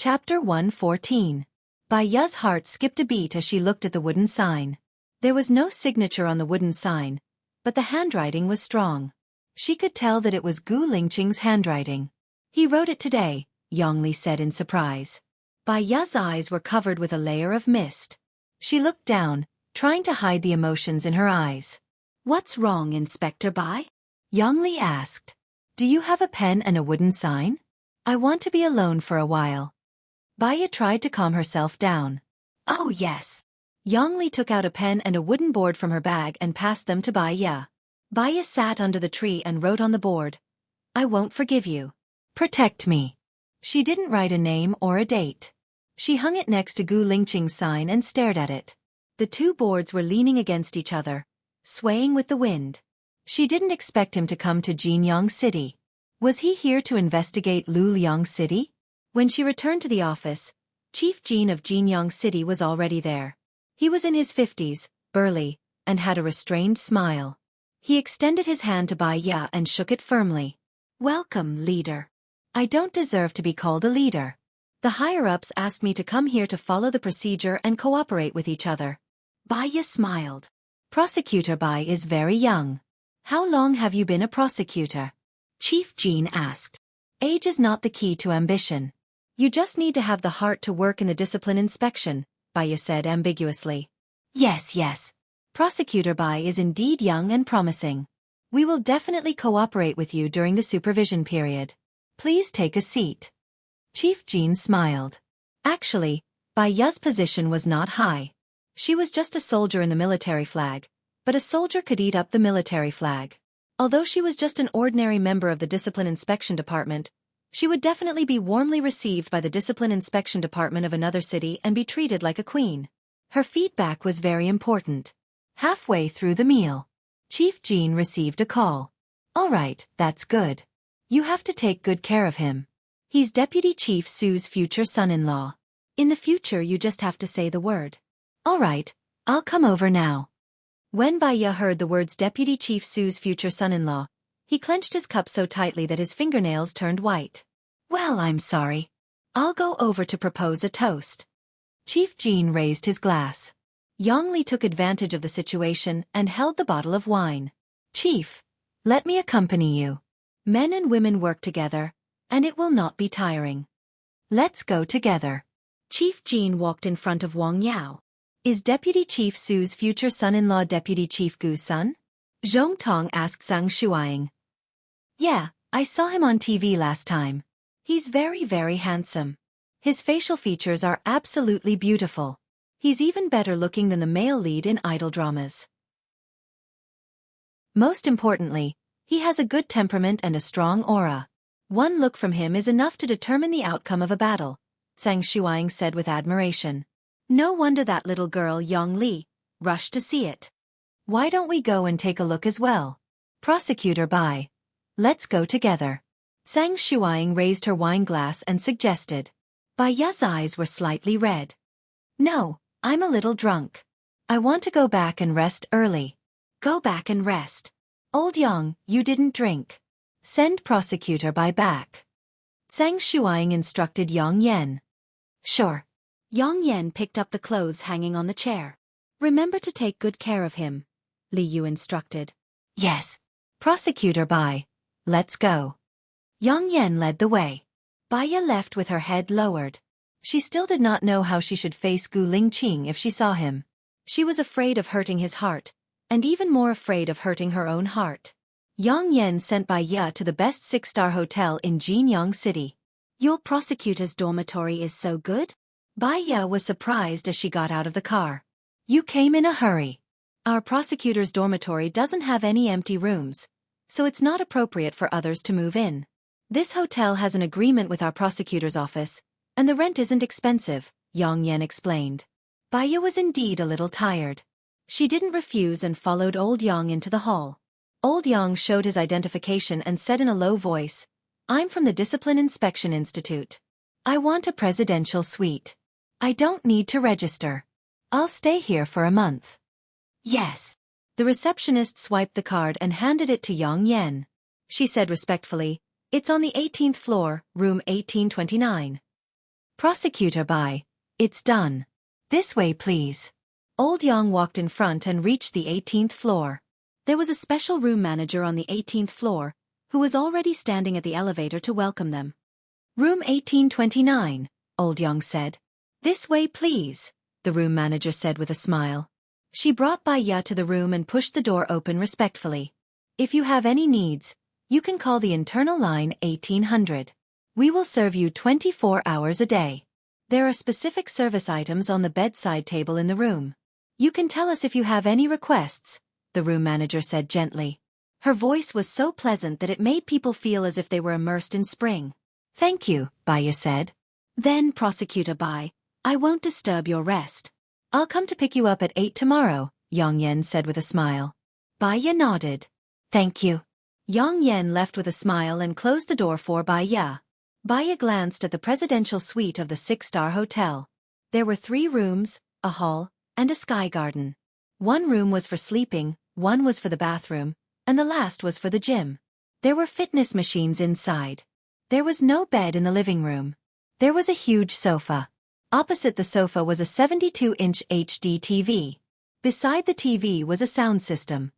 Chapter 114. Bai Ya's heart skipped a beat as she looked at the wooden sign. There was no signature on the wooden sign, but the handwriting was strong. She could tell that it was Gu Lingqing's handwriting. He wrote it today, Yongli said in surprise. Bai Ya's eyes were covered with a layer of mist. She looked down, trying to hide the emotions in her eyes. What's wrong, Inspector Bai? Yongli asked. Do you have a pen and a wooden sign? I want to be alone for a while. Bai Ya tried to calm herself down. Oh yes. Yongli took out a pen and a wooden board from her bag and passed them to Bai Ya. Bai Ya sat under the tree and wrote on the board. I won't forgive you. Protect me. She didn't write a name or a date. She hung it next to Gu Lingqing's sign and stared at it. The two boards were leaning against each other, swaying with the wind. She didn't expect him to come to Jinyang City. Was he here to investigate Luliang City? When she returned to the office, Chief Jin of Jinyang City was already there. He was in his 50s, burly, and had a restrained smile. He extended his hand to Bai Ya and shook it firmly. Welcome, leader. I don't deserve to be called a leader. The higher-ups asked me to come here to follow the procedure and cooperate with each other. Bai Ya smiled. Prosecutor Bai is very young. How long have you been a prosecutor? Chief Jin asked. Age is not the key to ambition. You just need to have the heart to work in the discipline inspection, Bai Ya said ambiguously. Yes. Prosecutor Bai is indeed young and promising. We will definitely cooperate with you during the supervision period. Please take a seat. Chief Jin smiled. Actually, Bai Ya's position was not high. She was just a soldier in the military flag, but a soldier could eat up the military flag. Although she was just an ordinary member of the Discipline Inspection Department, she would definitely be warmly received by the Discipline Inspection Department of another city and be treated like a queen. Her feedback was very important. Halfway through the meal, Chief Jin received a call. All right, that's good. You have to take good care of him. He's Deputy Chief Su's future son-in-law. In the future you just have to say the word. All right, I'll come over now. When Bai Ya heard the words Deputy Chief Su's future son-in-law, he clenched his cup so tightly that his fingernails turned white. Well, I'm sorry. I'll go over to propose a toast. Chief Jin raised his glass. Yongli took advantage of the situation and held the bottle of wine. Chief, let me accompany you. Men and women work together, and it will not be tiring. Let's go together. Chief Jin walked in front of Wang Yao. Is Deputy Chief Su's future son-in-law Deputy Chief Gu's son? Zhong Tong asked Zhang Shuaying. Yeah, I saw him on TV last time. He's very handsome. His facial features are absolutely beautiful. He's even better looking than the male lead in idol dramas. Most importantly, he has a good temperament and a strong aura. One look from him is enough to determine the outcome of a battle, Zhang Shuaying said with admiration. No wonder that little girl Yong Li rushed to see it. Why don't we go and take a look as well? Prosecutor Bai. Let's go together. Zhang Shuaying raised her wine glass and suggested. Bai Ya's eyes were slightly red. No, I'm a little drunk. I want to go back and rest early. Go back and rest. Old Yang, you didn't drink. Send Prosecutor Bai back. Zhang Shuaying instructed Yang Yan. Sure. Yang Yan picked up the clothes hanging on the chair. Remember to take good care of him, Li Yu instructed. Yes. Prosecutor Bai. Let's go. Yang Yan led the way. Bai Ya left with her head lowered. She still did not know how she should face Gu Lingqing if she saw him. She was afraid of hurting his heart, and even more afraid of hurting her own heart. Yang Yan sent Bai Ya to the best 6-star hotel in Jinyang City. Your prosecutor's dormitory is so good? Bai Ya was surprised as she got out of the car. You came in a hurry. Our prosecutor's dormitory doesn't have any empty rooms, so it's not appropriate for others to move in. This hotel has an agreement with our prosecutor's office, and the rent isn't expensive, Yang Yan explained. Bai Ya was indeed a little tired. She didn't refuse and followed Old Yang into the hall. Old Yang showed his identification and said in a low voice, I'm from the Discipline Inspection Institute. I want a presidential suite. I don't need to register. I'll stay here for a month. Yes. The receptionist swiped the card and handed it to Yang Yan. She said respectfully, it's on the 18th floor, room 1829. Prosecutor Bai, it's done. This way please. Old Yang walked in front and reached the 18th floor. There was a special room manager on the 18th floor, who was already standing at the elevator to welcome them. Room 1829, Old Yang said. This way please, the room manager said with a smile. She brought Bai Ya to the room and pushed the door open respectfully. If you have any needs, you can call the internal line 1800. We will serve you 24 hours a day. There are specific service items on the bedside table in the room. You can tell us if you have any requests, the room manager said gently. Her voice was so pleasant that it made people feel as if they were immersed in spring. Thank you, Bai Ya said. Then, Prosecutor Bai, I won't disturb your rest. I'll come to pick you up at 8 tomorrow, Yang Yen said with a smile. Bai Ya nodded. Thank you. Yang Yen left with a smile and closed the door for Bai Ya. Bai Ya glanced at the presidential suite of the 6-star hotel. There were 3 rooms, a hall, and a sky garden. One room was for sleeping, one was for the bathroom, and the last was for the gym. There were fitness machines inside. There was no bed in the living room. There was a huge sofa. Opposite the sofa was a 72-inch HD TV. Beside the TV was a sound system.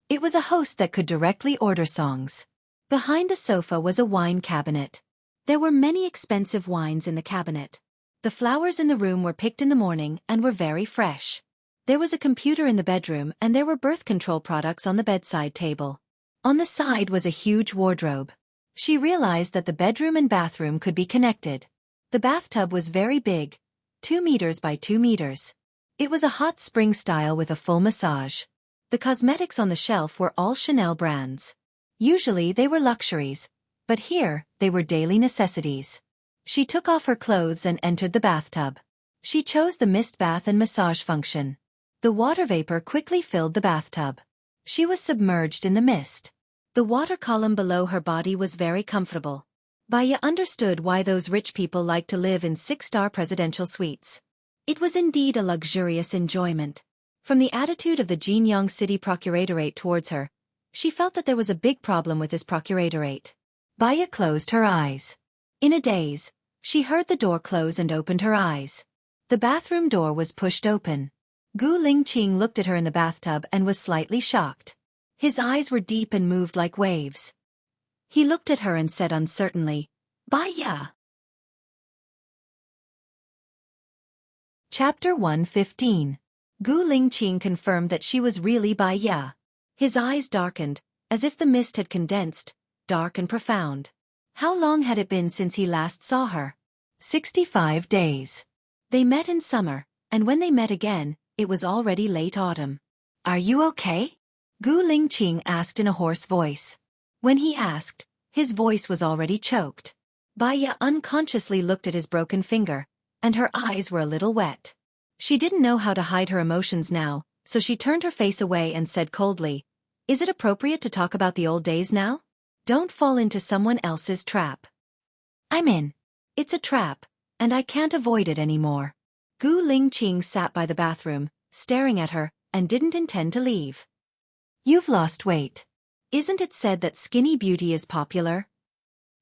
It was a host that could directly order songs. Behind the sofa was a wine cabinet. There were many expensive wines in the cabinet. The flowers in the room were picked in the morning and were very fresh. There was a computer in the bedroom and there were birth control products on the bedside table. On the side was a huge wardrobe. She realized that the bedroom and bathroom could be connected. The bathtub was very big, 2 meters by 2 meters. It was a hot spring style with a full massage. The cosmetics on the shelf were all Chanel brands. Usually they were luxuries, but here they were daily necessities. She took off her clothes and entered the bathtub. She chose the mist bath and massage function. The water vapor quickly filled the bathtub. She was submerged in the mist. The water column below her body was very comfortable. Bai Ya understood why those rich people like to live in 6-star presidential suites. It was indeed a luxurious enjoyment. From the attitude of the Jinyang City Procuratorate towards her, she felt that there was a big problem with this procuratorate. Bai Ya closed her eyes. In a daze, she heard the door close and opened her eyes. The bathroom door was pushed open. Gu Lingqing looked at her in the bathtub and was slightly shocked. His eyes were deep and moved like waves. He looked at her and said uncertainly, Bai Ya. Chapter 115. Gu Lingqing confirmed that she was really Bai Ya. His eyes darkened, as if the mist had condensed, dark and profound. How long had it been since he last saw her? 65 days. They met in summer, and when they met again, it was already late autumn. Are you okay? Gu Lingqing asked in a hoarse voice. When he asked, his voice was already choked. Bai Ya unconsciously looked at his broken finger, and her eyes were a little wet. She didn't know how to hide her emotions now, so she turned her face away and said coldly, Is it appropriate to talk about the old days now? Don't fall into someone else's trap. I'm in. It's a trap, and I can't avoid it anymore. Gu Lingqing sat by the bathroom, staring at her, and didn't intend to leave. You've lost weight. Isn't it said that skinny beauty is popular?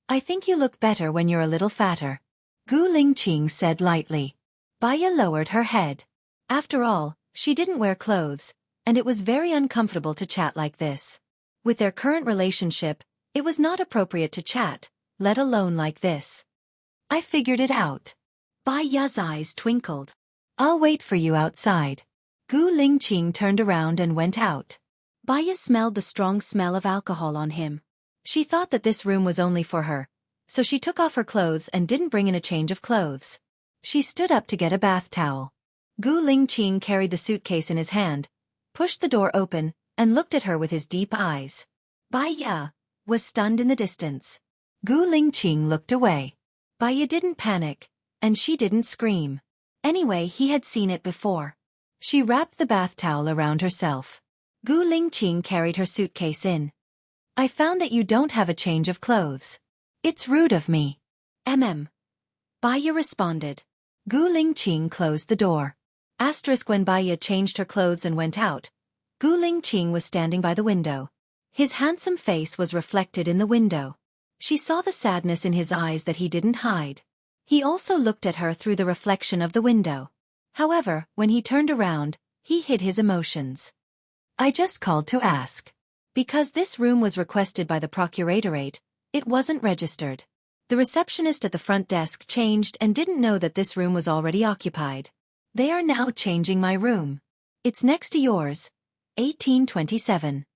I think you look better when you're a little fatter. Gu Lingqing said lightly. Bai Ya lowered her head. After all, she didn't wear clothes, and it was very uncomfortable to chat like this. With their current relationship, it was not appropriate to chat, let alone like this. I figured it out. Bai Ya's eyes twinkled. I'll wait for you outside. Gu Lingqing turned around and went out. Bai Ya smelled the strong smell of alcohol on him. She thought that this room was only for her, so she took off her clothes and didn't bring in a change of clothes. She stood up to get a bath towel. Gu Lingqing carried the suitcase in his hand, pushed the door open, and looked at her with his deep eyes. Bai Ya was stunned in the distance. Gu Lingqing looked away. Bai Ya didn't panic, and she didn't scream. Anyway, he had seen it before. She wrapped the bath towel around herself. Gu Lingqing carried her suitcase in. I found that you don't have a change of clothes. It's rude of me. Bai Ya responded. Gu Lingqing closed the door. When Bai Ya changed her clothes and went out, Gu Lingqing was standing by the window. His handsome face was reflected in the window. She saw the sadness in his eyes that he didn't hide. He also looked at her through the reflection of the window. However, when he turned around, he hid his emotions. I just called to ask. Because this room was requested by the procuratorate, it wasn't registered. The receptionist at the front desk changed and didn't know that this room was already occupied. They are now changing my room. It's next to yours. 1827.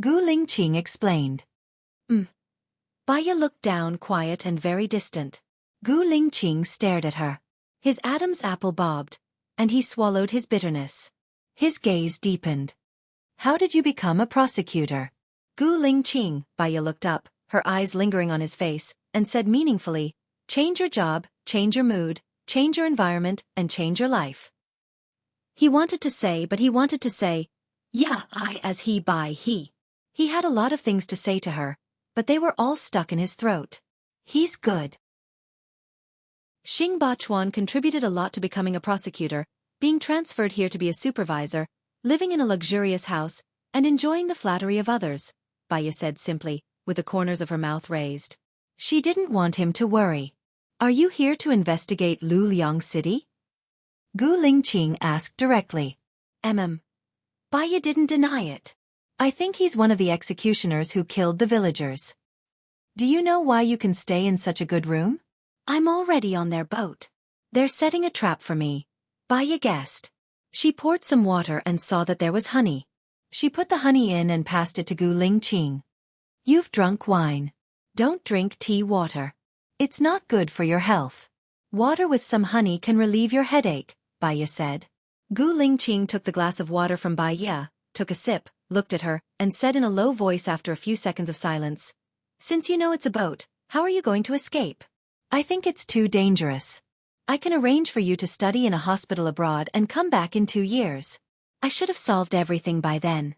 Gu Lingqing explained. Baya looked down, quiet and very distant. Gu Lingqing stared at her. His Adam's apple bobbed, and he swallowed his bitterness. His gaze deepened. How did you become a prosecutor? Gu Lingqing, Baya looked up, her eyes lingering on his face, and said meaningfully, change your job, change your mood, change your environment, and change your life. He wanted to say, yeah, I as he by he. He had a lot of things to say to her, but they were all stuck in his throat. He's good. Xing Bachuan contributed a lot to becoming a prosecutor, being transferred here to be a supervisor, living in a luxurious house, and enjoying the flattery of others, Baya said simply, with the corners of her mouth raised. She didn't want him to worry. Are you here to investigate Luliang City? Gu Lingqing asked directly. Baya didn't deny it. I think he's one of the executioners who killed the villagers. Do you know why you can stay in such a good room? I'm already on their boat. They're setting a trap for me. Baya guessed. She poured some water and saw that there was honey. She put the honey in and passed it to Gu Lingqing. You've drunk wine. Don't drink tea water. It's not good for your health. Water with some honey can relieve your headache, Baya said. Gu Lingqing took the glass of water from Baya, took a sip, looked at her, and said in a low voice after a few seconds of silence, since you know it's a boat, how are you going to escape? I think it's too dangerous. I can arrange for you to study in a hospital abroad and come back in 2 years. I should have solved everything by then.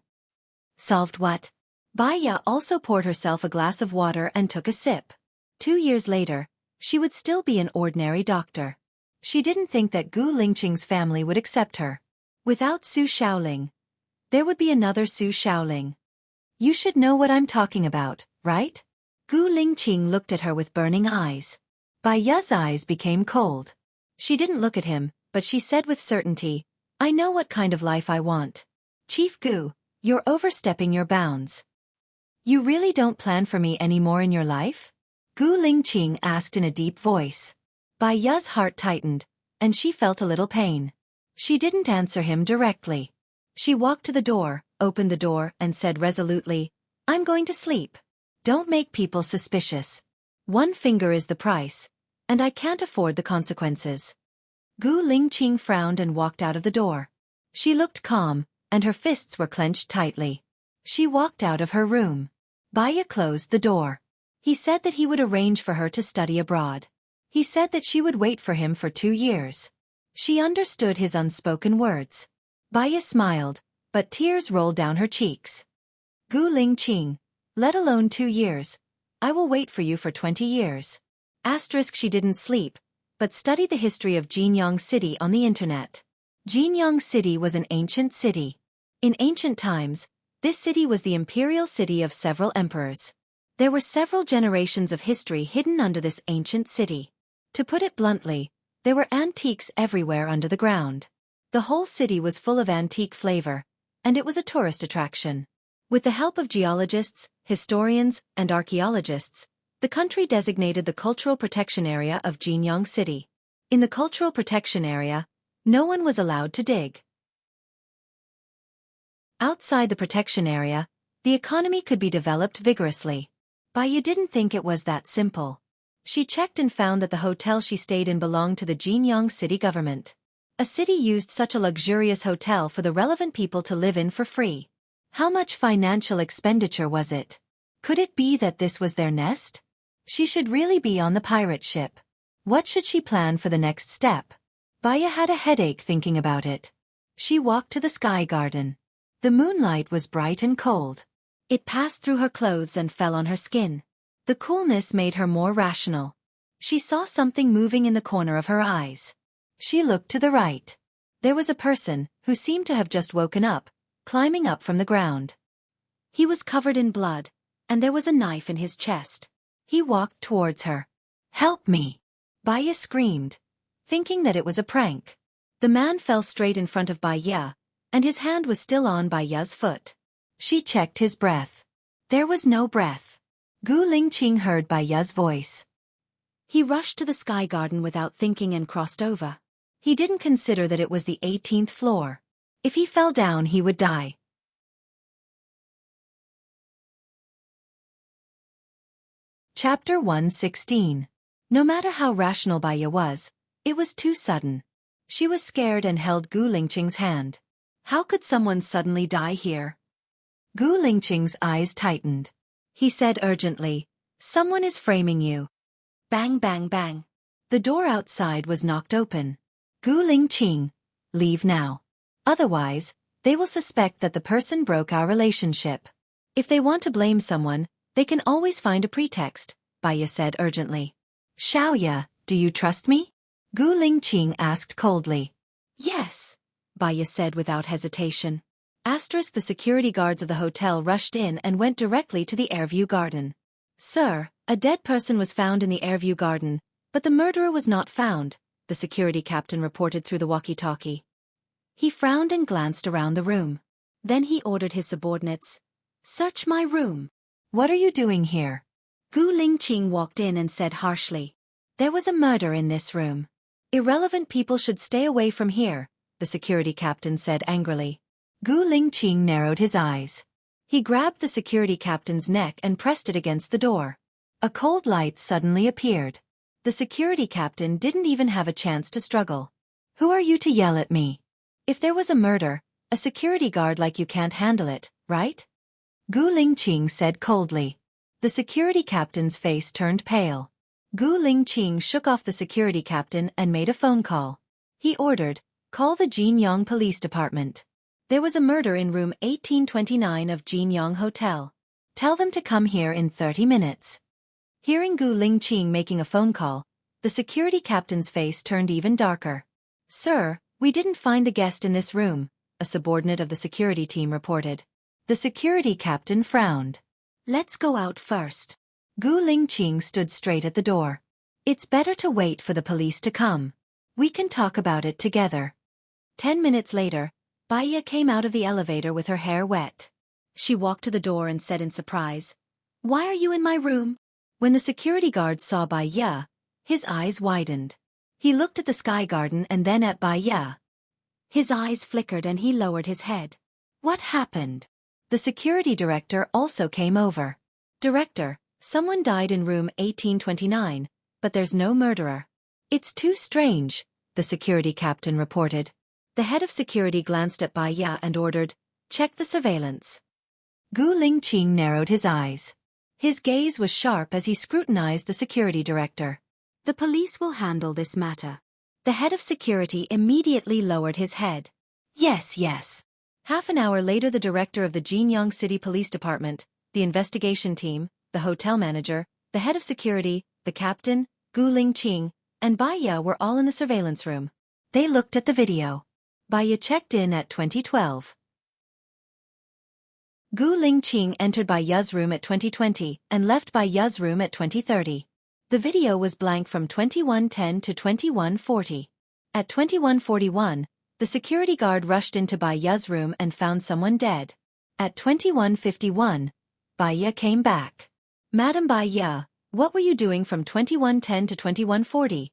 Solved what? Baya also poured herself a glass of water and took a sip. 2 years later, she would still be an ordinary doctor. She didn't think that Gu Lingqing's family would accept her. Without Su Shaoling, there would be another Su Shaoling. You should know what I'm talking about, right? Gu Lingqing looked at her with burning eyes. Baya's eyes became cold. She didn't look at him, but she said with certainty, I know what kind of life I want. Chief Gu, you're overstepping your bounds. You really don't plan for me anymore in your life? Gu Lingqing asked in a deep voice. Baya's heart tightened, and she felt a little pain. She didn't answer him directly. She walked to the door, opened the door, and said resolutely, I'm going to sleep. Don't make people suspicious. 1 finger is the price, and I can't afford the consequences. Gu Lingqing frowned and walked out of the door. She looked calm, and her fists were clenched tightly. She walked out of her room. Baya closed the door. He said that he would arrange for her to study abroad. He said that she would wait for him for 2 years. She understood his unspoken words. Baya smiled, but tears rolled down her cheeks. Gu Lingqing, let alone 2 years, I will wait for you for 20 years. She didn't sleep, but studied the history of Jinyang City on the internet. Jinyang City was an ancient city. In ancient times, this city was the imperial city of several emperors. There were several generations of history hidden under this ancient city. To put it bluntly, there were antiques everywhere under the ground. The whole city was full of antique flavor, and it was a tourist attraction. With the help of geologists, historians, and archaeologists, the country designated the Cultural Protection Area of Jinyang City. In the Cultural Protection Area, no one was allowed to dig. Outside the protection area, the economy could be developed vigorously. Baya didn't think it was that simple. She checked and found that the hotel she stayed in belonged to the Jinyang City government. A city used such a luxurious hotel for the relevant people to live in for free. How much financial expenditure was it? Could it be that this was their nest? She should really be on the pirate ship. What should she plan for the next step? Baya had a headache thinking about it. She walked to the sky garden. The moonlight was bright and cold. It passed through her clothes and fell on her skin. The coolness made her more rational. She saw something moving in the corner of her eyes. She looked to the right. There was a person, who seemed to have just woken up, climbing up from the ground. He was covered in blood, and there was a knife in his chest. He walked towards her. "Help me!" Baya screamed, thinking that it was a prank. The man fell straight in front of Baya, and his hand was still on Baya's foot. She checked his breath. There was no breath. Gu Lingqing heard Baya's voice. He rushed to the sky garden without thinking and crossed over. He didn't consider that it was the 18th floor. If he fell down, he would die. Chapter 116. No matter how rational Baya was, it was too sudden. She was scared and held Gu Lingqing's hand. How could someone suddenly die here? Gu Lingqing's eyes tightened. He said urgently, "Someone is framing you." Bang bang bang. The door outside was knocked open. "Gu Lingqing, leave now. Otherwise, they will suspect that the person broke our relationship. If they want to blame someone, they can always find a pretext," Baya said urgently. "Xiaoya, do you trust me?" Gu Lingqing asked coldly. "Yes," Baya said without hesitation. The security guards of the hotel rushed in and went directly to the Airview Garden. "Sir, a dead person was found in the Airview Garden, but the murderer was not found," the security captain reported through the walkie-talkie. He frowned and glanced around the room. Then he ordered his subordinates, "Search my room." "What are you doing here?" Gu Lingqing walked in and said harshly. "There was a murder in this room. Irrelevant people should stay away from here," the security captain said angrily. Gu Lingqing narrowed his eyes. He grabbed the security captain's neck and pressed it against the door. A cold light suddenly appeared. The security captain didn't even have a chance to struggle. "Who are you to yell at me? If there was a murder, a security guard like you can't handle it, right?" Gu Lingqing said coldly. The security captain's face turned pale. Gu Lingqing shook off the security captain and made a phone call. He ordered, "Call the Jinyang Police Department. There was a murder in room 1829 of Jinyang Hotel. Tell them to come here in 30 minutes. Hearing Gu Lingqing making a phone call, the security captain's face turned even darker. "Sir, we didn't find the guest in this room," a subordinate of the security team reported. The security captain frowned. "Let's go out first." Gu Lingqing stood straight at the door. "It's better to wait for the police to come. We can talk about it together." 10 minutes later, Baya came out of the elevator with her hair wet. She walked to the door and said in surprise, "Why are you in my room?" When the security guard saw Baya, his eyes widened. He looked at the sky garden and then at Baya. His eyes flickered and he lowered his head. "What happened?" The security director also came over. "Director, someone died in room 1829, but there's no murderer." "It's too strange," the security captain reported. The head of security glanced at Baya and ordered, "Check the surveillance." Gu Lingqing narrowed his eyes. His gaze was sharp as he scrutinized the security director. "The police will handle this matter." The head of security immediately lowered his head. "Yes, yes." Half an hour later, the director of the Jinyang City Police Department, the investigation team, the hotel manager, the head of security, the captain, Gu Lingqing, and Baya were all in the surveillance room. They looked at the video. Baya checked in at 2012. Gu Lingqing entered Baya's room at 2020 and left Baya's room at 2030. The video was blank from 2110 to 2140. At 2141, the security guard rushed into Baya's room and found someone dead. At 2151, Baya came back. "Madam Baya, what were you doing from 2110 to 2140?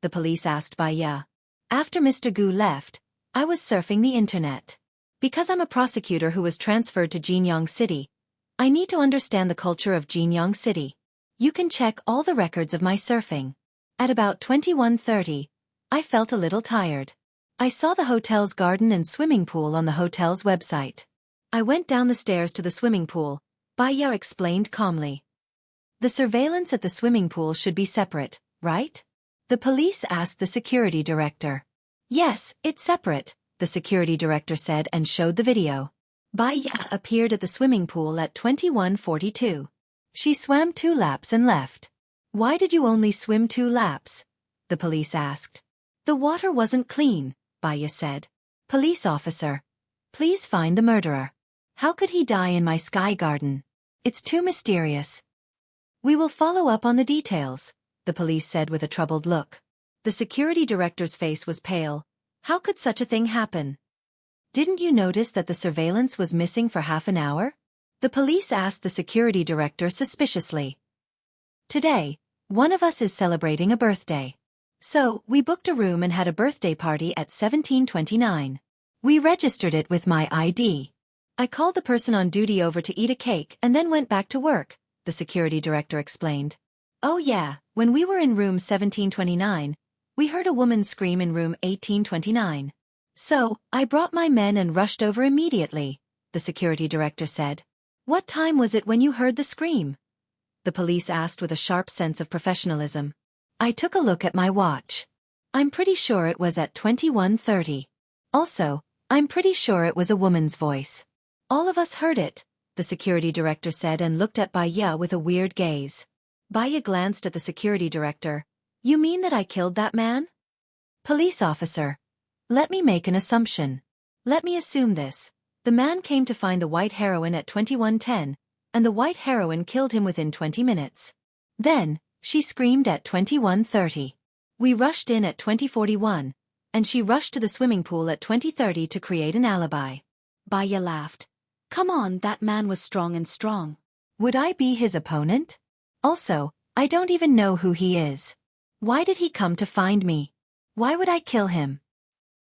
The police asked Baya. "After Mr. Gu left, I was surfing the internet. Because I'm a prosecutor who was transferred to Jinyang City, I need to understand the culture of Jinyang City. You can check all the records of my surfing." At about 21:30, I felt a little tired. I saw the hotel's garden and swimming pool on the hotel's website. I went down the stairs to the swimming pool, Baya explained calmly. "The surveillance at the swimming pool should be separate, right?" the police asked the security director. "Yes, it's separate," the security director said and showed the video. Baya appeared at the swimming pool at 21:42. She swam 2 laps and left. "Why did you only swim 2 laps? the police asked. "The water wasn't clean," Baya said. "Police officer, please find the murderer. How could he die in my sky garden? It's too mysterious." We will follow up on the details, the police said with a troubled look. The security director's face was pale. How could such a thing happen? Didn't you notice that the surveillance was missing for half an hour? The police asked the security director suspiciously. Today, one of us is celebrating a birthday. So, we booked a room and had a birthday party at 1729. We registered it with my ID. I called the person on duty over to eat a cake and then went back to work, the security director explained. Oh yeah, when we were in room 1729, we heard a woman scream in room 1829. So, I brought my men and rushed over immediately, the security director said. What time was it when you heard the scream? The police asked with a sharp sense of professionalism. I took a look at my watch. I'm pretty sure it was at 21:30. Also, I'm pretty sure it was a woman's voice. All of us heard it, the security director said and looked at Baya with a weird gaze. Baya glanced at the security director. You mean that I killed that man? Police officer. Let me make an assumption. Let me assume this. The man came to find the white heroine at 21:10, and the white heroine killed him within 20 minutes. Then, she screamed at 21:30. We rushed in at 20:41, and she rushed to the swimming pool at 20:30 to create an alibi. Baya laughed. Come on, that man was strong and strong. Would I be his opponent? Also, I don't even know who he is. Why did he come to find me? Why would I kill him?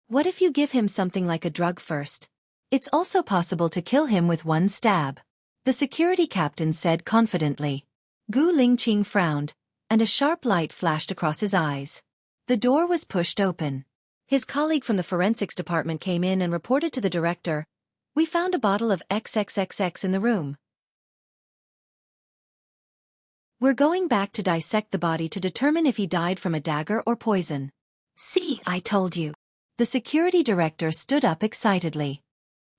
What if you give him something like a drug first? It's also possible to kill him with one stab, the security captain said confidently. Gu Lingqing frowned, and a sharp light flashed across his eyes. The door was pushed open. His colleague from the forensics department came in and reported to the director, We found a bottle of XXXX in the room. We're going back to dissect the body to determine if he died from a dagger or poison. See, I told you. The security director stood up excitedly.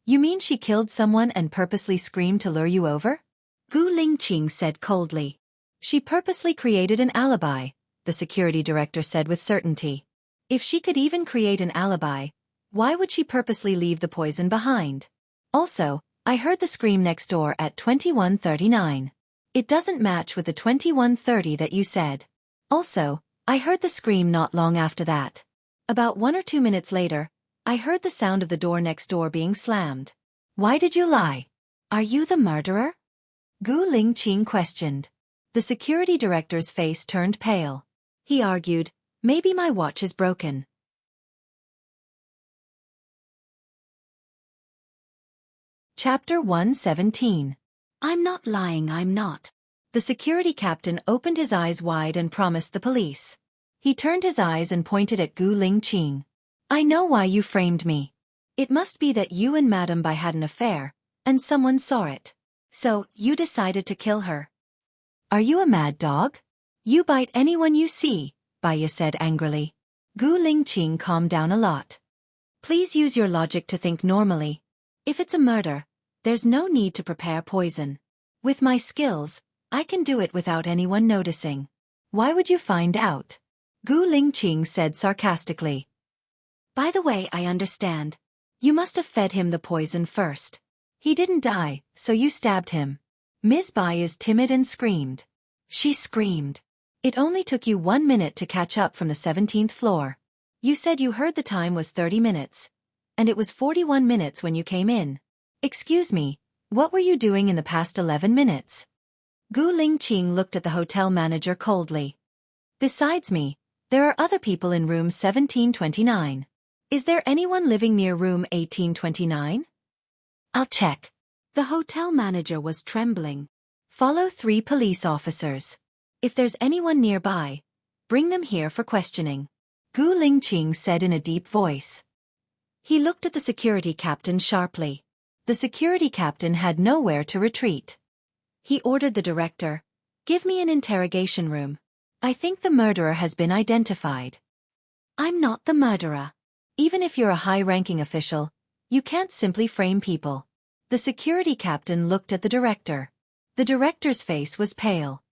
You mean she killed someone and purposely screamed to lure you over? Gu Lingqing said coldly. She purposely created an alibi, the security director said with certainty. If she could even create an alibi, why would she purposely leave the poison behind? Also, I heard the scream next door at 21:39. It doesn't match with the 21:30 that you said. Also, I heard the scream not long after that. About 1 or 2 minutes later, I heard the sound of the door next door being slammed. Why did you lie? Are you the murderer? Gu Lingqing questioned. The security director's face turned pale. He argued, maybe my watch is broken. Chapter 117. I'm not lying, I'm not. The security captain opened his eyes wide and promised the police. He turned his eyes and pointed at Gu Lingqing. I know why you framed me. It must be that you and Madame Bai had an affair, and someone saw it. So, you decided to kill her. Are you a mad dog? You bite anyone you see, Baya said angrily. Gu Lingqing calmed down a lot. Please use your logic to think normally. If it's a murder, there's no need to prepare poison. With my skills, I can do it without anyone noticing. Why would you find out? Gu Lingqing said sarcastically. By the way, I understand. You must have fed him the poison first. He didn't die, so you stabbed him. Ms. Bai is timid and screamed. She screamed. It only took you 1 minute to catch up from the 17th floor. You said you heard the time was 30 minutes. And it was 41 minutes when you came in. Excuse me, what were you doing in the past 11 minutes? Gu Lingqing looked at the hotel manager coldly. Besides me, there are other people in room 1729. Is there anyone living near room 1829? I'll check. The hotel manager was trembling. Follow 3 police officers. If there's anyone nearby, bring them here for questioning. Gu Lingqing said in a deep voice. He looked at the security captain sharply. The security captain had nowhere to retreat. He ordered the director, Give me an interrogation room. I think the murderer has been identified. I'm not the murderer. Even if you're a high-ranking official, you can't simply frame people. The security captain looked at the director. The director's face was pale.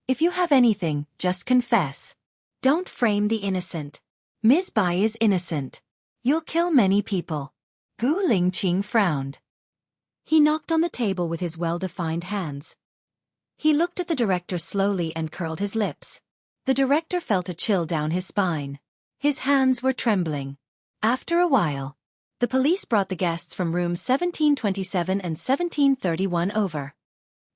If you have anything, just confess. Don't frame the innocent. Ms. Bai is innocent. You'll kill many people. Gu Lingqing frowned. He knocked on the table with his well-defined hands. He looked at the director slowly and curled his lips. The director felt a chill down his spine. His hands were trembling. After a while, the police brought the guests from rooms 1727 and 1731 over.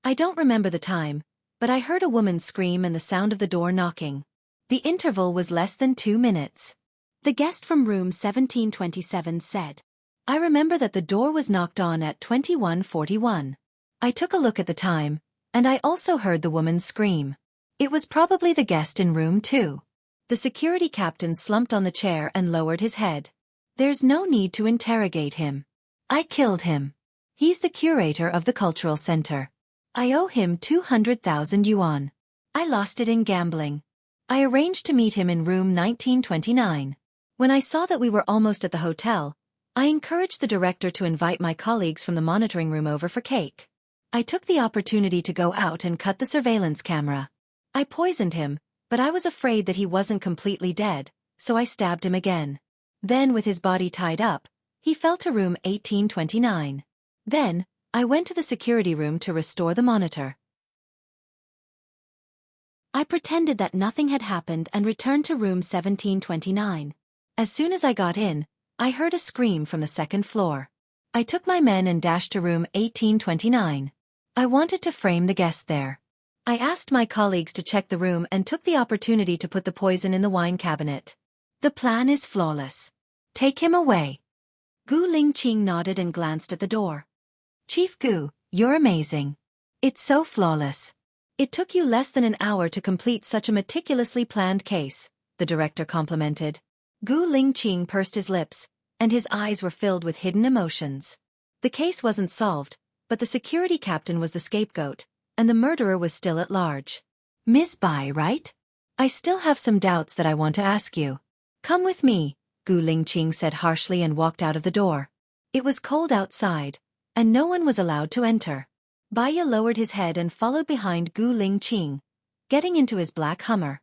I don't remember the time, but I heard a woman scream and the sound of the door knocking. The interval was less than 2 minutes. The guest from room 1727 said, "I remember that the door was knocked on at 21:41. I took a look at the time, and I also heard the woman scream. It was probably the guest in room 2. The security captain slumped on the chair and lowered his head. "There's no need to interrogate him. I killed him. He's the curator of the cultural center. I owe him 200,000 yuan. I lost it in gambling. I arranged to meet him in room 1929. When I saw that we were almost at the hotel, I encouraged the director to invite my colleagues from the monitoring room over for cake. I took the opportunity to go out and cut the surveillance camera. I poisoned him, but I was afraid that he wasn't completely dead, so I stabbed him again. Then, with his body tied up, he fell to room 1829. Then, I went to the security room to restore the monitor. I pretended that nothing had happened and returned to room 1729. As soon as I got in, I heard a scream from the second floor. I took my men and dashed to room 1829. I wanted to frame the guest there. I asked my colleagues to check the room and took the opportunity to put the poison in the wine cabinet. The plan is flawless. Take him away." Gu Lingqing nodded and glanced at the door. "Chief Gu, you're amazing. It's so flawless. It took you less than an hour to complete such a meticulously planned case," the director complimented. Gu Lingqing pursed his lips, and his eyes were filled with hidden emotions. The case wasn't solved, but the security captain was the scapegoat, and the murderer was still at large. "Miss Bai, right? I still have some doubts that I want to ask you." "Come with me," Gu Lingqing said harshly and walked out of the door. It was cold outside, and no one was allowed to enter. Baiya lowered his head and followed behind Gu Lingqing, getting into his black Hummer.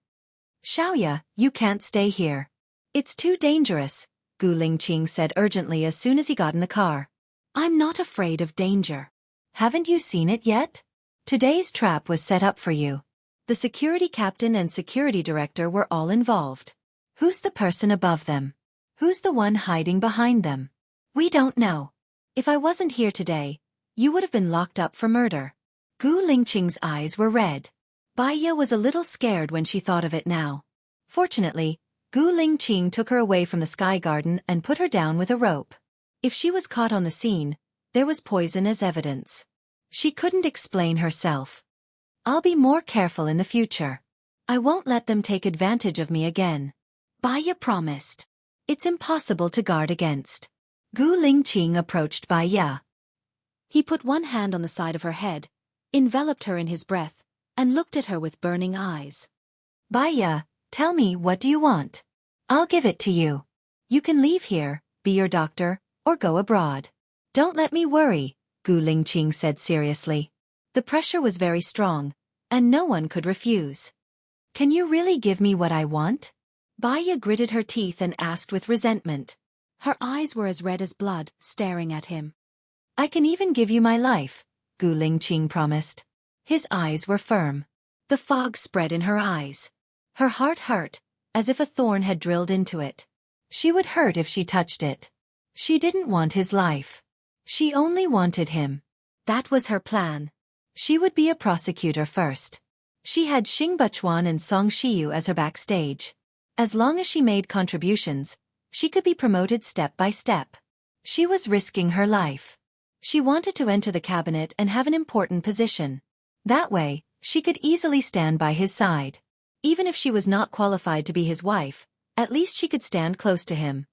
"Xiaoya, you can't stay here. It's too dangerous," Gu Lingqing said urgently as soon as he got in the car. "I'm not afraid of danger. Haven't you seen it yet? Today's trap was set up for you." The security captain and security director were all involved. Who's the person above them? Who's the one hiding behind them? We don't know. If I wasn't here today, you would have been locked up for murder. Gu Lingqing's eyes were red. Baiya was a little scared when she thought of it now. Fortunately, Gu Lingqing took her away from the sky garden and put her down with a rope. If she was caught on the scene, there was poison as evidence. She couldn't explain herself. "I'll be more careful in the future. I won't let them take advantage of me again," Baiya promised. "It's impossible to guard against." Gu Lingqing approached Baiya. He put one hand on the side of her head, enveloped her in his breath, and looked at her with burning eyes. "Baiya, tell me, what do you want? I'll give it to you. You can leave here, be your doctor, or go abroad. Don't let me worry," Gu Lingqing said seriously. The pressure was very strong, and no one could refuse. "Can you really give me what I want?" Baiya gritted her teeth and asked with resentment. Her eyes were as red as blood, staring at him. "I can even give you my life," Gu Lingqing promised. His eyes were firm. The fog spread in her eyes. Her heart hurt, as if a thorn had drilled into it. She would hurt if she touched it. She didn't want his life. She only wanted him. That was her plan. She would be a prosecutor first. She had Xing Buchuan and Song Shiyu as her backstage. As long as she made contributions, she could be promoted step by step. She was risking her life. She wanted to enter the cabinet and have an important position. That way, she could easily stand by his side. Even if she was not qualified to be his wife, at least she could stand close to him.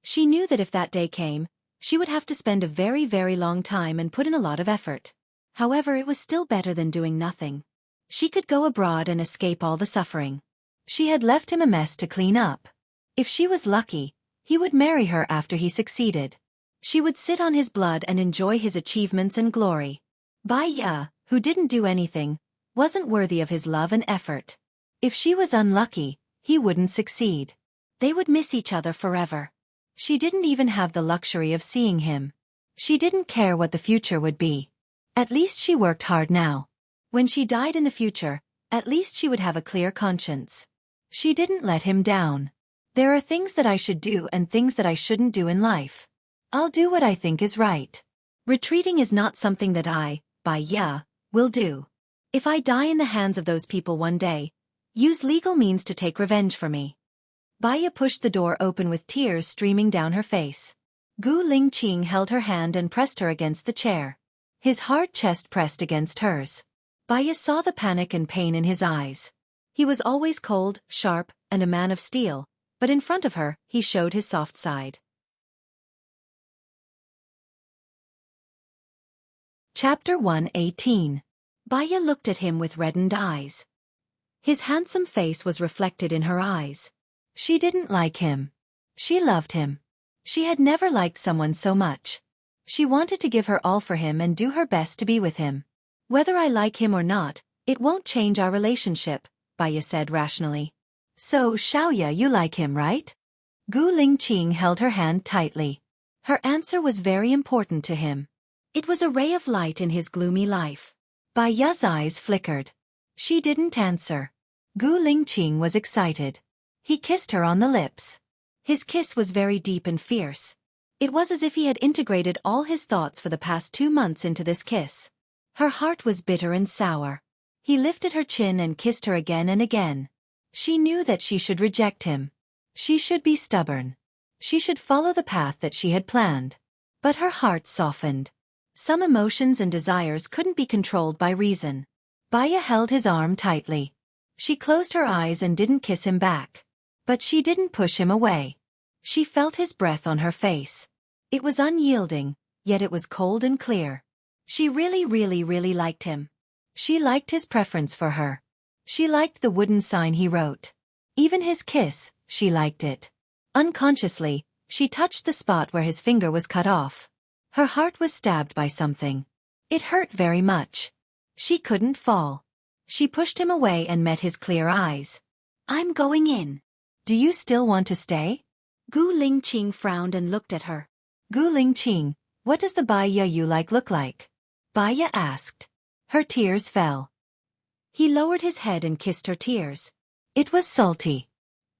She knew that if that day came, she would have to spend a very, very long time and put in a lot of effort. However, it was still better than doing nothing. She could go abroad and escape all the suffering. She had left him a mess to clean up. If she was lucky, he would marry her after he succeeded. She would sit on his blood and enjoy his achievements and glory. Baiya, who didn't do anything, wasn't worthy of his love and effort. If she was unlucky, he wouldn't succeed. They would miss each other forever. She didn't even have the luxury of seeing him. She didn't care what the future would be. At least she worked hard now. When she died in the future, at least she would have a clear conscience. She didn't let him down. There are things that I should do and things that I shouldn't do in life. I'll do what I think is right. Retreating is not something that I, will do. If I die in the hands of those people one day, use legal means to take revenge for me. Baya pushed the door open with tears streaming down her face. Gu Lingqing held her hand and pressed her against the chair. His hard chest pressed against hers. Baya saw the panic and pain in his eyes. He was always cold, sharp, and a man of steel, but in front of her, he showed his soft side. Chapter 118. Baya looked at him with reddened eyes. His handsome face was reflected in her eyes. She didn't like him. She loved him. She had never liked someone so much. She wanted to give her all for him and do her best to be with him. Whether I like him or not, it won't change our relationship, Baya said rationally. So, Xiaoya, you like him, right? Gu Lingqing held her hand tightly. Her answer was very important to him. It was a ray of light in his gloomy life. Baya's eyes flickered. She didn't answer. Gu Lingqing was excited. He kissed her on the lips. His kiss was very deep and fierce. It was as if he had integrated all his thoughts for the past 2 months into this kiss. Her heart was bitter and sour. He lifted her chin and kissed her again and again. She knew that she should reject him. She should be stubborn. She should follow the path that she had planned. But her heart softened. Some emotions and desires couldn't be controlled by reason. Baya held his arm tightly. She closed her eyes and didn't kiss him back. But she didn't push him away. She felt his breath on her face. It was unyielding, yet it was cold and clear. She really liked him. She liked his preference for her. She liked the wooden sign he wrote. Even his kiss, she liked it. Unconsciously, she touched the spot where his finger was cut off. Her heart was stabbed by something. It hurt very much. She couldn't fall. She pushed him away and met his clear eyes. I'm going in. Do you still want to stay? Gu Lingqing frowned and looked at her. Gu Lingqing, what does the Baya you like look like? Baya asked. Her tears fell. He lowered his head and kissed her tears. It was salty.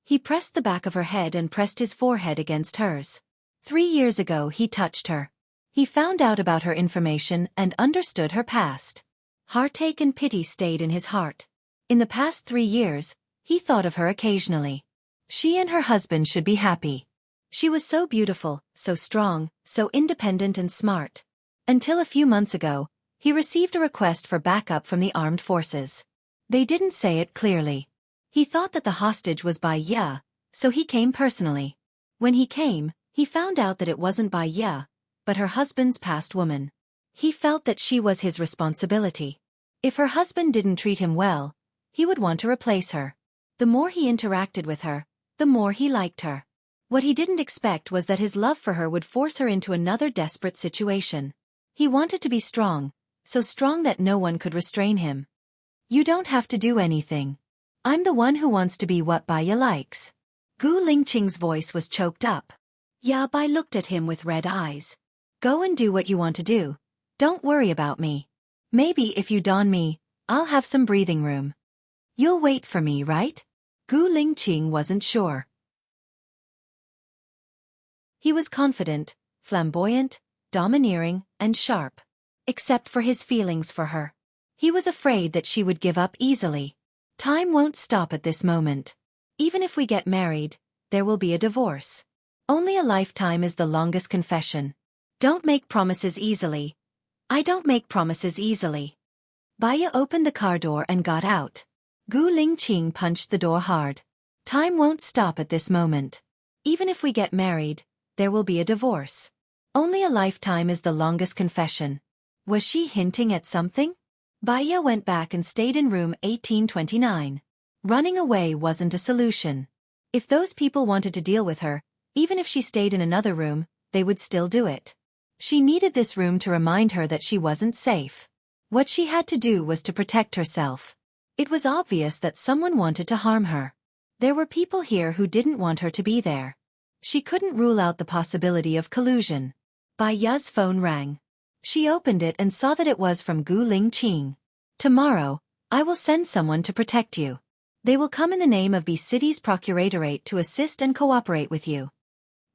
He pressed the back of her head and pressed his forehead against hers. 3 years ago he touched her. He found out about her information and understood her past. Heartache and pity stayed in his heart. In the past 3 years, he thought of her occasionally. She and her husband should be happy. She was so beautiful, so strong, so independent and smart. Until a few months ago, he received a request for backup from the armed forces. They didn't say it clearly. He thought that the hostage was Baya, so he came personally. When he came, he found out that it wasn't Baya, but her husband's past woman. He felt that she was his responsibility. If her husband didn't treat him well, he would want to replace her. The more he interacted with her, the more he liked her. What he didn't expect was that his love for her would force her into another desperate situation. He wanted to be strong, so strong that no one could restrain him. You don't have to do anything. I'm the one who wants to be what Baya likes. Gu Lingqing's voice was choked up. Bai looked at him with red eyes. Go and do what you want to do. Don't worry about me. Maybe if you don me, I'll have some breathing room. You'll wait for me, right? Gu Lingqing wasn't sure. He was confident, flamboyant, domineering, and sharp. Except for his feelings for her. He was afraid that she would give up easily. Time won't stop at this moment. Even if we get married, there will be a divorce. Only a lifetime is the longest confession. Don't make promises easily. I don't make promises easily. Baya opened the car door and got out. Gu Lingqing punched the door hard. Time won't stop at this moment. Even if we get married, there will be a divorce. Only a lifetime is the longest confession. Was she hinting at something? Baya went back and stayed in room 1829. Running away wasn't a solution. If those people wanted to deal with her, even if she stayed in another room, they would still do it. She needed this room to remind her that she wasn't safe. What she had to do was to protect herself. It was obvious that someone wanted to harm her. There were people here who didn't want her to be there. She couldn't rule out the possibility of collusion. Baya's phone rang. She opened it and saw that it was from Gu Lingqing. Tomorrow, I will send someone to protect you. They will come in the name of B City's Procuratorate to assist and cooperate with you.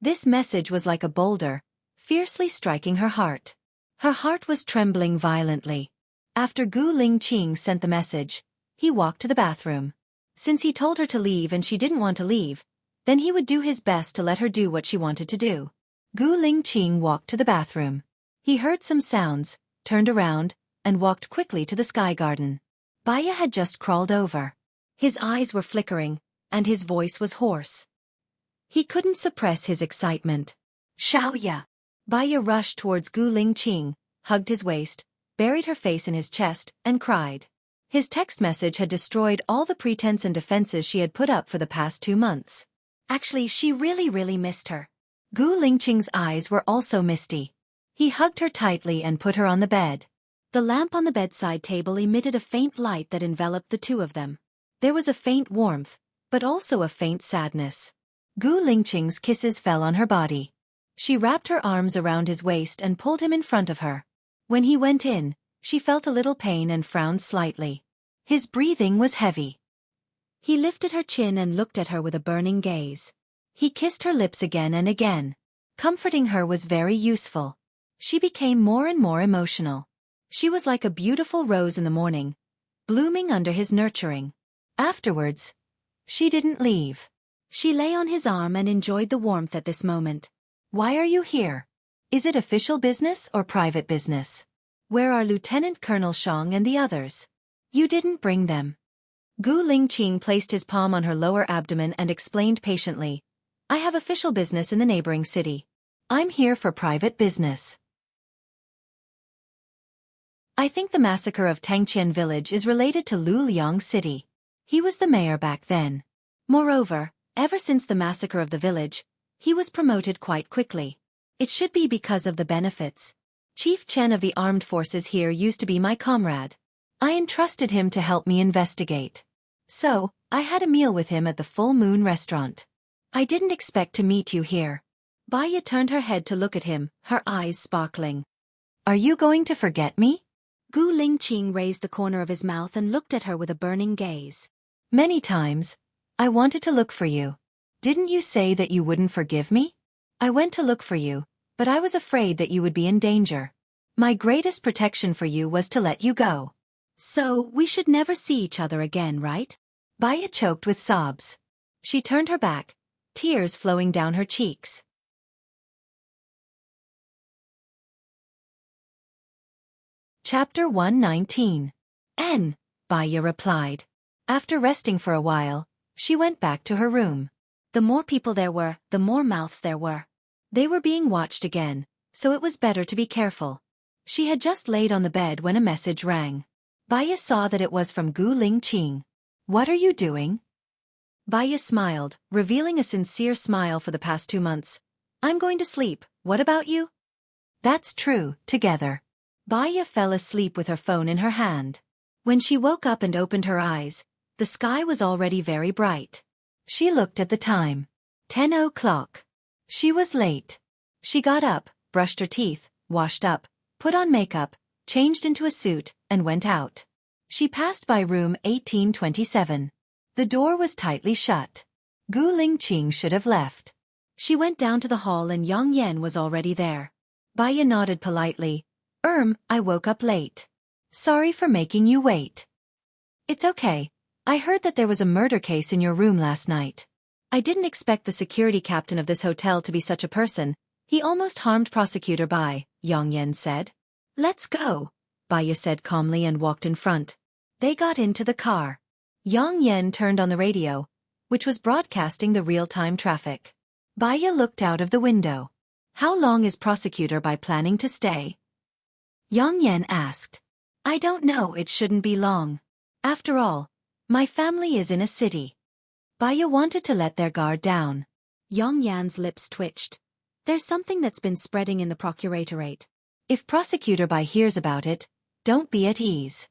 This message was like a boulder, fiercely striking her heart. Her heart was trembling violently. After Gu Lingqing sent the message, he walked to the bathroom. Since he told her to leave and she didn't want to leave, then he would do his best to let her do what she wanted to do. Gu Lingqing walked to the bathroom. He heard some sounds, turned around, and walked quickly to the sky garden. Baya had just crawled over. His eyes were flickering, and his voice was hoarse. He couldn't suppress his excitement. Xiaoya! Baya rushed towards Gu Lingqing, hugged his waist, buried her face in his chest, and cried. His text message had destroyed all the pretense and defenses she had put up for the past 2 months. Actually, she really missed her. Gu Lingqing's eyes were also misty. He hugged her tightly and put her on the bed. The lamp on the bedside table emitted a faint light that enveloped the two of them. There was a faint warmth, but also a faint sadness. Gu Lingqing's kisses fell on her body. She wrapped her arms around his waist and pulled him in front of her. When he went in, she felt a little pain and frowned slightly. His breathing was heavy. He lifted her chin and looked at her with a burning gaze. He kissed her lips again and again. Comforting her was very useful. She became more and more emotional. She was like a beautiful rose in the morning, blooming under his nurturing. Afterwards, she didn't leave. She lay on his arm and enjoyed the warmth at this moment. Why are you here? Is it official business or private business? Where are Lieutenant Colonel Shang and the others? You didn't bring them. Gu Lingqing placed his palm on her lower abdomen and explained patiently. I have official business in the neighboring city. I'm here for private business. I think the massacre of Tangqian village is related to Lu Liang City. He was the mayor back then. Moreover, ever since the massacre of the village, he was promoted quite quickly. It should be because of the benefits. Chief Chen of the armed forces here used to be my comrade. I entrusted him to help me investigate. So, I had a meal with him at the Full Moon restaurant. I didn't expect to meet you here. Baya turned her head to look at him, her eyes sparkling. Are you going to forget me? Gu Lingqing raised the corner of his mouth and looked at her with a burning gaze. Many times, I wanted to look for you. Didn't you say that you wouldn't forgive me? I went to look for you, but I was afraid that you would be in danger. My greatest protection for you was to let you go. So, we should never see each other again, right? Baya choked with sobs. She turned her back, tears flowing down her cheeks. Chapter 119. N. Baya replied. After resting for a while, she went back to her room. The more people there were, the more mouths there were. They were being watched again, so it was better to be careful. She had just laid on the bed when a message rang. Baya saw that it was from Gu Lingqing. What are you doing? Baya smiled, revealing a sincere smile for the past 2 months. I'm going to sleep, what about you? That's true, together. Baya fell asleep with her phone in her hand. When she woke up and opened her eyes, the sky was already very bright. She looked at the time. 10 o'clock. She was late. She got up, brushed her teeth, washed up, put on makeup, changed into a suit, and went out. She passed by room 1827. The door was tightly shut. Gu Lingqing should have left. She went down to the hall and Yang Yan was already there. Baya nodded politely. I woke up late. Sorry for making you wait. It's okay. I heard that there was a murder case in your room last night. I didn't expect the security captain of this hotel to be such a person. He almost harmed Prosecutor Bai, Yang Yan said. Let's go, Baya said calmly and walked in front. They got into the car. Yang Yan turned on the radio, which was broadcasting the real-time traffic. Baya looked out of the window. How long is Prosecutor Bai planning to stay? Yang Yan asked. I don't know, it shouldn't be long. After all, my family is in a city. Baya wanted to let their guard down. Yang Yan's lips twitched. There's something that's been spreading in the procuratorate. If Prosecutor Bai hears about it, don't be at ease.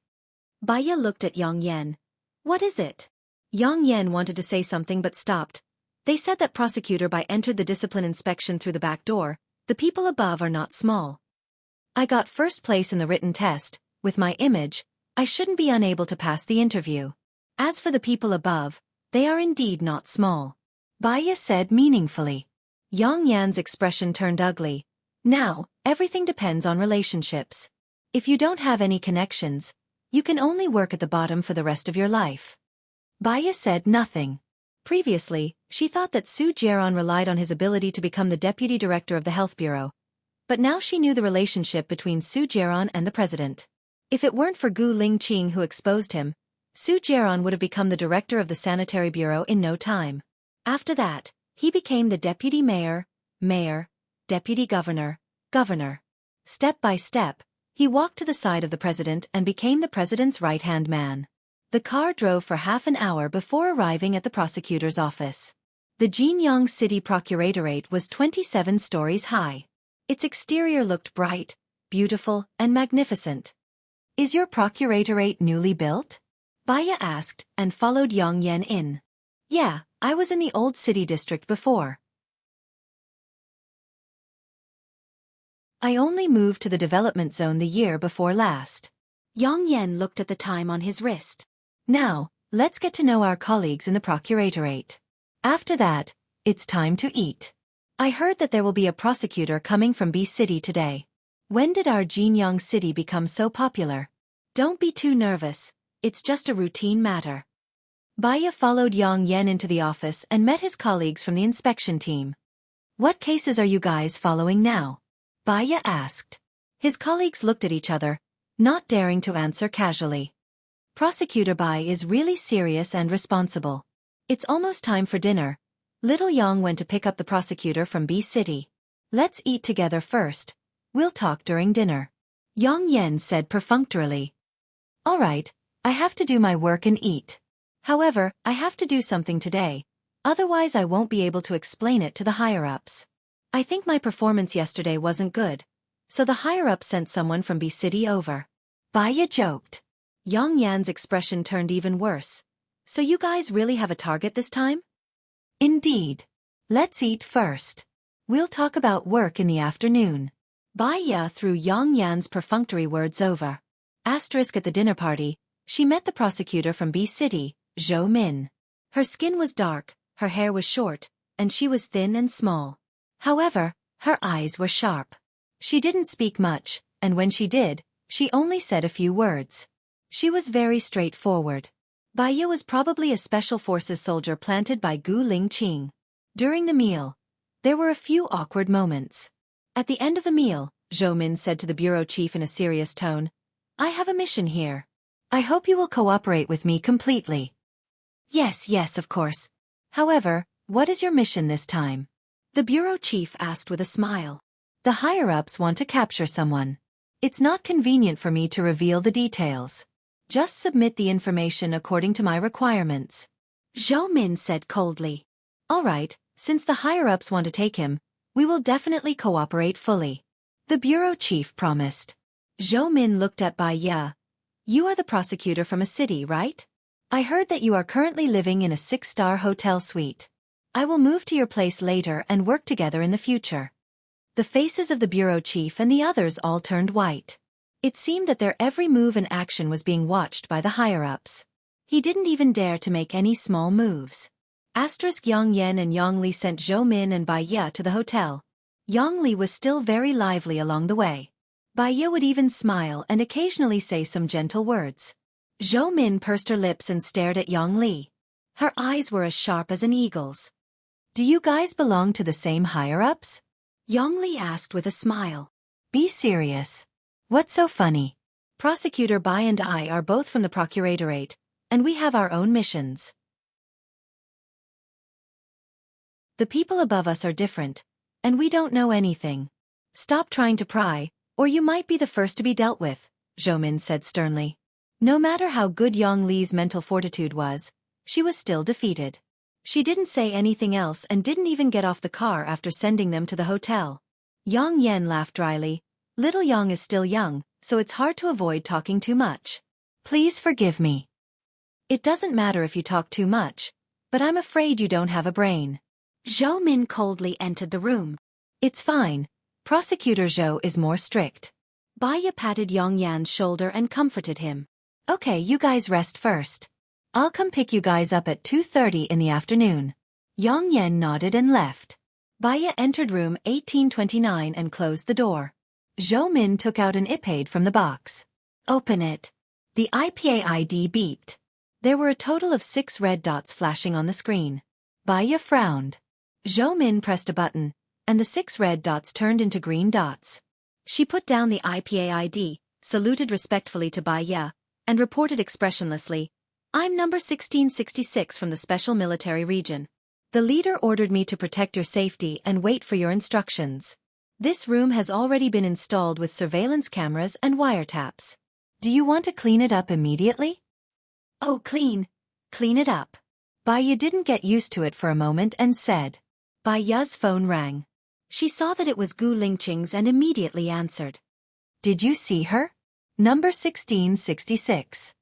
Baya looked at Yang Yan. What is it? Yang Yan wanted to say something but stopped. They said that Prosecutor Bai entered the discipline inspection through the back door. The people above are not small. I got first place in the written test. With my image, I shouldn't be unable to pass the interview. As for the people above, they are indeed not small. Baya said meaningfully. Yang Yan's expression turned ugly. Now, everything depends on relationships. If you don't have any connections, you can only work at the bottom for the rest of your life. Baya said nothing. Previously, she thought that Su Jieran relied on his ability to become the deputy director of the health bureau. But now she knew the relationship between Su Jieran and the president. If it weren't for Gu Lingqing who exposed him, Su Jieran would have become the director of the sanitary bureau in no time. After that, he became the deputy mayor, deputy governor, governor. Step by step, he walked to the side of the president and became the president's right-hand man. The car drove for half an hour before arriving at the prosecutor's office. The Jinyang City Procuratorate was 27 stories high. Its exterior looked bright, beautiful, and magnificent. Is your procuratorate newly built? Baya asked and followed Yang Yan in. Yeah, I was in the old city district before. I only moved to the development zone the year before last. Yang Yan looked at the time on his wrist. Now, let's get to know our colleagues in the procuratorate. After that, it's time to eat. I heard that there will be a prosecutor coming from B City today. When did our Jinyang City become so popular? Don't be too nervous, it's just a routine matter. Baya followed Yang Yan into the office and met his colleagues from the inspection team. What cases are you guys following now? Baya asked. His colleagues looked at each other, not daring to answer casually. Prosecutor Bai is really serious and responsible. It's almost time for dinner. Little Yang went to pick up the prosecutor from B City. Let's eat together first. We'll talk during dinner. Yang Yan said perfunctorily. All right, I have to do my work and eat. However, I have to do something today. Otherwise I won't be able to explain it to the higher-ups. I think my performance yesterday wasn't good. So the higher-ups sent someone from B City over. Baya joked. Yang Yan's expression turned even worse. So you guys really have a target this time? Indeed. Let's eat first. We'll talk about work in the afternoon. Baya threw Yang Yan's perfunctory words over. Asterisk at the dinner party, she met the prosecutor from B City, Zhou Min. Her skin was dark, her hair was short, and she was thin and small. However, her eyes were sharp. She didn't speak much, and when she did, she only said a few words. She was very straightforward. Baya was probably a special forces soldier planted by Gu Lingqing. During the meal, there were a few awkward moments. At the end of the meal, Zhou Min said to the bureau chief in a serious tone, I have a mission here. I hope you will cooperate with me completely. Yes, of course. However, what is your mission this time? The bureau chief asked with a smile. The higher-ups want to capture someone. It's not convenient for me to reveal the details. Just submit the information according to my requirements. Zhou Min said coldly. All right, since the higher-ups want to take him, we will definitely cooperate fully. The bureau chief promised. Zhou Min looked at Bai Ye. You are the prosecutor from a city, right? I heard that you are currently living in a 6-star hotel suite. I will move to your place later and work together in the future. The faces of the bureau chief and the others all turned white. It seemed that their every move and action was being watched by the higher-ups. He didn't even dare to make any small moves. Asterisk Yang Yan and Yang Li sent Zhou Min and Bai Ye to the hotel. Yang Li was still very lively along the way. Bai Ye would even smile and occasionally say some gentle words. Zhou Min pursed her lips and stared at Yang Li. Her eyes were as sharp as an eagle's. Do you guys belong to the same higher-ups? Yang Li asked with a smile. Be serious. What's so funny? Prosecutor Bai and I are both from the procuratorate, and we have our own missions. The people above us are different, and we don't know anything. Stop trying to pry, or you might be the first to be dealt with, Zhou Min said sternly. No matter how good Yang Li's mental fortitude was, she was still defeated. She didn't say anything else and didn't even get off the car after sending them to the hotel. Yang Yan laughed dryly. Little Yang is still young, so it's hard to avoid talking too much. Please forgive me. It doesn't matter if you talk too much, but I'm afraid you don't have a brain. Zhou Min coldly entered the room. It's fine. Prosecutor Zhou is more strict. Baya patted Yong Yan's shoulder and comforted him. Okay, you guys rest first. I'll come pick you guys up at 2:30 in the afternoon. Yong Yan nodded and left. Baya entered room 1829 and closed the door. Zhou Min took out an iPad from the box. Open it. The IPA ID beeped. There were a total of 6 red dots flashing on the screen. Baya frowned. Zhou Min pressed a button, and the 6 red dots turned into green dots. She put down the IPA ID, saluted respectfully to Baya, and reported expressionlessly, I'm number 1666 from the Special Military Region. The leader ordered me to protect your safety and wait for your instructions. This room has already been installed with surveillance cameras and wiretaps. Do you want to clean it up immediately? Oh, clean it up. Baya didn't get used to it for a moment and said. Baya's phone rang. She saw that it was Gu Lingqing's and immediately answered. Did you see her? Number 1666.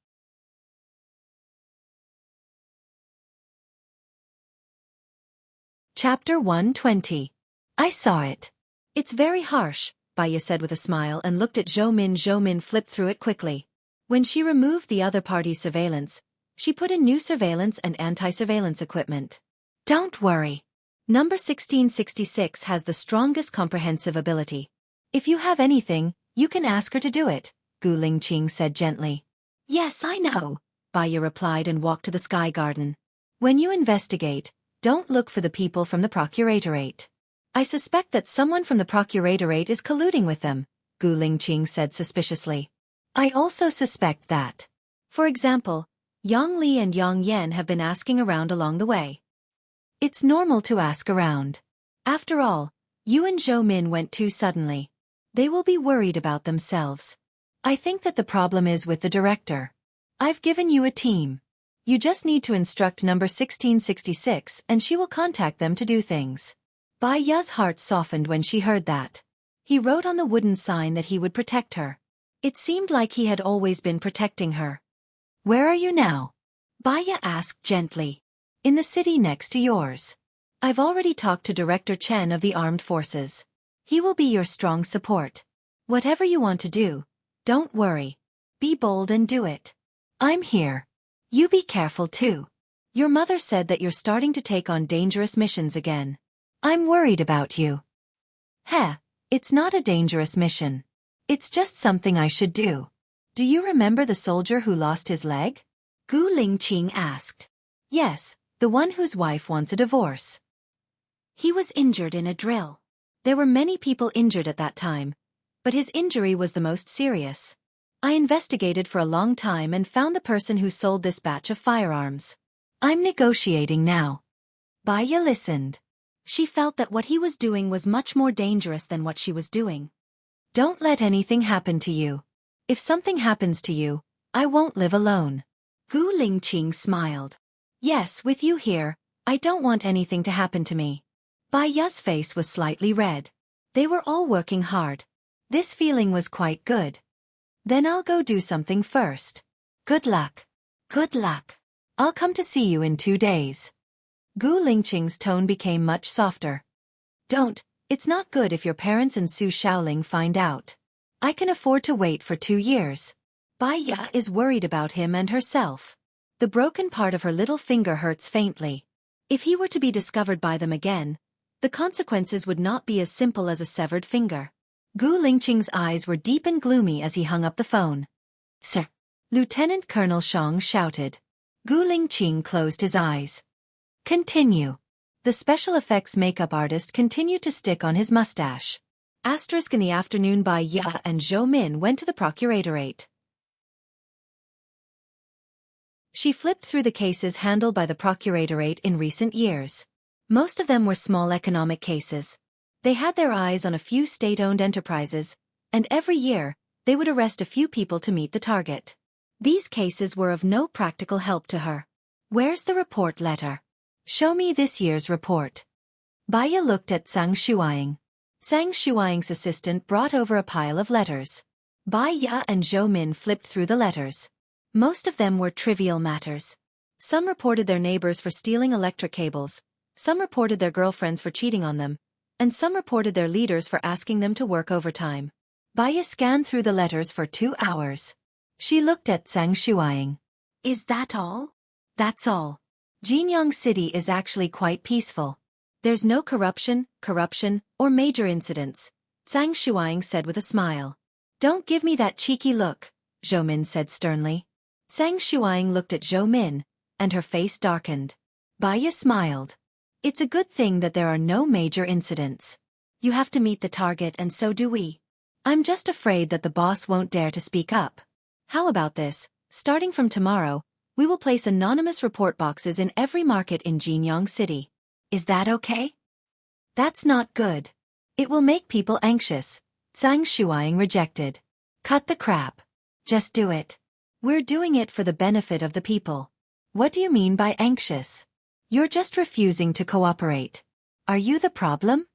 Chapter 120. I saw it. It's very harsh, Baya said with a smile and looked at Zhou Min. Zhou Min flipped through it quickly. When she removed the other party's surveillance, she put in new surveillance and anti-surveillance equipment. Don't worry. Number 1666 has the strongest comprehensive ability. If you have anything, you can ask her to do it, Gu Lingqing said gently. Yes, I know, Baya replied and walked to the Sky Garden. When you investigate, don't look for the people from the Procuratorate. I suspect that someone from the Procuratorate is colluding with them, Gu Lingqing said suspiciously. I also suspect that. For example, Yang Li and Yang Yan have been asking around along the way. It's normal to ask around. After all, you and Zhou Min went too suddenly. They will be worried about themselves. I think that the problem is with the director. I've given you a team. You just need to instruct number 1666 and she will contact them to do things. Baya's heart softened when she heard that. He wrote on the wooden sign that he would protect her. It seemed like he had always been protecting her. Where are you now? Baya asked gently. In the city next to yours. I've already talked to Director Chen of the Armed Forces. He will be your strong support. Whatever you want to do, don't worry. Be bold and do it. I'm here. You be careful too. Your mother said that you're starting to take on dangerous missions again. I'm worried about you. Heh, it's not a dangerous mission. It's just something I should do. Do you remember the soldier who lost his leg? Gu Lingqing asked. Yes, the one whose wife wants a divorce. He was injured in a drill. There were many people injured at that time, but his injury was the most serious. I investigated for a long time and found the person who sold this batch of firearms. I'm negotiating now. Baya listened. She felt that what he was doing was much more dangerous than what she was doing. Don't let anything happen to you. If something happens to you, I won't live alone. Gu Lingqing smiled. Yes, with you here, I don't want anything to happen to me. Baya's face was slightly red. They were all working hard. This feeling was quite good. Then I'll go do something first. Good luck. Good luck. I'll come to see you in 2 days. Gu Lingqing's tone became much softer. Don't, it's not good if your parents and Su Shaoling find out. I can afford to wait for 2 years. Baya is worried about him and herself. The broken part of her little finger hurts faintly. If he were to be discovered by them again, the consequences would not be as simple as a severed finger. Gu Lingqing's eyes were deep and gloomy as he hung up the phone. Sir! Lieutenant Colonel Shang shouted. Gu Lingqing closed his eyes. Continue. The special effects makeup artist continued to stick on his mustache. In the afternoon, Baya and Zhou Min went to the Procuratorate. She flipped through the cases handled by the Procuratorate in recent years. Most of them were small economic cases. They had their eyes on a few state-owned enterprises, and every year, they would arrest a few people to meet the target. These cases were of no practical help to her. Where's the report letter? Show me this year's report. Baya looked at Zhang Shuaying. Zhang Shuaying's assistant brought over a pile of letters. Baya and Zhou Min flipped through the letters. Most of them were trivial matters. Some reported their neighbors for stealing electric cables, some reported their girlfriends for cheating on them, and some reported their leaders for asking them to work overtime. Baya scanned through the letters for 2 hours. She looked at Zhang Shuaying. Is that all? That's all. Jinyang City is actually quite peaceful. There's no corruption, or major incidents, Zhang Shuaying said with a smile. Don't give me that cheeky look, Zhou Min said sternly. Zhang Shuaying looked at Zhou Min, and her face darkened. Baya smiled. It's a good thing that there are no major incidents. You have to meet the target and so do we. I'm just afraid that the boss won't dare to speak up. How about this? Starting from tomorrow, we will place anonymous report boxes in every market in Jinyang City. Is that okay? That's not good. It will make people anxious, Zhang Shuaying rejected. Cut the crap. Just do it. We're doing it for the benefit of the people. What do you mean by anxious? You're just refusing to cooperate. Are you the problem?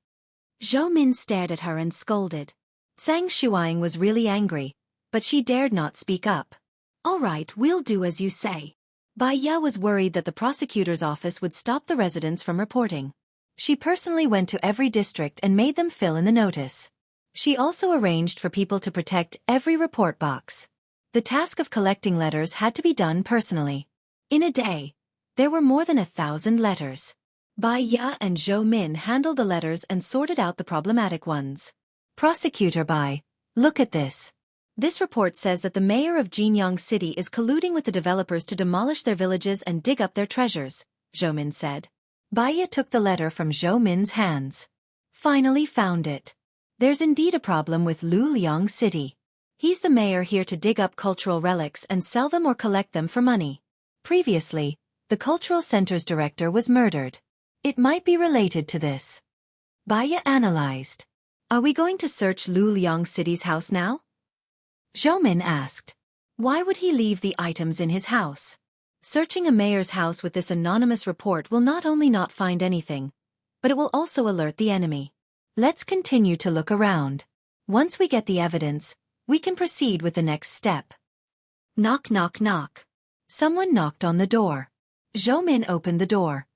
Zhou Min stared at her and scolded. Zhang Shuaying was really angry, but she dared not speak up. All right, we'll do as you say. Baya was worried that the prosecutor's office would stop the residents from reporting. She personally went to every district and made them fill in the notice. She also arranged for people to protect every report box. The task of collecting letters had to be done personally. In a day, there were more than 1,000 letters. Baya and Zhou Min handled the letters and sorted out the problematic ones. Prosecutor Bai, look at this. This report says that the mayor of Jinyang City is colluding with the developers to demolish their villages and dig up their treasures, Zhou Min said. Baya took the letter from Zhou Min's hands. Finally found it. There's indeed a problem with Luliang City. He's the mayor here to dig up cultural relics and sell them or collect them for money. Previously, the cultural center's director was murdered. It might be related to this. Baya analyzed. Are we going to search Luliang City's house now? Zhou Min asked. Why would he leave the items in his house? Searching a mayor's house with this anonymous report will not only not find anything, but it will also alert the enemy. Let's continue to look around. Once we get the evidence, we can proceed with the next step. Knock, knock, knock. Someone knocked on the door. Zhou Min opened the door.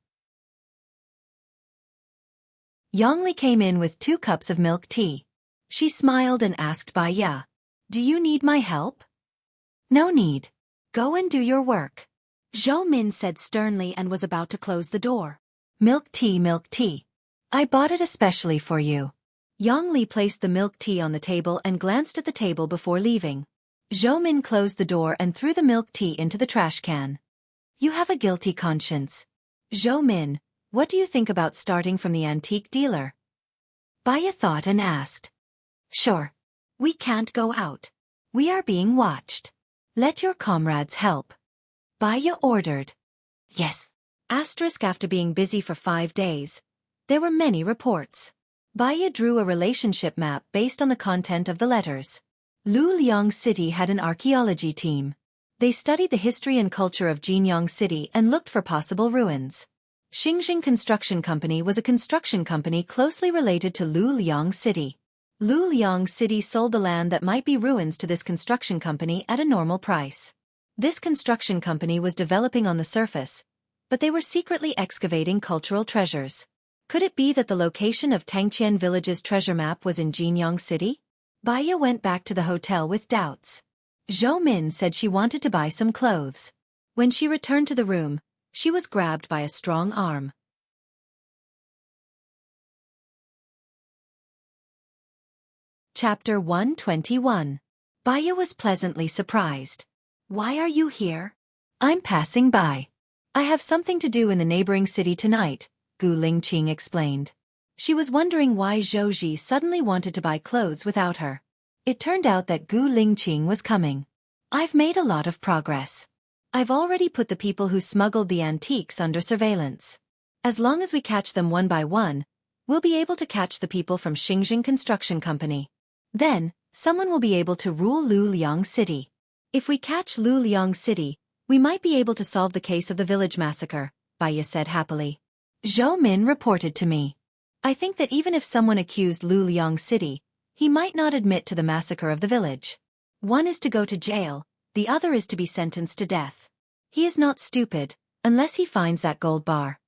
Yongli came in with 2 cups of milk tea. She smiled and asked Baya, do you need my help? No need. Go and do your work. Zhou Min said sternly and was about to close the door. Milk tea, milk tea. I bought it especially for you. Yongli placed the milk tea on the table and glanced at the table before leaving. Zhou Min closed the door and threw the milk tea into the trash can. You have a guilty conscience. Zhou Min, what do you think about starting from the antique dealer? Baya thought and asked. Sure. We can't go out. We are being watched. Let your comrades help. Baya ordered. Yes. After being busy for 5 days, there were many reports. Baya drew a relationship map based on the content of the letters. Luliang City had an archaeology team. They studied the history and culture of Jinyang City and looked for possible ruins. Xinjiang Construction Company was a construction company closely related to Luliang City. Luliang City sold the land that might be ruins to this construction company at a normal price. This construction company was developing on the surface, but they were secretly excavating cultural treasures. Could it be that the location of Tangqian Village's treasure map was in Jinyang City? Baya went back to the hotel with doubts. Zhou Min said she wanted to buy some clothes. When she returned to the room, she was grabbed by a strong arm. Chapter 121. Baya was pleasantly surprised. Why are you here? I'm passing by. I have something to do in the neighboring city tonight, Gu Lingqing explained. She was wondering why Zhou Ji suddenly wanted to buy clothes without her. It turned out that Gu Lingqing was coming. I've made a lot of progress. I've already put the people who smuggled the antiques under surveillance. As long as we catch them one by one, we'll be able to catch the people from Xinjiang Construction Company. Then, someone will be able to rule Luliang City. If we catch Luliang City, we might be able to solve the case of the village massacre, Baya said happily. Zhou Min reported to me. I think that even if someone accused Luliang City, he might not admit to the massacre of the village. One is to go to jail, the other is to be sentenced to death. He is not stupid, unless he finds that gold bar.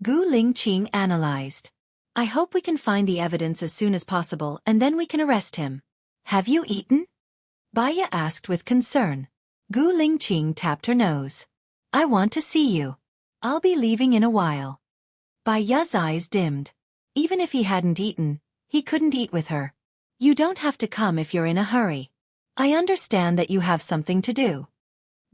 Gu Lingqing analyzed. I hope we can find the evidence as soon as possible and then we can arrest him. Have you eaten? Baya asked with concern. Gu Lingqing tapped her nose. I want to see you. I'll be leaving in a while. Baya's eyes dimmed. Even if he hadn't eaten, he couldn't eat with her. You don't have to come if you're in a hurry. I understand that you have something to do.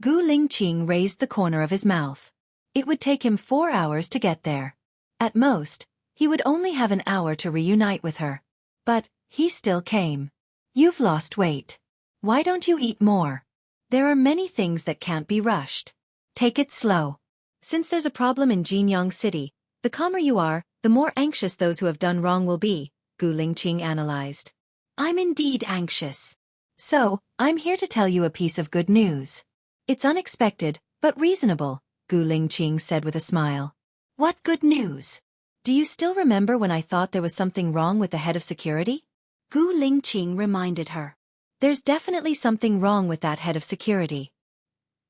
Gu Lingqing raised the corner of his mouth. It would take him 4 hours to get there. At most, he would only have an hour to reunite with her. But he still came. You've lost weight. Why don't you eat more? There are many things that can't be rushed. Take it slow. Since there's a problem in Jinyang City, the calmer you are, the more anxious those who have done wrong will be, Gu Lingqing analyzed. I'm indeed anxious. So, I'm here to tell you a piece of good news. It's unexpected, but reasonable, Gu Lingqing said with a smile. What good news? Do you still remember when I thought there was something wrong with the head of security? Gu Lingqing reminded her. There's definitely something wrong with that head of security.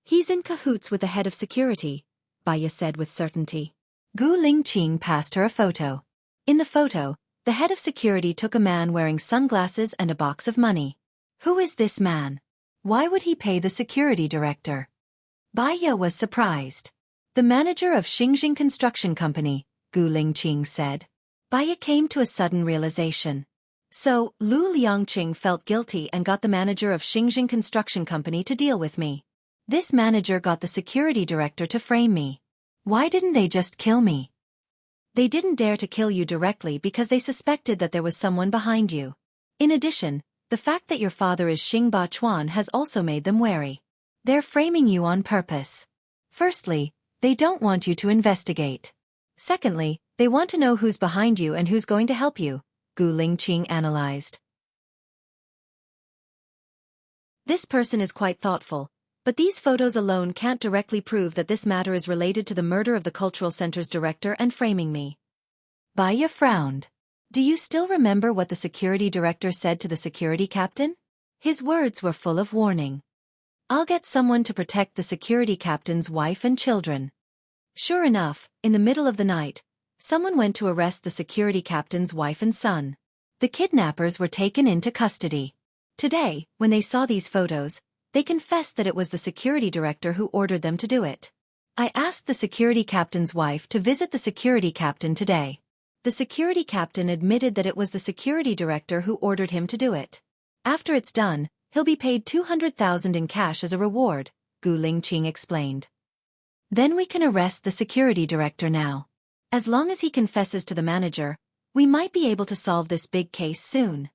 He's in cahoots with the head of security, Baya said with certainty. Gu Lingqing passed her a photo. In the photo, the head of security took a man wearing sunglasses and a box of money. Who is this man? Why would he pay the security director? Baya was surprised. The manager of Xingjing Construction Company, Gu Lingqing said. Baya came to a sudden realization. So, Lu Liangqing felt guilty and got the manager of Xingjing Construction Company to deal with me. This manager got the security director to frame me. Why didn't they just kill me? They didn't dare to kill you directly because they suspected that there was someone behind you. In addition, the fact that your father is Xing Bachuan has also made them wary. They're framing you on purpose. Firstly, they don't want you to investigate. Secondly, they want to know who's behind you and who's going to help you, Gu Lingqing analyzed. This person is quite thoughtful, but these photos alone can't directly prove that this matter is related to the murder of the cultural center's director and framing me. Baya frowned. Do you still remember what the security director said to the security captain? His words were full of warning. I'll get someone to protect the security captain's wife and children. Sure enough, in the middle of the night, someone went to arrest the security captain's wife and son. The kidnappers were taken into custody. Today, when they saw these photos, they confessed that it was the security director who ordered them to do it. I asked the security captain's wife to visit the security captain today. The security captain admitted that it was the security director who ordered him to do it. After it's done, he'll be paid 200,000 in cash as a reward, Gu Lingqing explained. Then we can arrest the security director now. As long as he confesses to the manager, we might be able to solve this big case soon.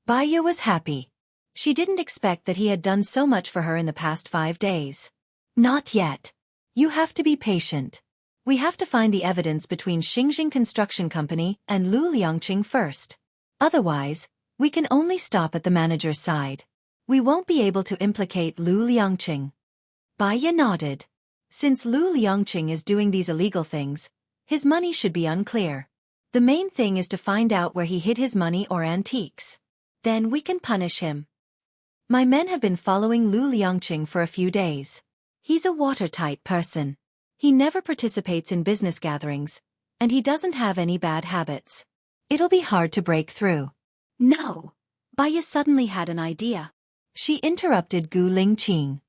Baya was happy. She didn't expect that he had done so much for her in the past 5 days. Not yet. You have to be patient. We have to find the evidence between Xingjing Construction Company and Lu Liangqing first. Otherwise, we can only stop at the manager's side. We won't be able to implicate Lu Liangqing. Baya nodded. Since Lu Liangqing is doing these illegal things, his money should be unclear. The main thing is to find out where he hid his money or antiques. Then we can punish him. My men have been following Lu Liangqing for a few days. He's a watertight person. He never participates in business gatherings, and he doesn't have any bad habits. It'll be hard to break through. No. Baya suddenly had an idea. She interrupted Gu Lingqing.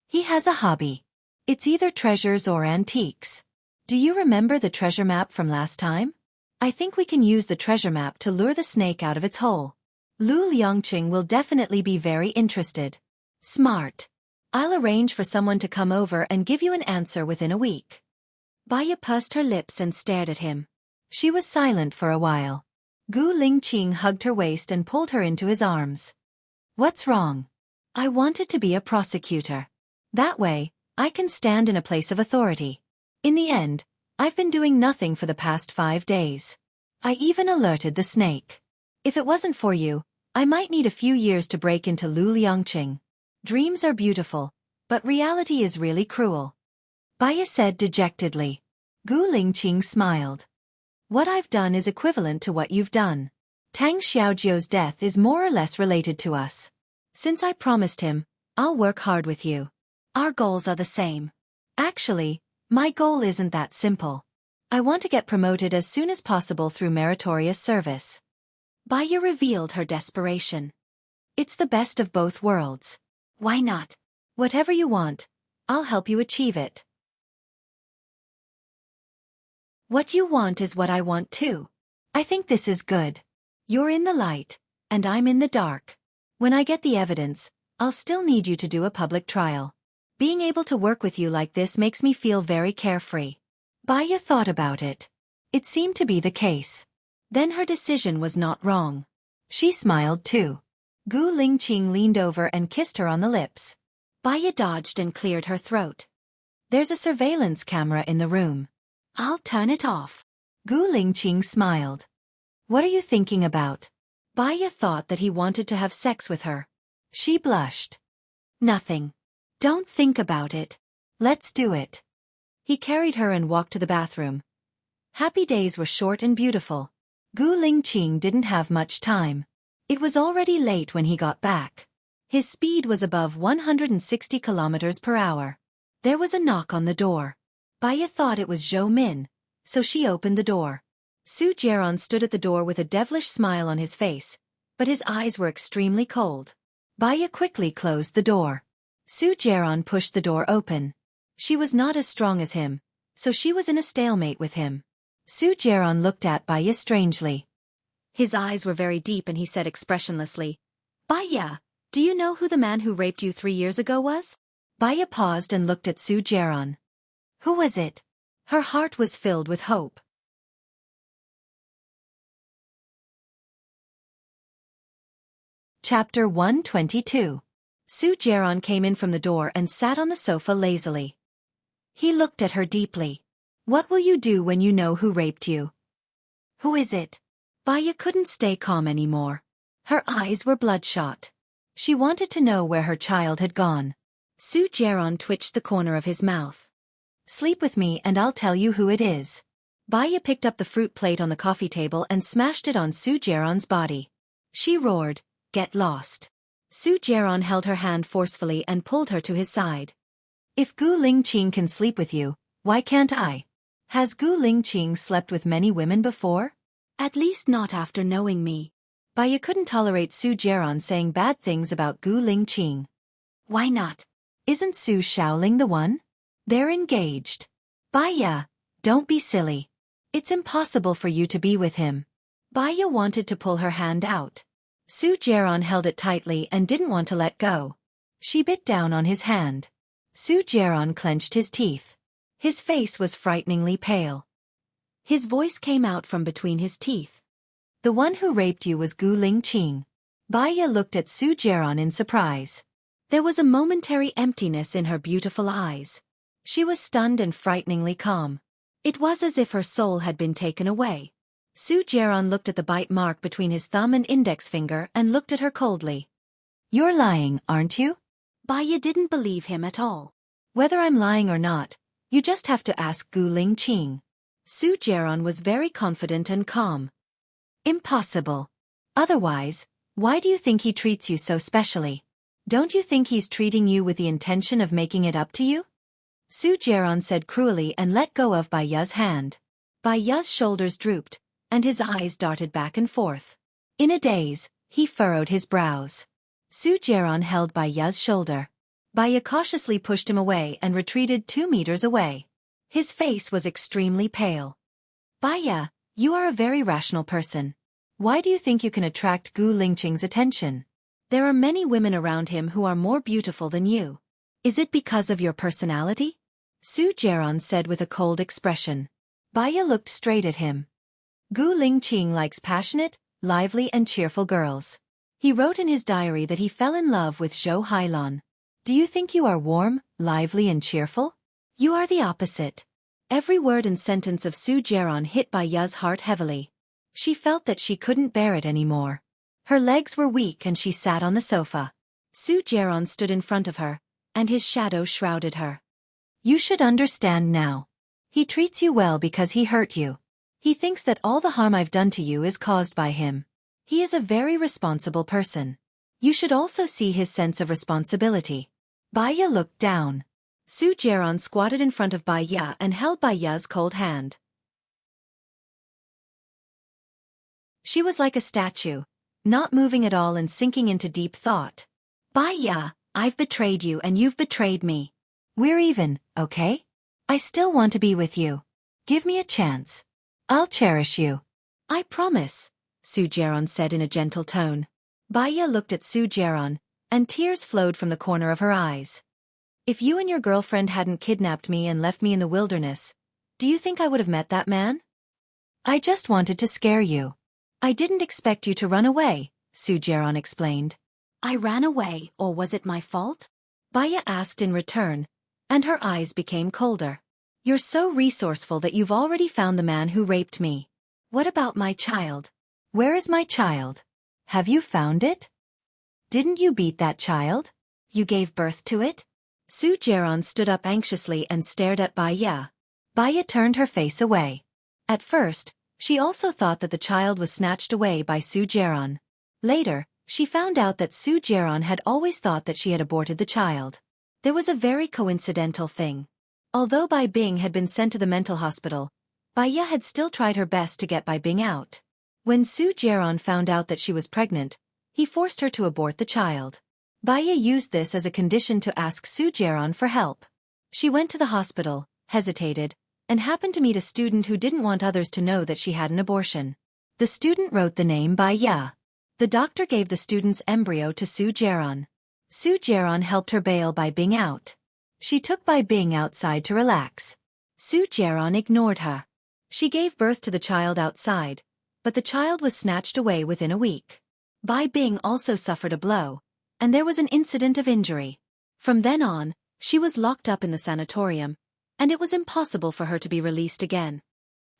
He has a hobby. It's either treasures or antiques. Do you remember the treasure map from last time? I think we can use the treasure map to lure the snake out of its hole. Lu Liangqing will definitely be very interested. Smart. I'll arrange for someone to come over and give you an answer within a week. Baya pursed her lips and stared at him. She was silent for a while. Gu Lingqing hugged her waist and pulled her into his arms. What's wrong? I wanted to be a prosecutor. That way, I can stand in a place of authority. In the end, I've been doing nothing for the past 5 days. I even alerted the snake. If it wasn't for you, I might need a few years to break into Lu Liangqing. Dreams are beautiful, but reality is really cruel. Baya said dejectedly. Gu Lingqing smiled. What I've done is equivalent to what you've done. Tang Xiaojiu's death is more or less related to us. Since I promised him, I'll work hard with you. Our goals are the same. Actually, my goal isn't that simple. I want to get promoted as soon as possible through meritorious service. Baya revealed her desperation. It's the best of both worlds. Why not? Whatever you want, I'll help you achieve it. What you want is what I want too. I think this is good. You're in the light, and I'm in the dark. When I get the evidence, I'll still need you to do a public trial. Being able to work with you like this makes me feel very carefree. Baya thought about it. It seemed to be the case. Then her decision was not wrong. She smiled too. Gu Lingqing leaned over and kissed her on the lips. Baya dodged and cleared her throat. There's a surveillance camera in the room. I'll turn it off. Gu Lingqing smiled. What are you thinking about? Baya thought that he wanted to have sex with her. She blushed. Nothing. Don't think about it. Let's do it. He carried her and walked to the bathroom. Happy days were short and beautiful. Gu Lingqing didn't have much time. It was already late when he got back. His speed was above 160 kilometers per hour. There was a knock on the door. Baya thought it was Zhou Min, so she opened the door. Su Jiaran stood at the door with a devilish smile on his face, but his eyes were extremely cold. Baya quickly closed the door. Su Jiaran pushed the door open. She was not as strong as him, so she was in a stalemate with him. Su Jiaran looked at Baya strangely. His eyes were very deep and he said expressionlessly, Baya, do you know who the man who raped you 3 years ago was? Baya paused and looked at Su Jiaran. Who was it? Her heart was filled with hope. Chapter 122. Su Jiaran came in from the door and sat on the sofa lazily. He looked at her deeply. What will you do when you know who raped you? Who is it? Baya couldn't stay calm anymore. Her eyes were bloodshot. She wanted to know where her child had gone. Su Jiaran twitched the corner of his mouth. Sleep with me and I'll tell you who it is. Baya picked up the fruit plate on the coffee table and smashed it on Su Jiaran's body. She roared, Get lost. Su Jiaran held her hand forcefully and pulled her to his side. If Gu Lingqing can sleep with you, why can't I? Has Gu Lingqing slept with many women before? At least not after knowing me. Baya couldn't tolerate Su Jiaran saying bad things about Gu Lingqing. Why not? Isn't Su Shaoling the one? They're engaged. Baya, don't be silly. It's impossible for you to be with him. Baya wanted to pull her hand out. Su Jiaran held it tightly and didn't want to let go. She bit down on his hand. Su Jiaran clenched his teeth. His face was frighteningly pale. His voice came out from between his teeth. The one who raped you was Gu Lingqing. Baya looked at Su Jiaran in surprise. There was a momentary emptiness in her beautiful eyes. She was stunned and frighteningly calm. It was as if her soul had been taken away. Su Jiaran looked at the bite mark between his thumb and index finger and looked at her coldly. You're lying, aren't you? Baya didn't believe him at all. Whether I'm lying or not, you just have to ask Gu Lingqing. Su Jiaran was very confident and calm. Impossible. Otherwise, why do you think he treats you so specially? Don't you think he's treating you with the intention of making it up to you? Su Jiaran said cruelly and let go of Baya's hand. Baya's shoulders drooped, and his eyes darted back and forth. In a daze, he furrowed his brows. Su Jiaran held Baya's shoulder. Baya cautiously pushed him away and retreated 2 meters away. His face was extremely pale. Baya, you are a very rational person. Why do you think you can attract Gu Lingqing's attention? There are many women around him who are more beautiful than you. Is it because of your personality? Su Jiaran said with a cold expression. Baya looked straight at him. Gu Lingqing likes passionate, lively and cheerful girls. He wrote in his diary that he fell in love with Zhou Hailan. Do you think you are warm, lively and cheerful? You are the opposite. Every word and sentence of Su Jiaran hit Baya's heart heavily. She felt that she couldn't bear it anymore. Her legs were weak and she sat on the sofa. Su Jiaran stood in front of her, and his shadow shrouded her. You should understand now. He treats you well because he hurt you. He thinks that all the harm I've done to you is caused by him. He is a very responsible person. You should also see his sense of responsibility. Baya looked down. Su Jiaran squatted in front of Baya and held Baya's cold hand. She was like a statue. not moving at all and sinking into deep thought. Baya, I've betrayed you and you've betrayed me. We're even, okay? I still want to be with you. Give me a chance. I'll cherish you. I promise, Su Jiaran said in a gentle tone. Baya looked at Su Jiaran, and tears flowed from the corner of her eyes. If you and your girlfriend hadn't kidnapped me and left me in the wilderness, do you think I would have met that man? I just wanted to scare you. I didn't expect you to run away, Su Jiaran explained. I ran away, or was it my fault? Baya asked in return, and her eyes became colder. You're so resourceful that you've already found the man who raped me. What about my child? Where is my child? Have you found it? Didn't you beat that child? You gave birth to it? Su Jiaran stood up anxiously and stared at Baya. Baya turned her face away. At first, she also thought that the child was snatched away by Su Jiaran. Later, she found out that Su Jiaran had always thought that she had aborted the child. There was a very coincidental thing. Although Bai Bing had been sent to the mental hospital, Baya had still tried her best to get Bai Bing out. When Su Jiaran found out that she was pregnant, he forced her to abort the child. Baya used this as a condition to ask Su Jiaran for help. She went to the hospital, hesitated, and happened to meet a student who didn't want others to know that she had an abortion. The student wrote the name Baya. The doctor gave the student's embryo to Su Jiaran. Su Jiaran helped her bail Bai Bing out. She took Bai Bing outside to relax. Su Jiaran ignored her. She gave birth to the child outside, but the child was snatched away within a week. Bai Bing also suffered a blow, and there was an incident of injury. From then on, she was locked up in the sanatorium, and it was impossible for her to be released again.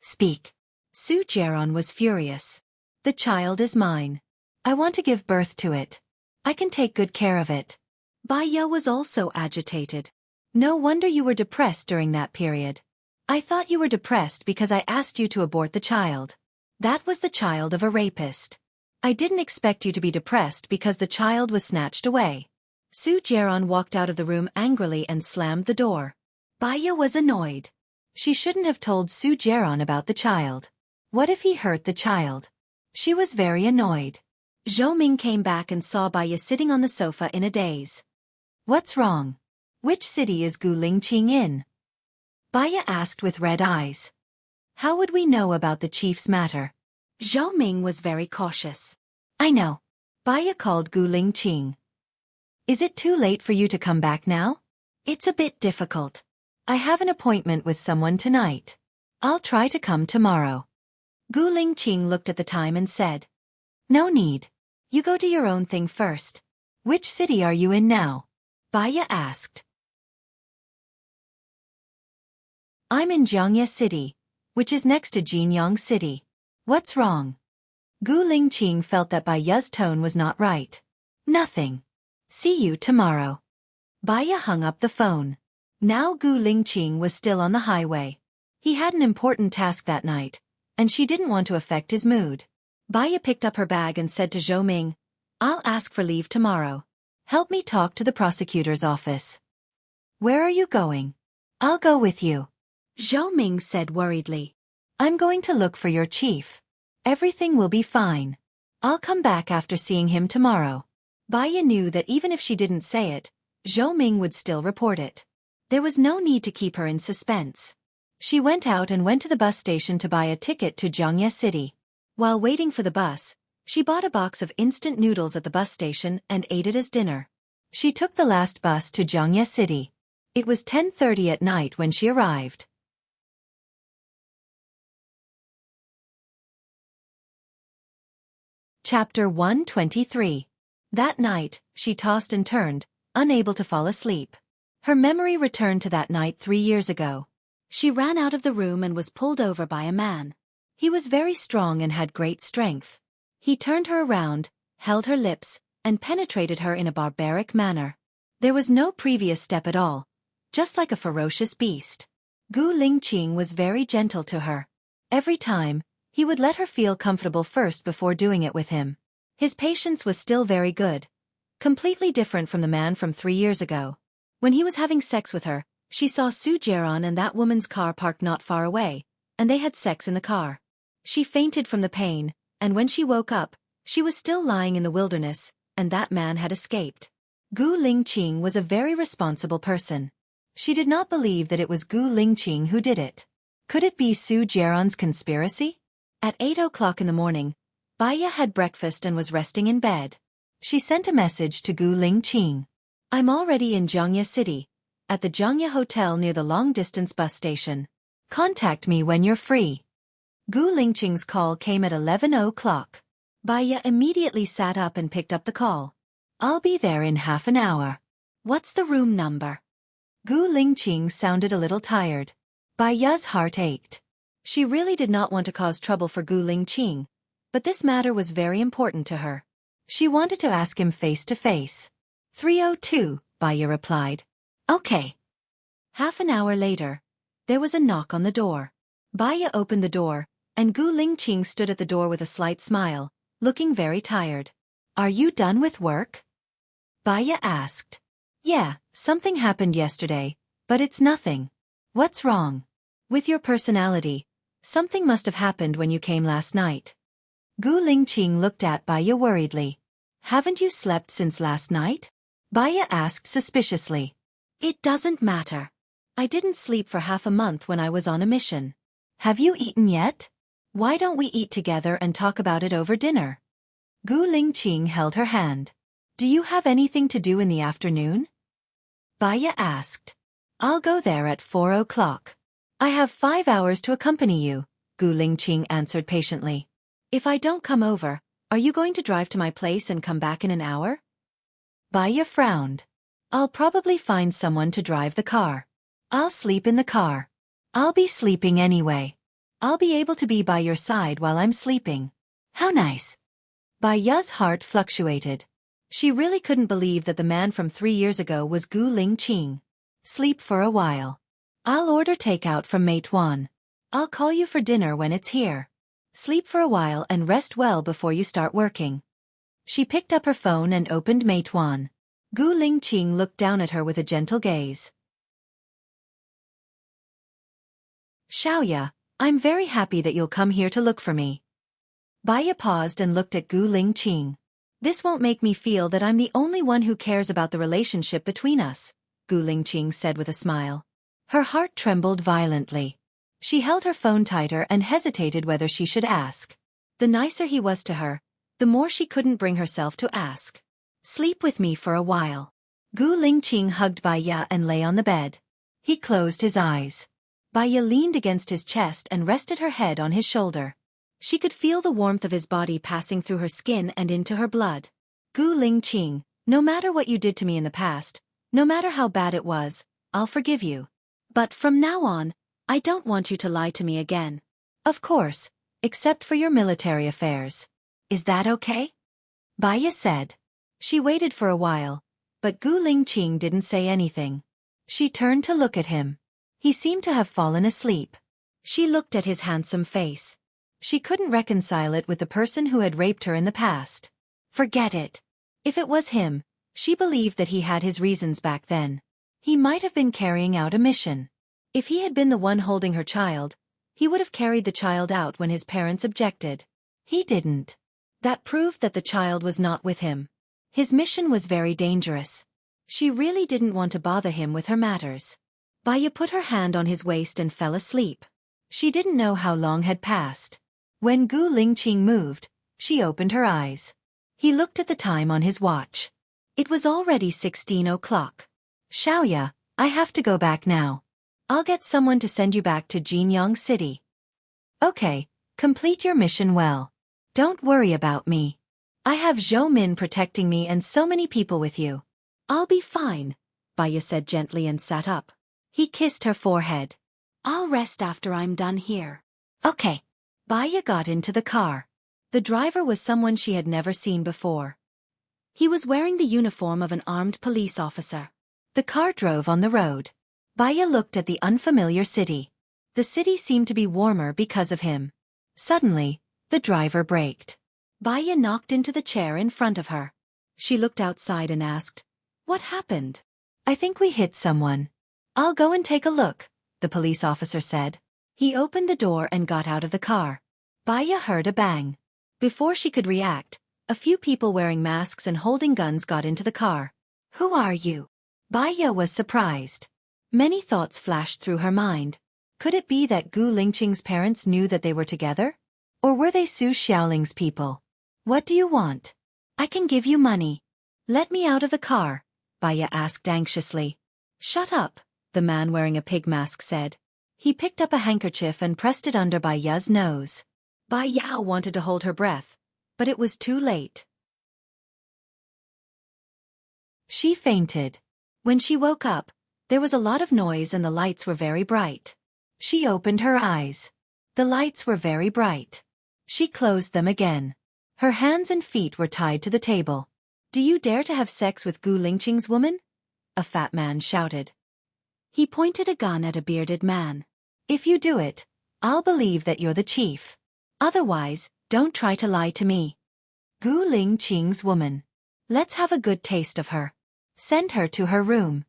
Speak. Su Jiaran was furious. The child is mine. I want to give birth to it. I can take good care of it. Baya was also agitated. No wonder you were depressed during that period. I thought you were depressed because I asked you to abort the child. That was the child of a rapist. I didn't expect you to be depressed because the child was snatched away. Su Jiaran walked out of the room angrily and slammed the door. Baya was annoyed. She shouldn't have told Su Jiaran about the child. What if he hurt the child? She was very annoyed. Zhou Ming came back and saw Baya sitting on the sofa in a daze. What's wrong? Which city is Guling Qing in? Baya asked with red eyes. How would we know about the chief's matter? Zhou Ming was very cautious. I know. Baya called Guling Qing. Is it too late for you to come back now? It's a bit difficult. I have an appointment with someone tonight. I'll try to come tomorrow. Guling Qing looked at the time and said. No need. You go do your own thing first. Which city are you in now? Baya asked. I'm in Jiangye City, which is next to Jinyang City. What's wrong? Guling Qing felt that Baya's tone was not right. Nothing. See you tomorrow. Baya hung up the phone. Now Guling Qing was still on the highway. He had an important task that night, and she didn't want to affect his mood. Baya picked up her bag and said to Zhou Ming, I'll ask for leave tomorrow. Help me talk to the prosecutor's office. Where are you going? I'll go with you. Zhou Ming said worriedly. I'm going to look for your chief. Everything will be fine. I'll come back after seeing him tomorrow. Baya knew that even if she didn't say it, Zhou Ming would still report it. There was no need to keep her in suspense. She went out and went to the bus station to buy a ticket to Jiangye City. While waiting for the bus, she bought a box of instant noodles at the bus station and ate it as dinner. She took the last bus to Jiangye City. It was 10:30 at night when she arrived. Chapter 123. That night, she tossed and turned, unable to fall asleep. Her memory returned to that night 3 years ago. She ran out of the room and was pulled over by a man. He was very strong and had great strength. He turned her around, held her lips, and penetrated her in a barbaric manner. There was no previous step at all, just like a ferocious beast. Guling Qing was very gentle to her. Every time, he would let her feel comfortable first before doing it with him. His patience was still very good, completely different from the man from 3 years ago. When he was having sex with her, she saw Su Jiaran and that woman's car parked not far away, and they had sex in the car. She fainted from the pain, and when she woke up, She was still lying in the wilderness, and that man had escaped. Gu Lingqing was a very responsible person. She did not believe that it was Gu Lingqing who did it. Could it be Su Jieran's conspiracy? At 8 o'clock in the morning, Baiya had breakfast and was resting in bed. She sent a message to Gu Lingqing. I'm already in Jiangye City, at the Jiangye Hotel near the long-distance bus station. Contact me when you're free. Gu Lingqing's call came at 11 o'clock. Baiya immediately sat up and picked up the call. I'll be there in half an hour. What's the room number? Gu Lingqing sounded a little tired. Baiya's heart ached. She really did not want to cause trouble for Gu Lingqing, but this matter was very important to her. She wanted to ask him face to face. 302, Baiya replied. Okay. Half an hour later, there was a knock on the door. Baiya opened the door, and Gu Lingqing stood at the door with a slight smile, looking very tired. Are you done with work? Baiya asked. Yeah, something happened yesterday, but it's nothing. What's wrong? With your personality, something must have happened when you came last night. Gu Lingqing looked at Baiya worriedly. Haven't you slept since last night? Baiya asked suspiciously. It doesn't matter. I didn't sleep for half a month when I was on a mission. Have you eaten yet? Why don't we eat together and talk about it over dinner? Gu Lingqing held her hand. Do you have anything to do in the afternoon? Baiya asked. I'll go there at 4 o'clock. I have 5 hours to accompany you, Gu Lingqing answered patiently. If I don't come over, are you going to drive to my place and come back in an hour? Baiya frowned. I'll probably find someone to drive the car. I'll sleep in the car. I'll be sleeping anyway. I'll be able to be by your side while I'm sleeping. How nice. Baiya's heart fluctuated. She really couldn't believe that the man from 3 years ago was Gu Lingqing. Sleep for a while. I'll order takeout from Meituan. I'll call you for dinner when it's here. Sleep for a while and rest well before you start working. She picked up her phone and opened Meituan. Gu Lingqing looked down at her with a gentle gaze. Xiaoya, I'm very happy that you'll come here to look for me. Baiya paused and looked at Gu Lingqing. This won't make me feel that I'm the only one who cares about the relationship between us, Gu Lingqing said with a smile. Her heart trembled violently. She held her phone tighter and hesitated whether she should ask. The nicer he was to her, the more she couldn't bring herself to ask. Sleep with me for a while. Gu Lingqing hugged Baiya and lay on the bed. He closed his eyes. Baiya leaned against his chest and rested her head on his shoulder. She could feel the warmth of his body passing through her skin and into her blood. Gu Lingqing, no matter what you did to me in the past, no matter how bad it was, I'll forgive you. But from now on, I don't want you to lie to me again. Of course, except for your military affairs. Is that okay? Baiya said. She waited for a while, but Gu Lingqing didn't say anything. She turned to look at him. He seemed to have fallen asleep. She looked at his handsome face. She couldn't reconcile it with the person who had raped her in the past. Forget it. If it was him, she believed that he had his reasons back then. He might have been carrying out a mission. If he had been the one holding her child, he would have carried the child out when his parents objected. He didn't. That proved that the child was not with him. His mission was very dangerous. She really didn't want to bother him with her matters. Baiya put her hand on his waist and fell asleep. She didn't know how long had passed. When Gu Lingqing moved, she opened her eyes. He looked at the time on his watch. It was already 16 o'clock. Xiaoya, I have to go back now. I'll get someone to send you back to Jinyang City. Okay, complete your mission well. Don't worry about me. I have Zhou Min protecting me and so many people with you. I'll be fine, Baiya said gently and sat up. He kissed her forehead. I'll rest after I'm done here. Okay. Baiya got into the car. The driver was someone she had never seen before. He was wearing the uniform of an armed police officer. The car drove on the road. Baiya looked at the unfamiliar city. The city seemed to be warmer because of him. Suddenly, the driver braked. Baiya knocked into the chair in front of her. She looked outside and asked, "What happened?" "I think we hit someone." "I'll go and take a look," the police officer said. He opened the door and got out of the car. Baiya heard a bang. Before she could react, A few people wearing masks and holding guns got into the car. Who are you? Baiya was surprised. Many thoughts flashed through her mind. Could it be that Gu Lingqing's parents knew that they were together? Or were they Su Xiaoling's people? What do you want? I can give you money. Let me out of the car, Baiya asked anxiously. Shut up, the man wearing a pig mask said. He picked up a handkerchief and pressed it under Baiya's nose. Baiya wanted to hold her breath, but it was too late. She fainted. When she woke up, there was a lot of noise and the lights were very bright. She opened her eyes. The lights were very bright. She closed them again. Her hands and feet were tied to the table. Do you dare to have sex with Gu Lingqing's woman? A fat man shouted. He pointed a gun at a bearded man. If you do it, I'll believe that you're the chief. Otherwise, don't try to lie to me. Gu Lingqing's woman. Let's have a good taste of her. Send her to her room.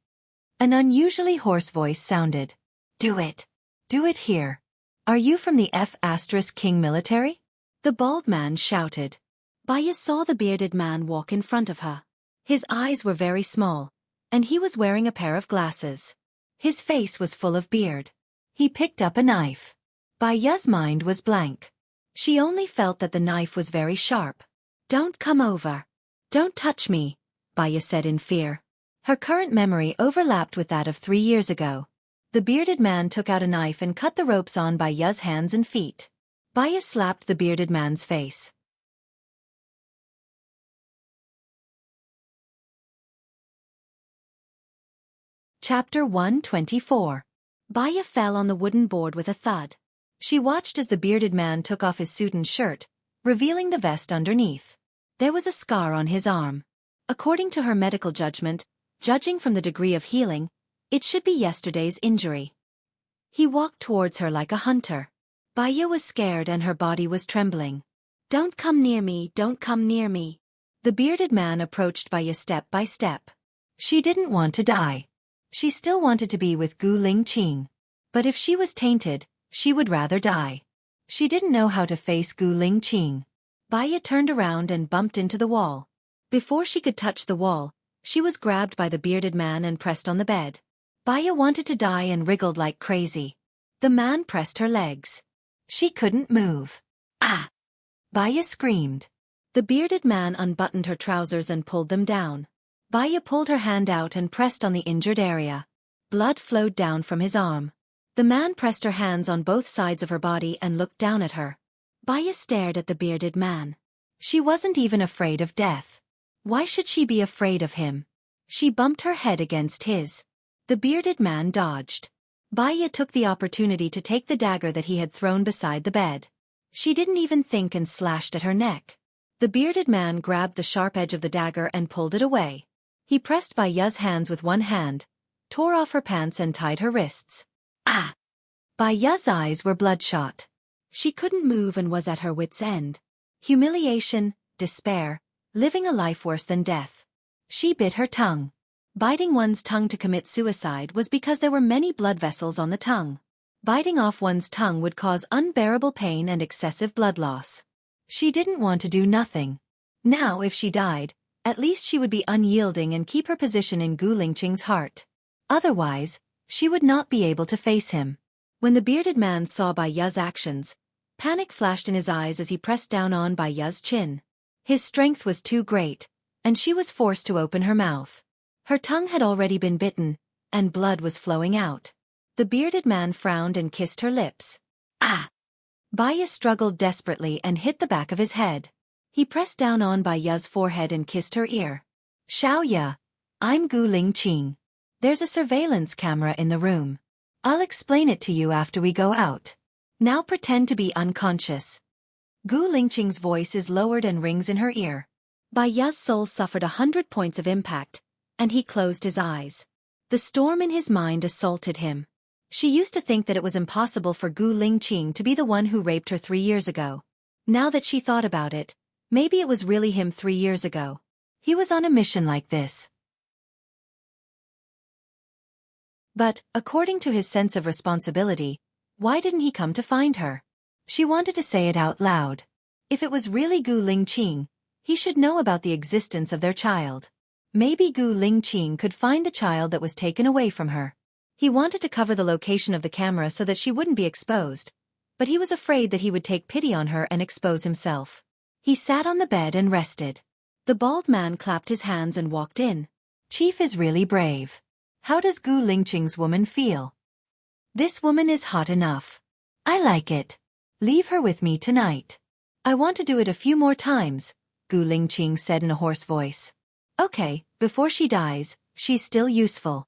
An unusually hoarse voice sounded. Do it. Do it here. Are you from the F*King military? The bald man shouted. Baiya saw the bearded man walk in front of her. His eyes were very small, and he was wearing a pair of glasses. His face was full of beard. He picked up a knife. Baiya's mind was blank. She only felt that the knife was very sharp. Don't come over. Don't touch me, Baiya said in fear. Her current memory overlapped with that of 3 years ago. The bearded man took out a knife and cut the ropes on Baiya's hands and feet. Baiya slapped the bearded man's face. Chapter 124. Baiya fell on the wooden board with a thud. She watched as the bearded man took off his suit and shirt, revealing the vest underneath. There was a scar on his arm. According to her medical judgment, judging from the degree of healing, it should be yesterday's injury. He walked towards her like a hunter. Baiya was scared and her body was trembling. Don't come near me, don't come near me. The bearded man approached Baiya step by step. She didn't want to die. She still wanted to be with Gu Lingqing. But if she was tainted, she would rather die. She didn't know how to face Gu Lingqing. Baiya turned around and bumped into the wall. Before she could touch the wall, she was grabbed by the bearded man and pressed on the bed. Baiya wanted to die and wriggled like crazy. The man pressed her legs. She couldn't move. Ah! Baiya screamed. The bearded man unbuttoned her trousers and pulled them down. Baiya pulled her hand out and pressed on the injured area. Blood flowed down from his arm. The man pressed her hands on both sides of her body and looked down at her. Baiya stared at the bearded man. She wasn't even afraid of death. Why should she be afraid of him? She bumped her head against his. The bearded man dodged. Baiya took the opportunity to take the dagger that he had thrown beside the bed. She didn't even think and slashed at her neck. The bearded man grabbed the sharp edge of the dagger and pulled it away. He pressed Baiya's hands with one hand, tore off her pants and tied her wrists. Ah! Baiya's eyes were bloodshot. She couldn't move and was at her wits' end. Humiliation, despair, living a life worse than death. She bit her tongue. Biting one's tongue to commit suicide was because there were many blood vessels on the tongue. Biting off one's tongue would cause unbearable pain and excessive blood loss. She didn't want to do nothing. Now if she died, at least she would be unyielding and keep her position in Gu Lingqing's heart. Otherwise, she would not be able to face him. When the bearded man saw Baiya's actions, panic flashed in his eyes as he pressed down on Baiya's chin. His strength was too great, and she was forced to open her mouth. Her tongue had already been bitten, and blood was flowing out. The bearded man frowned and kissed her lips. Ah! Baiya struggled desperately and hit the back of his head. He pressed down on Baiya's forehead and kissed her ear. Xiaoya, I'm Gu Lingqing. There's a surveillance camera in the room. I'll explain it to you after we go out. Now pretend to be unconscious. Gu Lingqing's voice is lowered and rings in her ear. Baiya's soul suffered 100 points of impact, and he closed his eyes. The storm in his mind assaulted him. She used to think that it was impossible for Gu Lingqing to be the one who raped her 3 years ago. Now that she thought about it, maybe it was really him 3 years ago. He was on a mission like this. But, according to his sense of responsibility, why didn't he come to find her? She wanted to say it out loud. If it was really Gu Lingqing, He should know about the existence of their child. Maybe Gu Lingqing could find the child that was taken away from her. He wanted to cover the location of the camera so that she wouldn't be exposed, but he was afraid that he would take pity on her and expose himself. He sat on the bed and rested. The bald man clapped his hands and walked in. Chief is really brave. How does Gu Lingqing's woman feel? This woman is hot enough. I like it. Leave her with me tonight. I want to do it a few more times, Gu Lingqing said in a hoarse voice. Okay, before she dies, she's still useful.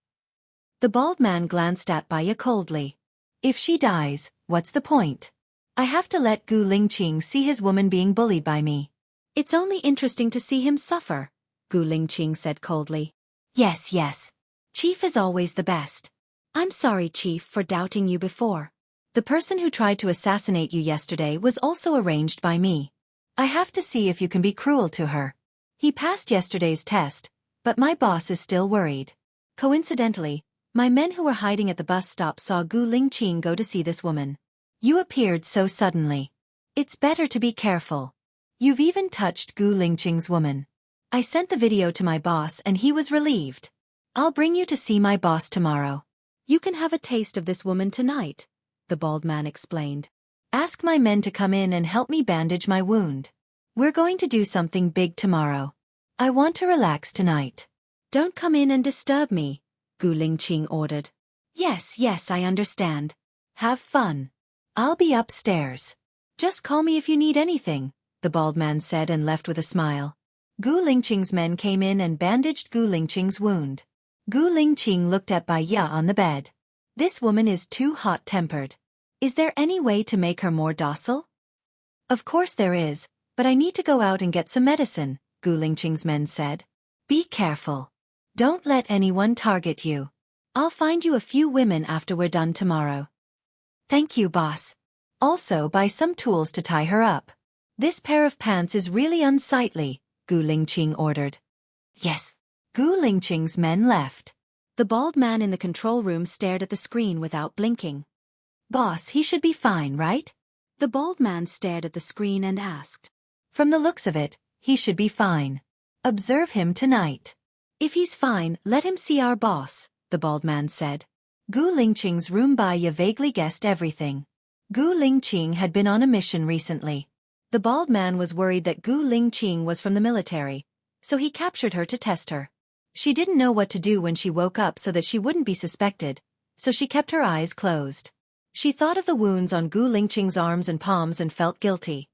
The bald man glanced at Baya coldly. If she dies, what's the point? I have to let Gu Lingqing see his woman being bullied by me. It's only interesting to see him suffer, Gu Lingqing said coldly. Yes, yes. Chief is always the best. I'm sorry, Chief, for doubting you before. The person who tried to assassinate you yesterday was also arranged by me. I have to see if you can be cruel to her. He passed yesterday's test, but my boss is still worried. Coincidentally, my men who were hiding at the bus stop saw Gu Lingqing go to see this woman. You appeared so suddenly. It's better to be careful. You've even touched Gu Lingqing's woman. I sent the video to my boss and he was relieved. I'll bring you to see my boss tomorrow. You can have a taste of this woman tonight, the bald man explained. Ask my men to come in and help me bandage my wound. We're going to do something big tomorrow. I want to relax tonight. Don't come in and disturb me, Gu Lingqing ordered. Yes, yes, I understand. Have fun. I'll be upstairs. Just call me if you need anything, the bald man said and left with a smile. Gu Lingqing's men came in and bandaged Gu Lingqing's wound. Gu Lingqing looked at Baya on the bed. This woman is too hot-tempered. Is there any way to make her more docile? Of course there is, but I need to go out and get some medicine, Gu Lingqing's men said. Be careful. Don't let anyone target you. I'll find you a few women after we're done tomorrow. Thank you, boss. Also buy some tools to tie her up. This pair of pants is really unsightly, Gu Lingqing ordered. Yes. Gu Lingqing's men left. The bald man in the control room stared at the screen without blinking. Boss, he should be fine, right? The bald man stared at the screen and asked. From the looks of it, he should be fine. Observe him tonight. If he's fine, let him see our boss, the bald man said. Gu Lingqing's room Baya vaguely guessed everything. Gu Lingqing had been on a mission recently. The bald man was worried that Gu Lingqing was from the military, so he captured her to test her. She didn't know what to do when she woke up so that she wouldn't be suspected, so she kept her eyes closed. She thought of the wounds on Gu Lingqing's arms and palms and felt guilty.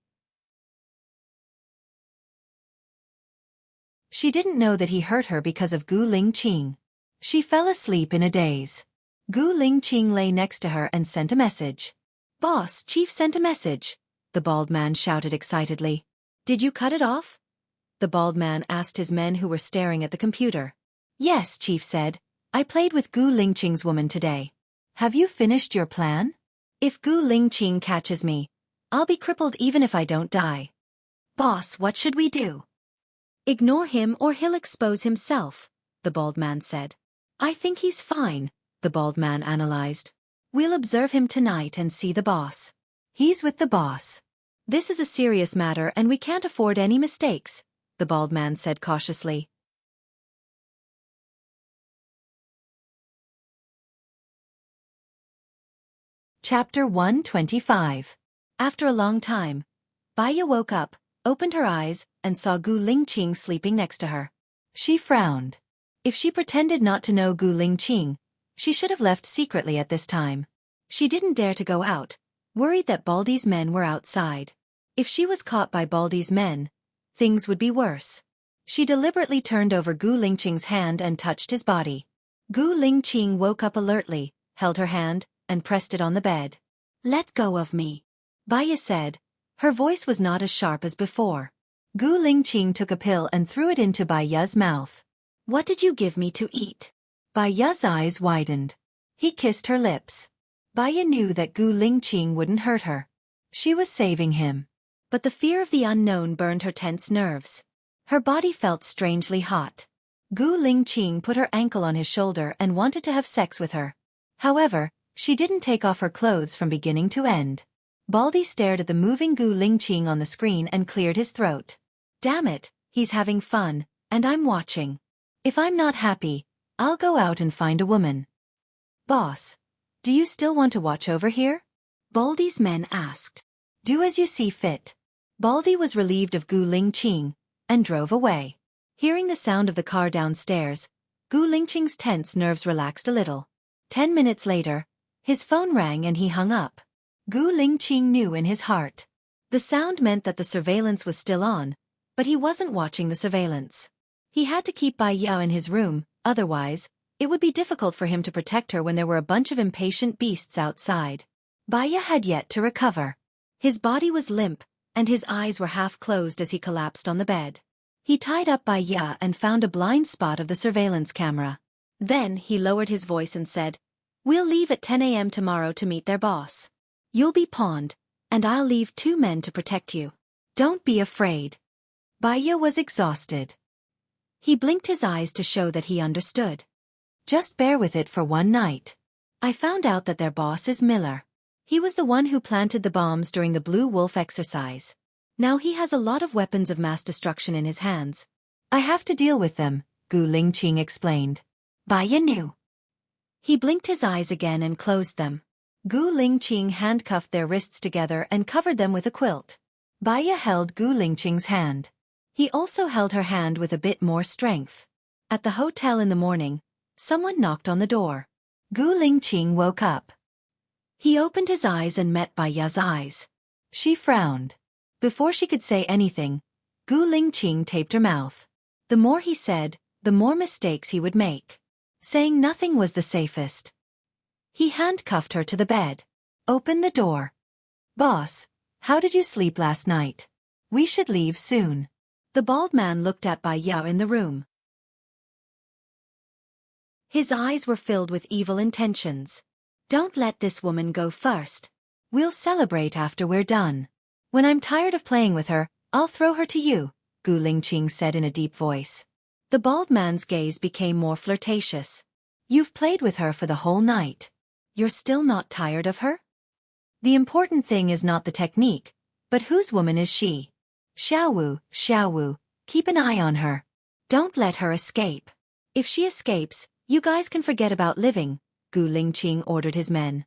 She didn't know that he hurt her because of Gu Lingqing. She fell asleep in a daze. Gu Lingqing lay next to her and sent a message. Boss, Chief sent a message, the bald man shouted excitedly. Did you cut it off? The bald man asked his men who were staring at the computer. Yes, Chief said. I played with Gu Lingqing's woman today. Have you finished your plan? If Gu Lingqing catches me, I'll be crippled even if I don't die. Boss, what should we do? Ignore him or he'll expose himself, the bald man said. I think he's fine, the bald man analyzed. We'll observe him tonight and see the boss. He's with the boss. This is a serious matter and we can't afford any mistakes, the bald man said cautiously. Chapter 125. After a long time, Baya woke up, opened her eyes, and saw Gu Lingqing sleeping next to her. She frowned. If she pretended not to know Gu Lingqing, she should have left secretly at this time. She didn't dare to go out, worried that Baldy's men were outside. If she was caught by Baldy's men, things would be worse. She deliberately turned over Gu Lingqing's hand and touched his body. Gu Lingqing woke up alertly, held her hand, and pressed it on the bed. Let go of me, Baya said. Her voice was not as sharp as before. Gu Lingqing took a pill and threw it into Baya's mouth. What did you give me to eat? Baya's eyes widened. He kissed her lips. Baya knew that Gu Lingqing wouldn't hurt her. She was saving him. But the fear of the unknown burned her tense nerves. Her body felt strangely hot. Gu Lingqing put her ankle on his shoulder and wanted to have sex with her. However, she didn't take off her clothes from beginning to end. Baldy stared at the moving Gu Lingqing on the screen and cleared his throat. Damn it, He's having fun, and I'm watching. If I'm not happy, I'll go out and find a woman. Boss, do you still want to watch over here? Baldy's men asked. Do as you see fit. Baldy was relieved of Gu Lingqing and drove away. Hearing the sound of the car downstairs, Gu Lingqing's tense nerves relaxed a little. 10 minutes later, his phone rang and he hung up. Gu Lingqing knew in his heart. The sound meant that the surveillance was still on, but he wasn't watching the surveillance. He had to keep Bai Yao in his room, otherwise, it would be difficult for him to protect her when there were a bunch of impatient beasts outside. Bai Yao had yet to recover. His body was limp, and his eyes were half closed as he collapsed on the bed. He tied up Bai Yao and found a blind spot of the surveillance camera. Then he lowered his voice and said, "We'll leave at 10 a.m. tomorrow to meet their boss. You'll be pawned, and I'll leave 2 men to protect you. Don't be afraid." Bai Yao was exhausted. He blinked his eyes to show that he understood. "Just bear with it for one night. I found out that their boss is Miller. He was the one who planted the bombs during the Blue Wolf exercise. Now he has a lot of weapons of mass destruction in his hands. I have to deal with them," Gu Lingqing explained. Bai Yao knew. He blinked his eyes again and closed them. Gu Lingqing handcuffed their wrists together and covered them with a quilt. Bai Yao held Gu Lingqing's hand. He also held her hand with a bit more strength. At the hotel in the morning, someone knocked on the door. Gu Lingqing woke up. He opened his eyes and met Bai Yao's eyes. She frowned. Before she could say anything, Gu Lingqing taped her mouth. The more he said, the more mistakes he would make. Saying nothing was the safest. He handcuffed her to the bed. "Open the door." "Boss, how did you sleep last night? We should leave soon." The bald man looked at Bai Yao in the room. His eyes were filled with evil intentions. "Don't let this woman go first. We'll celebrate after we're done. When I'm tired of playing with her, I'll throw her to you," Gu Lingqing said in a deep voice. The bald man's gaze became more flirtatious. "You've played with her for the whole night. You're still not tired of her? The important thing is not the technique, but whose woman is she? Xiaowu, keep an eye on her. Don't let her escape. If she escapes, you guys can forget about living," Gu Lingqing ordered his men.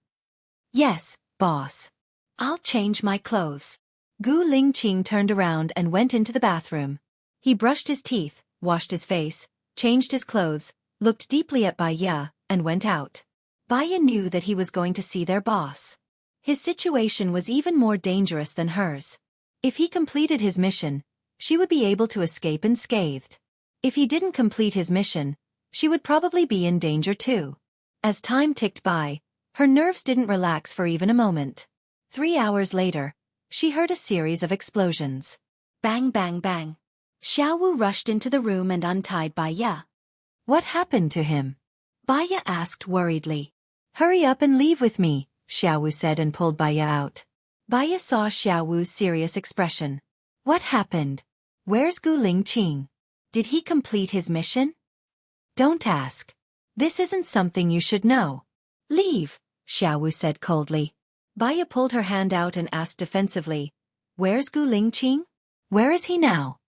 "Yes, boss. I'll change my clothes." Gu Lingqing turned around and went into the bathroom. He brushed his teeth, washed his face, changed his clothes, looked deeply at Bai Yao, and went out. Bai Yao knew that he was going to see their boss. His situation was even more dangerous than hers. If he completed his mission, she would be able to escape unscathed. If he didn't complete his mission, she would probably be in danger too. As time ticked by, her nerves didn't relax for even a moment. 3 hours later, she heard a series of explosions. Bang, bang, bang. Xiaowu rushed into the room and untied Bai Yao. "What happened to him?" Bai Yao asked worriedly. "Hurry up and leave with me," Xiaowu said and pulled Bai Yao out. Bai Yao saw Xiaowu's serious expression. "What happened? Where's Gu Lingqing? Did he complete his mission?" "Don't ask. This isn't something you should know. Leave," Xiaowu said coldly. Bai Yao pulled her hand out and asked defensively, "Where's Gu Lingqing? Where is he now?"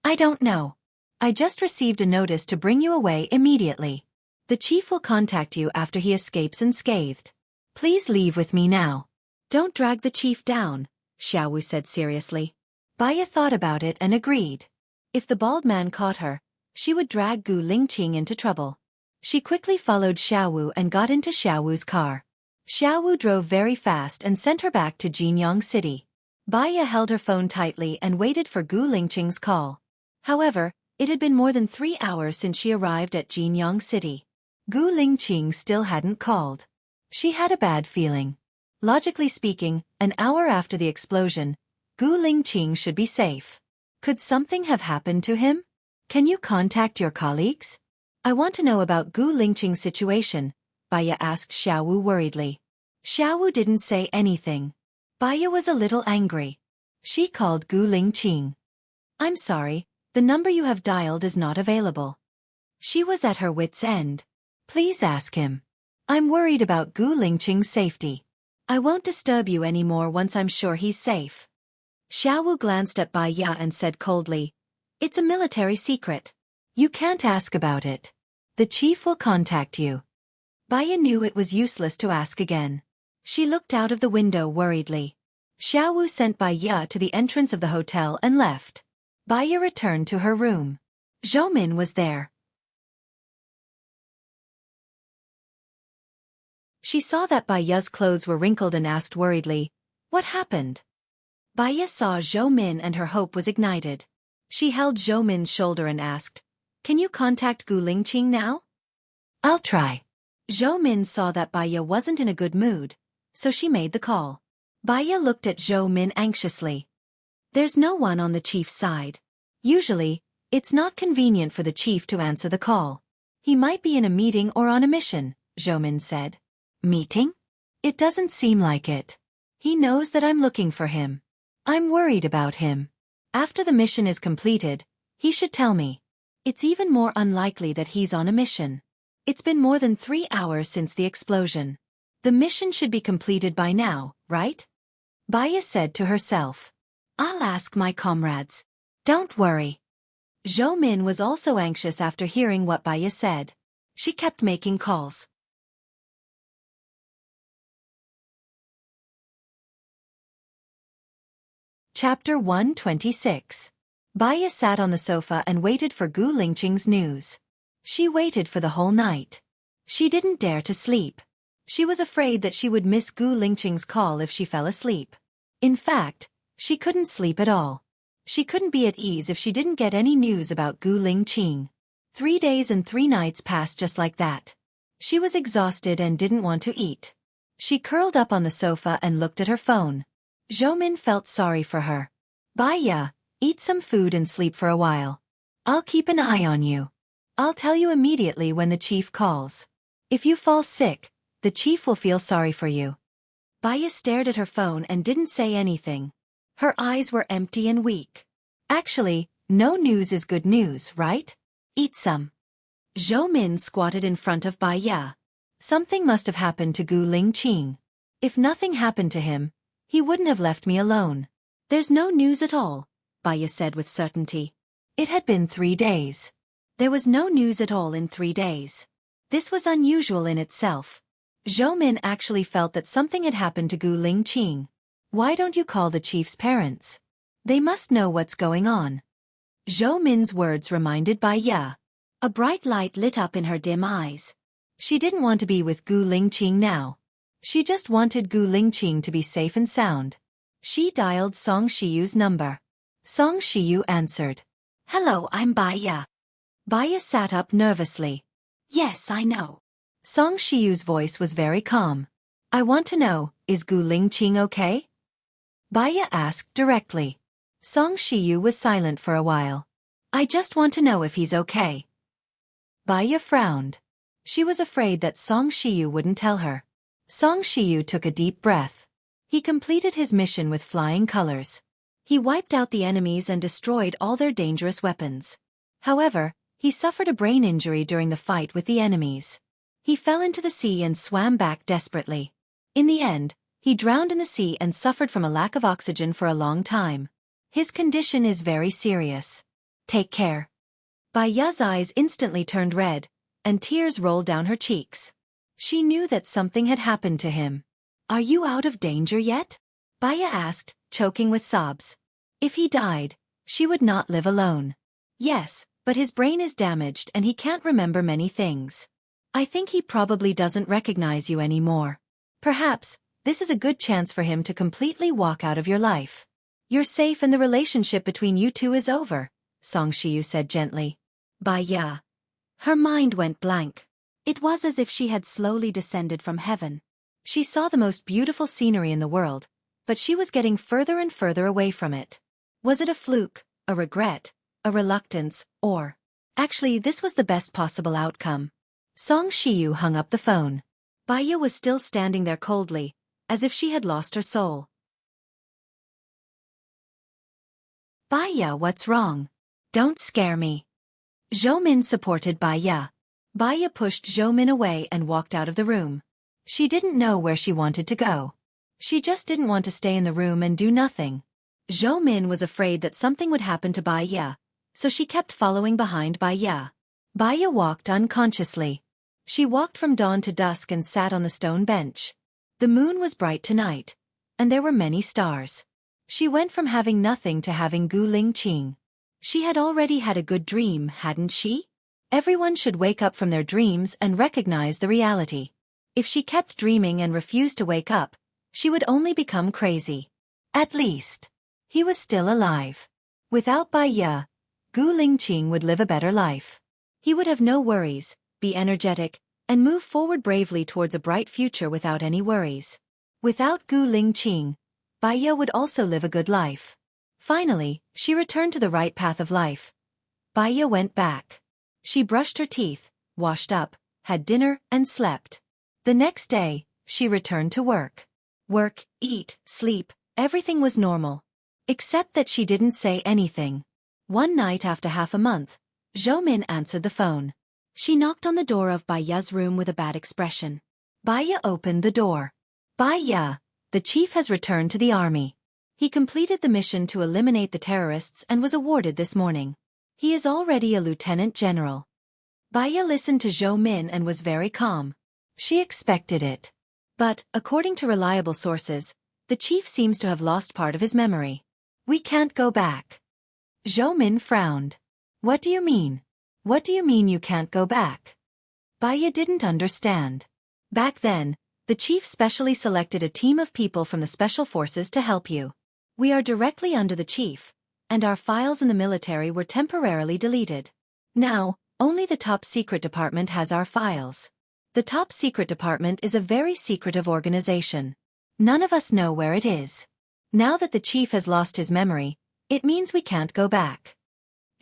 "I don't know. I just received a notice to bring you away immediately. The chief will contact you after he escapes unscathed. Please leave with me now." "Don't drag the chief down," Xiaowu said seriously. Bai Yao thought about it and agreed. If the bald man caught her, she would drag Gu Lingqing into trouble. She quickly followed Xiaowu and got into Xiaowu's car. Xiaowu drove very fast and sent her back to Jinyang City. Bai Yao held her phone tightly and waited for Gu Lingqing's call. However, it had been more than 3 hours since she arrived at Jinyang City. Gu Lingqing still hadn't called. She had a bad feeling. Logically speaking, an hour after the explosion, Gu Lingqing should be safe. Could something have happened to him? "Can you contact your colleagues? I want to know about Gu Lingqing's situation," Bai Yao asked Xiaowu worriedly. Xiaowu didn't say anything. Bai Yao was a little angry. She called Gu Lingqing. "I'm sorry, the number you have dialed is not available." She was at her wit's end. "Please ask him. I'm worried about Gu Lingqing's safety. I won't disturb you anymore once I'm sure he's safe." Xiaowu glanced at Bai Yao and said coldly, It's a military secret. You can't ask about it. The chief will contact you. Baya knew it was useless to ask again. She looked out of the window worriedly. Xiaowu sent Baya to the entrance of the hotel and left. Baya returned to her room. Zhoumin was there. She saw that Baya's clothes were wrinkled and asked worriedly, "What happened?" Baya saw Zhoumin and her hope was ignited. She held Zhoumin's shoulder and asked, "Can you contact Gu Lingqing now?" "I'll try." Zhoumin saw that Baya wasn't in a good mood, so she made the call. Baya looked at Zhoumin anxiously. There's no one on the chief's side. Usually, it's not convenient for the chief to answer the call. He might be in a meeting or on a mission, Zhoumin said. Meeting? It doesn't seem like it. He knows that I'm looking for him. I'm worried about him. After the mission is completed, he should tell me. It's even more unlikely that he's on a mission. It's been more than 3 hours since the explosion. The mission should be completed by now, right? Baya said to herself. I'll ask my comrades. Don't worry. Zhoumin was also anxious after hearing what Baya said. She kept making calls. Chapter 126. Baya sat on the sofa and waited for Gu Lingqing's news. She waited for the whole night. She didn't dare to sleep. She was afraid that she would miss Gu Lingqing's call if she fell asleep. In fact, she couldn't sleep at all. She couldn't be at ease if she didn't get any news about Gu Lingqing. 3 days and 3 nights passed just like that. She was exhausted and didn't want to eat. She curled up on the sofa and looked at her phone. Zhoumin felt sorry for her. Baya, eat some food and sleep for a while. I'll keep an eye on you. I'll tell you immediately when the chief calls. If you fall sick, the chief will feel sorry for you. Baya stared at her phone and didn't say anything. Her eyes were empty and weak. Actually, no news is good news, right? Eat some. Zhoumin squatted in front of Baya. Something must have happened to Gu Lingqing. If nothing happened to him, he wouldn't have left me alone. There's no news at all, Baya said with certainty. It had been 3 days. There was no news at all in 3 days. This was unusual in itself. Zhoumin actually felt that something had happened to Gu Lingqing. Why don't you call the chief's parents? They must know what's going on. Zhoumin's words reminded Baya. A bright light lit up in her dim eyes. She didn't want to be with Gu Lingqing now. She just wanted Gu Lingqing to be safe and sound. She dialed Song Shiyu's number. Song Shiyu answered. Hello, I'm Baya. Baya sat up nervously. Yes, I know. Song Shiyu's voice was very calm. I want to know, is Gu Lingqing okay? Baya asked directly. Song Shiyu was silent for a while. I just want to know if he's okay. Baya frowned. She was afraid that Song Shiyu wouldn't tell her. Song Shiyu took a deep breath. He completed his mission with flying colors. He wiped out the enemies and destroyed all their dangerous weapons. However, he suffered a brain injury during the fight with the enemies. He fell into the sea and swam back desperately. In the end, he drowned in the sea and suffered from a lack of oxygen for a long time. His condition is very serious. Take care. Baya's eyes instantly turned red, and tears rolled down her cheeks. She knew that something had happened to him. Are you out of danger yet? Baya asked, choking with sobs. If he died, she would not live alone. Yes, but his brain is damaged and he can't remember many things. I think he probably doesn't recognize you anymore. Perhaps, this is a good chance for him to completely walk out of your life. You're safe and the relationship between you two is over, Song Shiyu said gently. Baya. Her mind went blank. It was as if she had slowly descended from heaven. She saw the most beautiful scenery in the world, but she was getting further and further away from it. Was it a fluke, a regret, a reluctance, or... Actually, this was the best possible outcome. Song Shiyu hung up the phone. Baya was still standing there coldly, as if she had lost her soul. Baya, what's wrong? Don't scare me. Zhoumin supported Baya. Baya pushed Zhoumin away and walked out of the room. She didn't know where she wanted to go. She just didn't want to stay in the room and do nothing. Zhoumin was afraid that something would happen to Baya, so she kept following behind Baya. Baya walked unconsciously. She walked from dawn to dusk and sat on the stone bench. The moon was bright tonight, and there were many stars. She went from having nothing to having Gu Lingqing. She had already had a good dream, hadn't she? Everyone should wake up from their dreams and recognize the reality. If she kept dreaming and refused to wake up, she would only become crazy. At least, he was still alive. Without Baya, Gu Lingqing would live a better life. He would have no worries, be energetic, and move forward bravely towards a bright future without any worries. Without Gu Lingqing, Baya would also live a good life. Finally, she returned to the right path of life. Baya went back. She brushed her teeth, washed up, had dinner, and slept. The next day, she returned to work. Work, eat, sleep, everything was normal. Except that she didn't say anything. One night after half a month, Zhou Min answered the phone. She knocked on the door of Baya's room with a bad expression. Baya opened the door. Baya, the chief has returned to the army. He completed the mission to eliminate the terrorists and was awarded this morning. He is already a lieutenant general. Baya listened to Zhou Min and was very calm. She expected it. But, according to reliable sources, the chief seems to have lost part of his memory. We can't go back. Zhou Min frowned. What do you mean? What do you mean you can't go back? Baya didn't understand. Back then, the chief specially selected a team of people from the special forces to help you. We are directly under the chief, and our files in the military were temporarily deleted. Now, only the top secret department has our files. The top secret department is a very secretive organization. None of us know where it is. Now that the chief has lost his memory, it means we can't go back.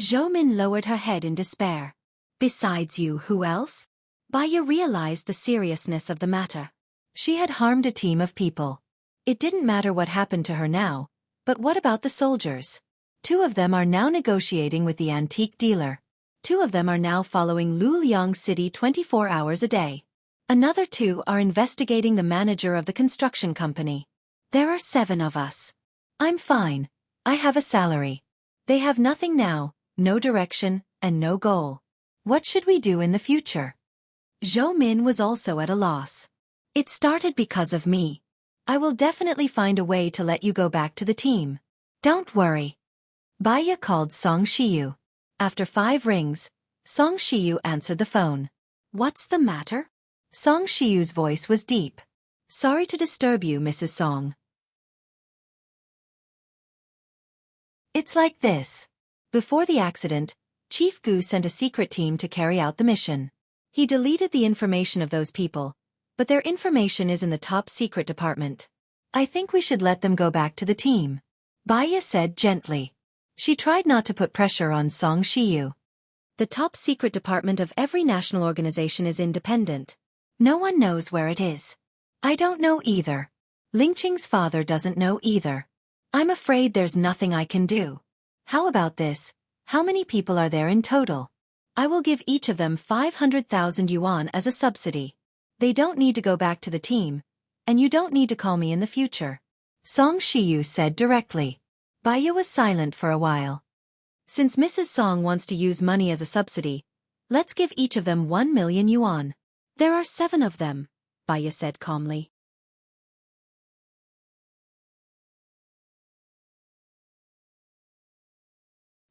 Zhou Min lowered her head in despair. Besides you, who else? Baya realized the seriousness of the matter. She had harmed a team of people. It didn't matter what happened to her now, but what about the soldiers? 2 of them are now negotiating with the antique dealer. 2 of them are now following Luliang City 24 hours a day. Another 2 are investigating the manager of the construction company. There are 7 of us. I'm fine. I have a salary. They have nothing now, no direction, and no goal. What should we do in the future? Zhou Min was also at a loss. It started because of me. I will definitely find a way to let you go back to the team. Don't worry. Baya called Song Shiyu. After 5 rings, Song Shiyu answered the phone. What's the matter? Song Shiyu's voice was deep. Sorry to disturb you, Mrs. Song. It's like this. Before the accident, Chief Gu sent a secret team to carry out the mission. He deleted the information of those people, but their information is in the top secret department. I think we should let them go back to the team. Baya said gently. She tried not to put pressure on Song Shiyu. The top secret department of every national organization is independent. No one knows where it is. I don't know either. Lingqing's father doesn't know either. I'm afraid there's nothing I can do. How about this? How many people are there in total? I will give each of them 500,000 yuan as a subsidy. They don't need to go back to the team, and you don't need to call me in the future. Song Shiyu said directly. Baya was silent for a while. Since Mrs. Song wants to use money as a subsidy, let's give each of them 1 million yuan. There are 7 of them, Baya said calmly.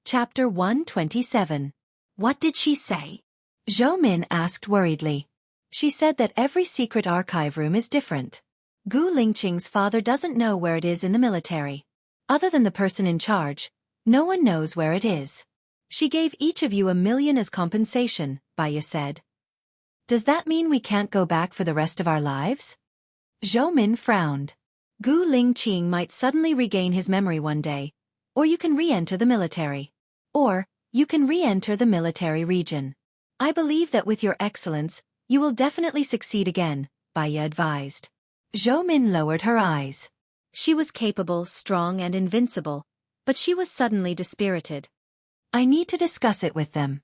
Chapter 127. What did she say? Zhou Min asked worriedly. She said that every secret archive room is different. Gu Lingqing's father doesn't know where it is in the military. Other than the person in charge, no one knows where it is. She gave each of you 1 million as compensation, Baya said. Does that mean we can't go back for the rest of our lives? Zhou Min frowned. Gu Lingqing might suddenly regain his memory one day, or you can re-enter the military. Or, you can re-enter the military region. I believe that with your excellence, you will definitely succeed again, Baya advised. Zhou Min lowered her eyes. She was capable, strong and invincible, but she was suddenly dispirited. I need to discuss it with them.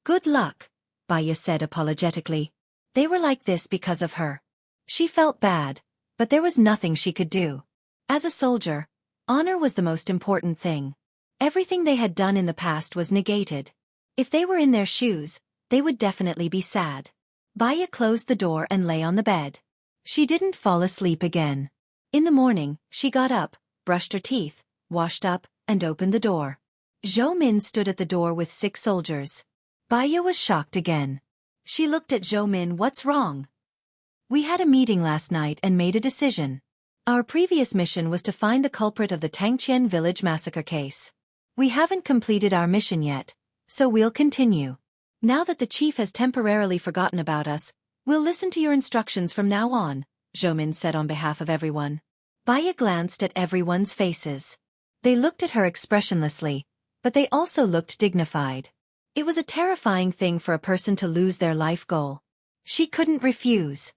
Good luck, Baya said apologetically. They were like this because of her. She felt bad, but there was nothing she could do. As a soldier, honor was the most important thing. Everything they had done in the past was negated. If they were in their shoes, they would definitely be sad. Baya closed the door and lay on the bed. She didn't fall asleep again. In the morning, she got up, brushed her teeth, washed up, and opened the door. Zhou Min stood at the door with 6 soldiers. Baya was shocked again. She looked at Zhou Min. What's wrong? We had a meeting last night and made a decision. Our previous mission was to find the culprit of the Tangqian village massacre case. We haven't completed our mission yet, so we'll continue. Now that the chief has temporarily forgotten about us, we'll listen to your instructions from now on, Zhou Min said on behalf of everyone. Baya glanced at everyone's faces. They looked at her expressionlessly, but they also looked dignified. It was a terrifying thing for a person to lose their life goal. She couldn't refuse.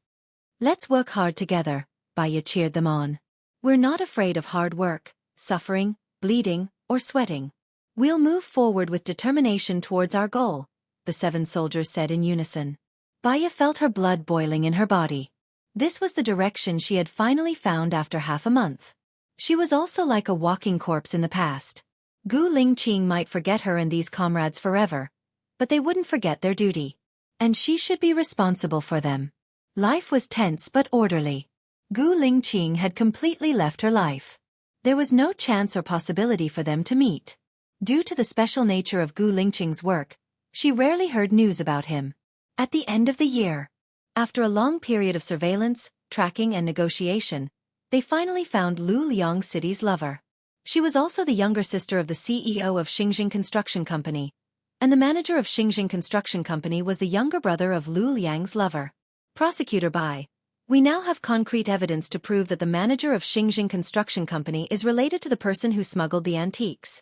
Let's work hard together, Baya cheered them on. We're not afraid of hard work, suffering, bleeding, or sweating. We'll move forward with determination towards our goal, the 7 soldiers said in unison. Baya felt her blood boiling in her body. This was the direction she had finally found after half a month. She was also like a walking corpse in the past. Gu Lingqing might forget her and these comrades forever, but they wouldn't forget their duty. And she should be responsible for them. Life was tense but orderly. Gu Lingqing had completely left her life. There was no chance or possibility for them to meet. Due to the special nature of Gu Lingqing's work, she rarely heard news about him. At the end of the year, after a long period of surveillance, tracking and negotiation, they finally found Lu Liang City's lover. She was also the younger sister of the CEO of Xingjing Construction Company, and the manager of Xingjing Construction Company was the younger brother of Lu Liang's lover. Prosecutor Bai, we now have concrete evidence to prove that the manager of Xingjing Construction Company is related to the person who smuggled the antiques.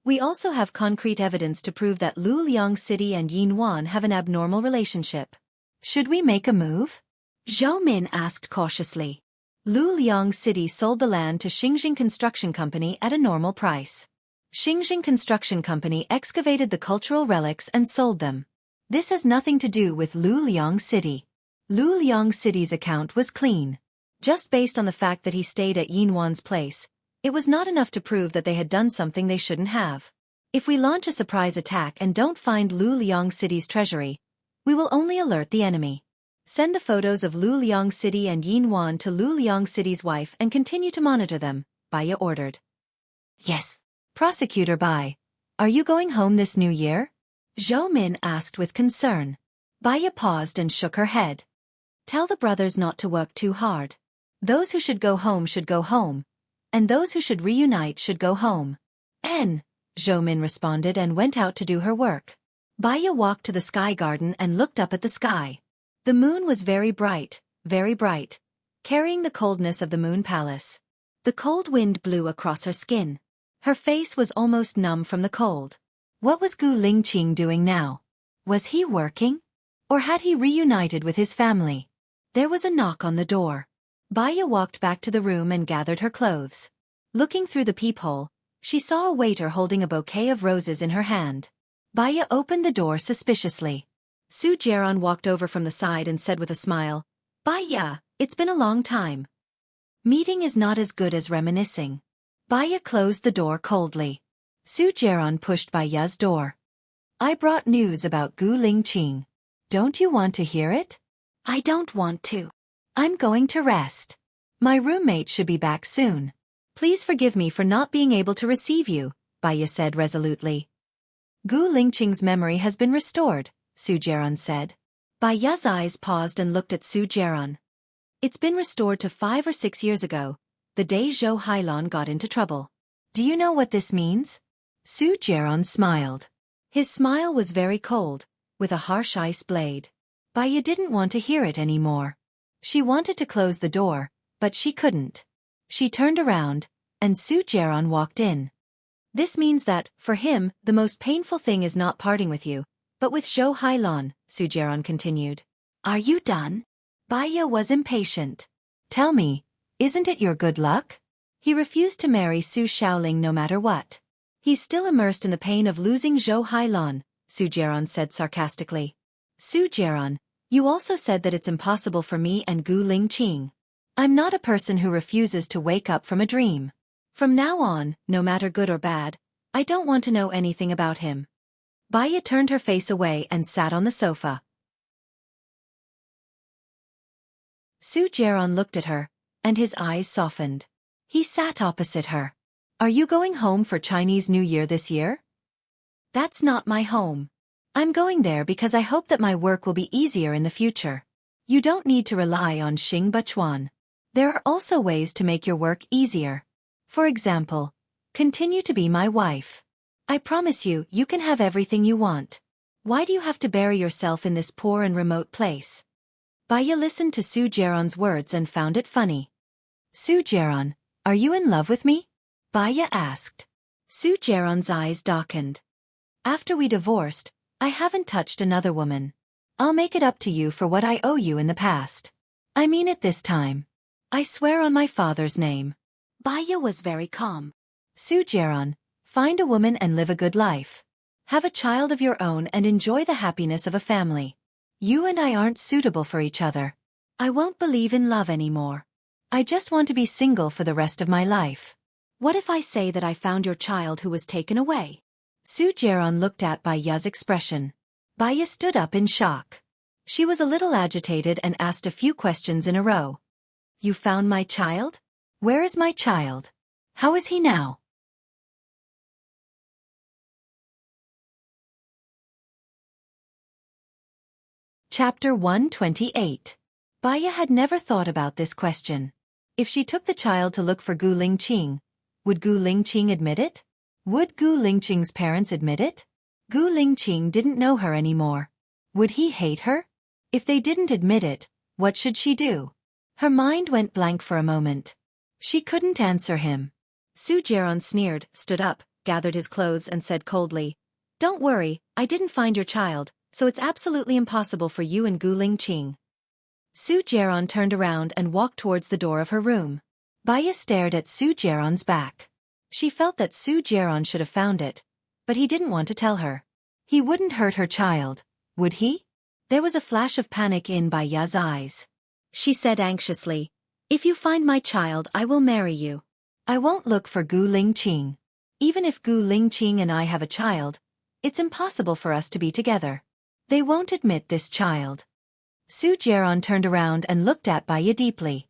We also have concrete evidence to prove that Lu Liang City and Yin Wan have an abnormal relationship. Should we make a move? Zhou Min asked cautiously. Lu Liang City sold the land to Xingjing Construction Company at a normal price. Xingjing Construction Company excavated the cultural relics and sold them. This has nothing to do with Lu Liang City. Lu Liang City's account was clean. Just based on the fact that he stayed at Yin Wan's place, it was not enough to prove that they had done something they shouldn't have. If we launch a surprise attack and don't find Lu Liang City's treasury, we will only alert the enemy. Send the photos of Lu Liang City and Yin Wan to Lu Liang City's wife and continue to monitor them, Baya ordered. Yes. Prosecutor Bai, are you going home this new year? Zhou Min asked with concern. Baya paused and shook her head. Tell the brothers not to work too hard. Those who should go home, and those who should reunite should go home. Zhou Min responded and went out to do her work. Baya walked to the sky garden and looked up at the sky. The moon was very bright, carrying the coldness of the moon palace. The cold wind blew across her skin. Her face was almost numb from the cold. What was Gu Lingqing doing now? Was he working? Or had he reunited with his family? There was a knock on the door. Baya walked back to the room and gathered her clothes. Looking through the peephole, she saw a waiter holding a bouquet of roses in her hand. Baya opened the door suspiciously. Su Jiaran walked over from the side and said with a smile, Baya, it's been a long time. Meeting is not as good as reminiscing. Baya closed the door coldly. Su Jiaran pushed Baya's door. I brought news about Gu Lingqing. Don't you want to hear it? I don't want to. I'm going to rest. My roommate should be back soon. Please forgive me for not being able to receive you, Baya said resolutely. Gu Lingqing's memory has been restored, Su Jiaran said. Baya's eyes paused and looked at Su Jiaran. It's been restored to 5 or 6 years ago, the day Zhou Hailan got into trouble. Do you know what this means? Su Jiaran smiled. His smile was very cold, with a harsh ice blade. Baya didn't want to hear it anymore. She wanted to close the door, but she couldn't. She turned around, and Su Jiaran walked in. This means that, for him, the most painful thing is not parting with you, but with Zhou Hailan, Su Jiaran continued. Are you done? Baya was impatient. Tell me, isn't it your good luck? He refused to marry Su Shaoling no matter what. He's still immersed in the pain of losing Zhou Hailan, Su Jiaran said sarcastically. Su Jiaran, you also said that it's impossible for me and Gu Lingqing. I'm not a person who refuses to wake up from a dream. From now on, no matter good or bad, I don't want to know anything about him. Baya turned her face away and sat on the sofa. Su Jiaran looked at her, and his eyes softened. He sat opposite her. Are you going home for Chinese New Year this year? That's not my home. I'm going there because I hope that my work will be easier in the future. You don't need to rely on Xing Bachuan. There are also ways to make your work easier. For example, continue to be my wife. I promise you, you can have everything you want. Why do you have to bury yourself in this poor and remote place? Baya listened to Su Jiaran's words and found it funny. Su Jiaran, are you in love with me? Baya asked. Su Jiaran's eyes darkened. After we divorced, I haven't touched another woman. I'll make it up to you for what I owe you in the past. I mean it this time. I swear on my father's name. Baya was very calm. Su Jiaran, find a woman and live a good life. Have a child of your own and enjoy the happiness of a family. You and I aren't suitable for each other. I won't believe in love anymore. I just want to be single for the rest of my life. What if I say that I found your child who was taken away? Su Jiaran looked at Baya's expression. Baya stood up in shock. She was a little agitated and asked a few questions in a row. You found my child? Where is my child? How is he now? Chapter 128. Baya had never thought about this question. If she took the child to look for Gu Lingqing, would Gu Lingqing admit it? Would Gu Lingqing's parents admit it? Gu Lingqing didn't know her anymore. Would he hate her? If they didn't admit it, what should she do? Her mind went blank for a moment. She couldn't answer him. Su Jiaran sneered, stood up, gathered his clothes and said coldly, Don't worry, I didn't find your child, so it's absolutely impossible for you and Gu Lingqing. Su Jiaran turned around and walked towards the door of her room. Baya stared at Su Jiaran's back. She felt that Su Jiaran should have found it, but he didn't want to tell her. He wouldn't hurt her child, would he? There was a flash of panic in Baya's eyes. She said anxiously, If you find my child, I will marry you. I won't look for Gu Lingqing. Even if Gu Lingqing and I have a child, it's impossible for us to be together. They won't admit this child. Su Jiaran turned around and looked at Baya deeply.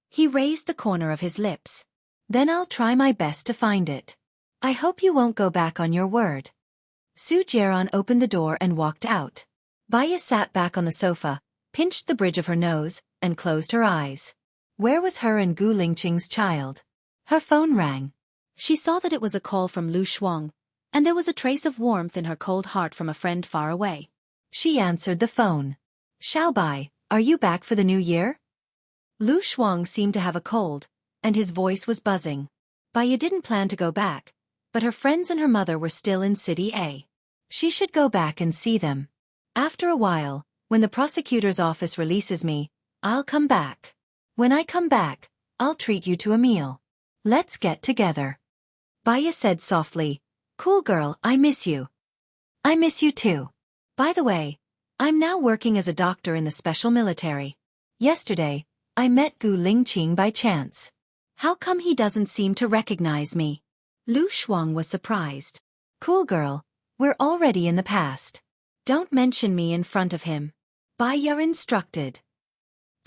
He raised the corner of his lips. Then I'll try my best to find it. I hope you won't go back on your word. Su Jiaran opened the door and walked out. Baya sat back on the sofa, pinched the bridge of her nose, and closed her eyes. Where was her and Gu Lingqing's child? Her phone rang. She saw that it was a call from Lu Shuang, and there was a trace of warmth in her cold heart from a friend far away. She answered the phone. Xiaobai, are you back for the new year? Lu Shuang seemed to have a cold, and his voice was buzzing. Baya didn't plan to go back, but her friends and her mother were still in City A. She should go back and see them. After a while, when the prosecutor's office releases me, I'll come back. When I come back, I'll treat you to a meal. Let's get together. Baya said softly, Cool girl, I miss you. I miss you too. By the way, I'm now working as a doctor in the special military. Yesterday, I met Gu Lingqing by chance. How come he doesn't seem to recognize me? Lu Shuang was surprised. Cool girl, we're already in the past. Don't mention me in front of him. Baya instructed.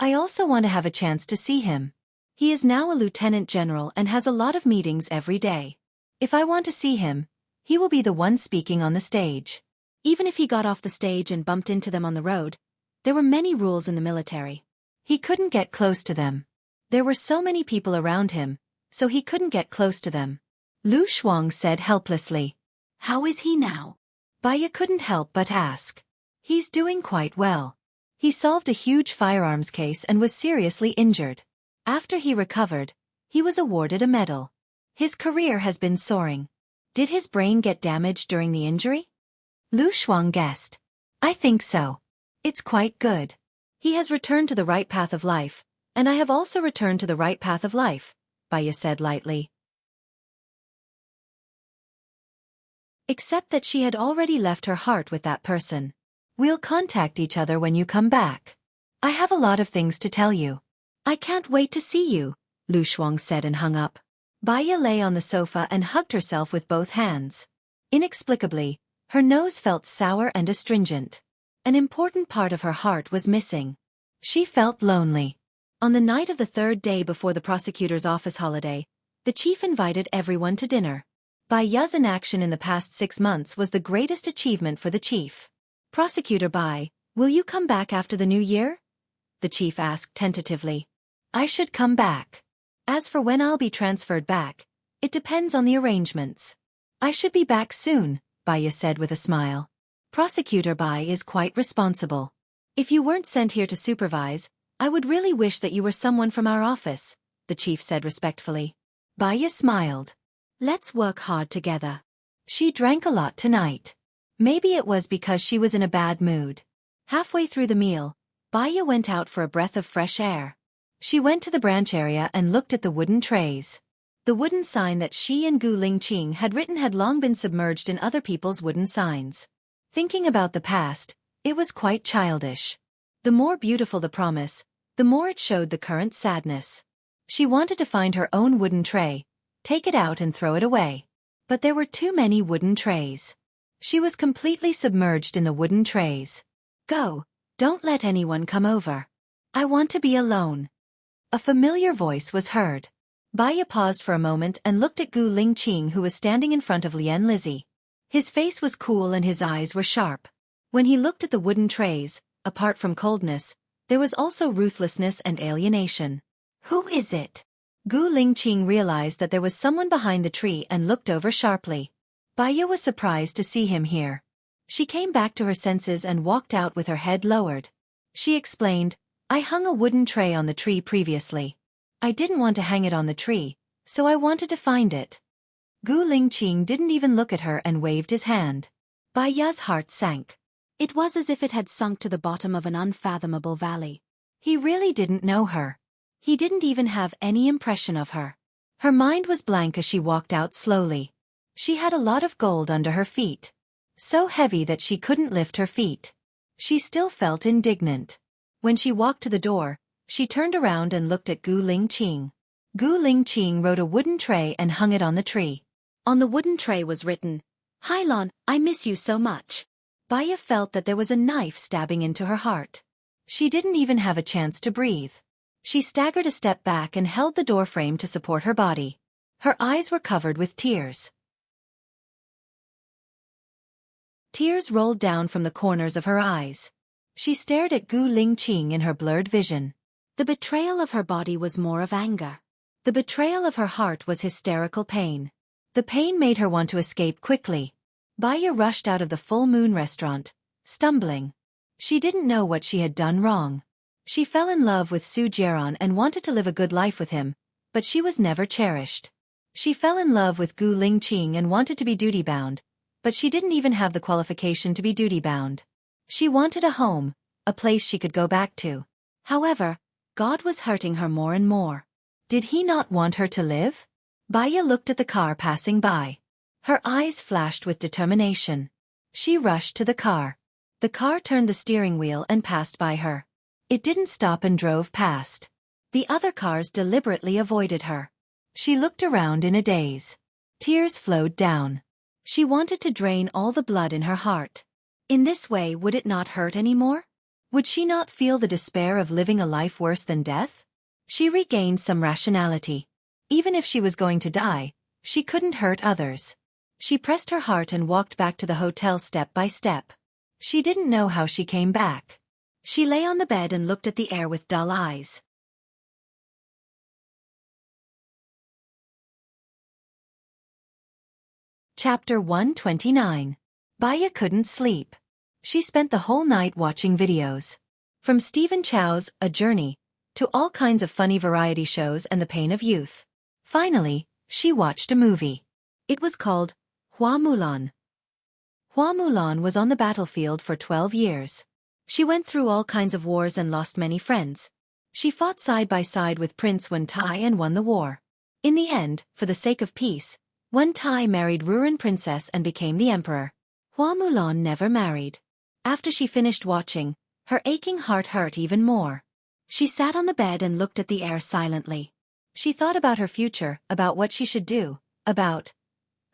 I also want to have a chance to see him. He is now a lieutenant general and has a lot of meetings every day. If I want to see him, he will be the one speaking on the stage. Even if he got off the stage and bumped into them on the road, there were many rules in the military. He couldn't get close to them. There were so many people around him, so he couldn't get close to them. Lu Shuang said helplessly. How is he now? Baya couldn't help but ask. He's doing quite well. He solved a huge firearms case and was seriously injured. After he recovered, he was awarded a medal. His career has been soaring. Did his brain get damaged during the injury? Lu Shuang guessed. I think so. It's quite good. He has returned to the right path of life, and I have also returned to the right path of life, Baya said lightly. Except that she had already left her heart with that person. We'll contact each other when you come back. I have a lot of things to tell you. I can't wait to see you, Lu Shuang said and hung up. Baya lay on the sofa and hugged herself with both hands. Inexplicably, her nose felt sour and astringent. An important part of her heart was missing. She felt lonely. On the night of the third day before the prosecutor's office holiday, the chief invited everyone to dinner. Baya's inaction in the past 6 months was the greatest achievement for the chief. Prosecutor Bai, will you come back after the new year? The chief asked tentatively. I should come back. As for when I'll be transferred back, it depends on the arrangements. I should be back soon, Baya said with a smile. Prosecutor Bai is quite responsible. If you weren't sent here to supervise, I would really wish that you were someone from our office, the chief said respectfully. Baya smiled. Let's work hard together. She drank a lot tonight. Maybe it was because she was in a bad mood. Halfway through the meal, Baya went out for a breath of fresh air. She went to the branch area and looked at the wooden trays. The wooden sign that she and Gu Lingqing had written had long been submerged in other people's wooden signs. Thinking about the past, it was quite childish. The more beautiful the promise, the more it showed the current sadness. She wanted to find her own wooden tray, take it out and throw it away. But there were too many wooden trays. She was completely submerged in the wooden trays. Go, don't let anyone come over. I want to be alone. A familiar voice was heard. Baya paused for a moment and looked at Gu Lingqing, who was standing in front of Lian Lizzie. His face was cool and his eyes were sharp. When he looked at the wooden trays, apart from coldness, there was also ruthlessness and alienation. Who is it? Gu Lingqing realized that there was someone behind the tree and looked over sharply. Baya was surprised to see him here. She came back to her senses and walked out with her head lowered. She explained, I hung a wooden tray on the tree previously. I didn't want to hang it on the tree, so I wanted to find it. Gu Lingqing didn't even look at her and waved his hand. Baya's heart sank. It was as if it had sunk to the bottom of an unfathomable valley. He really didn't know her. He didn't even have any impression of her. Her mind was blank as she walked out slowly. She had a lot of gold under her feet. So heavy that she couldn't lift her feet. She still felt indignant. When she walked to the door, she turned around and looked at Gu Lingqing. Gu Lingqing wrote a wooden tray and hung it on the tree. On the wooden tray was written, Hailon, I miss you so much. Baya felt that there was a knife stabbing into her heart. She didn't even have a chance to breathe. She staggered a step back and held the door frame to support her body. Her eyes were covered with tears. Tears rolled down from the corners of her eyes. She stared at Gu Lingqing in her blurred vision. The betrayal of her body was more of anger. The betrayal of her heart was hysterical pain. The pain made her want to escape quickly. Baya rushed out of the full moon restaurant, stumbling. She didn't know what she had done wrong. She fell in love with Su Jieran and wanted to live a good life with him, but she was never cherished. She fell in love with Gu Lingqing and wanted to be duty-bound, but she didn't even have the qualification to be duty-bound. She wanted a home, a place she could go back to. However, God was hurting her more and more. Did he not want her to live? Baya looked at the car passing by. Her eyes flashed with determination. She rushed to the car. The car turned the steering wheel and passed by her. It didn't stop and drove past. The other cars deliberately avoided her. She looked around in a daze. Tears flowed down. She wanted to drain all the blood in her heart. In this way, would it not hurt anymore? Would she not feel the despair of living a life worse than death? She regained some rationality. Even if she was going to die, she couldn't hurt others. She pressed her heart and walked back to the hotel step by step. She didn't know how she came back. She lay on the bed and looked at the air with dull eyes. Chapter 129. Baya couldn't sleep. She spent the whole night watching videos. From Stephen Chow's A Journey, to all kinds of funny variety shows and the pain of youth. Finally, she watched a movie. It was called Hua Mulan. Hua Mulan was on the battlefield for 12 years. She went through all kinds of wars and lost many friends. She fought side by side with Prince Wen Tai and won the war. In the end, for the sake of peace, Wen Tai married Ruran Princess and became the emperor. Hua Mulan never married. After she finished watching, her aching heart hurt even more. She sat on the bed and looked at the air silently. She thought about her future, about what she should do, about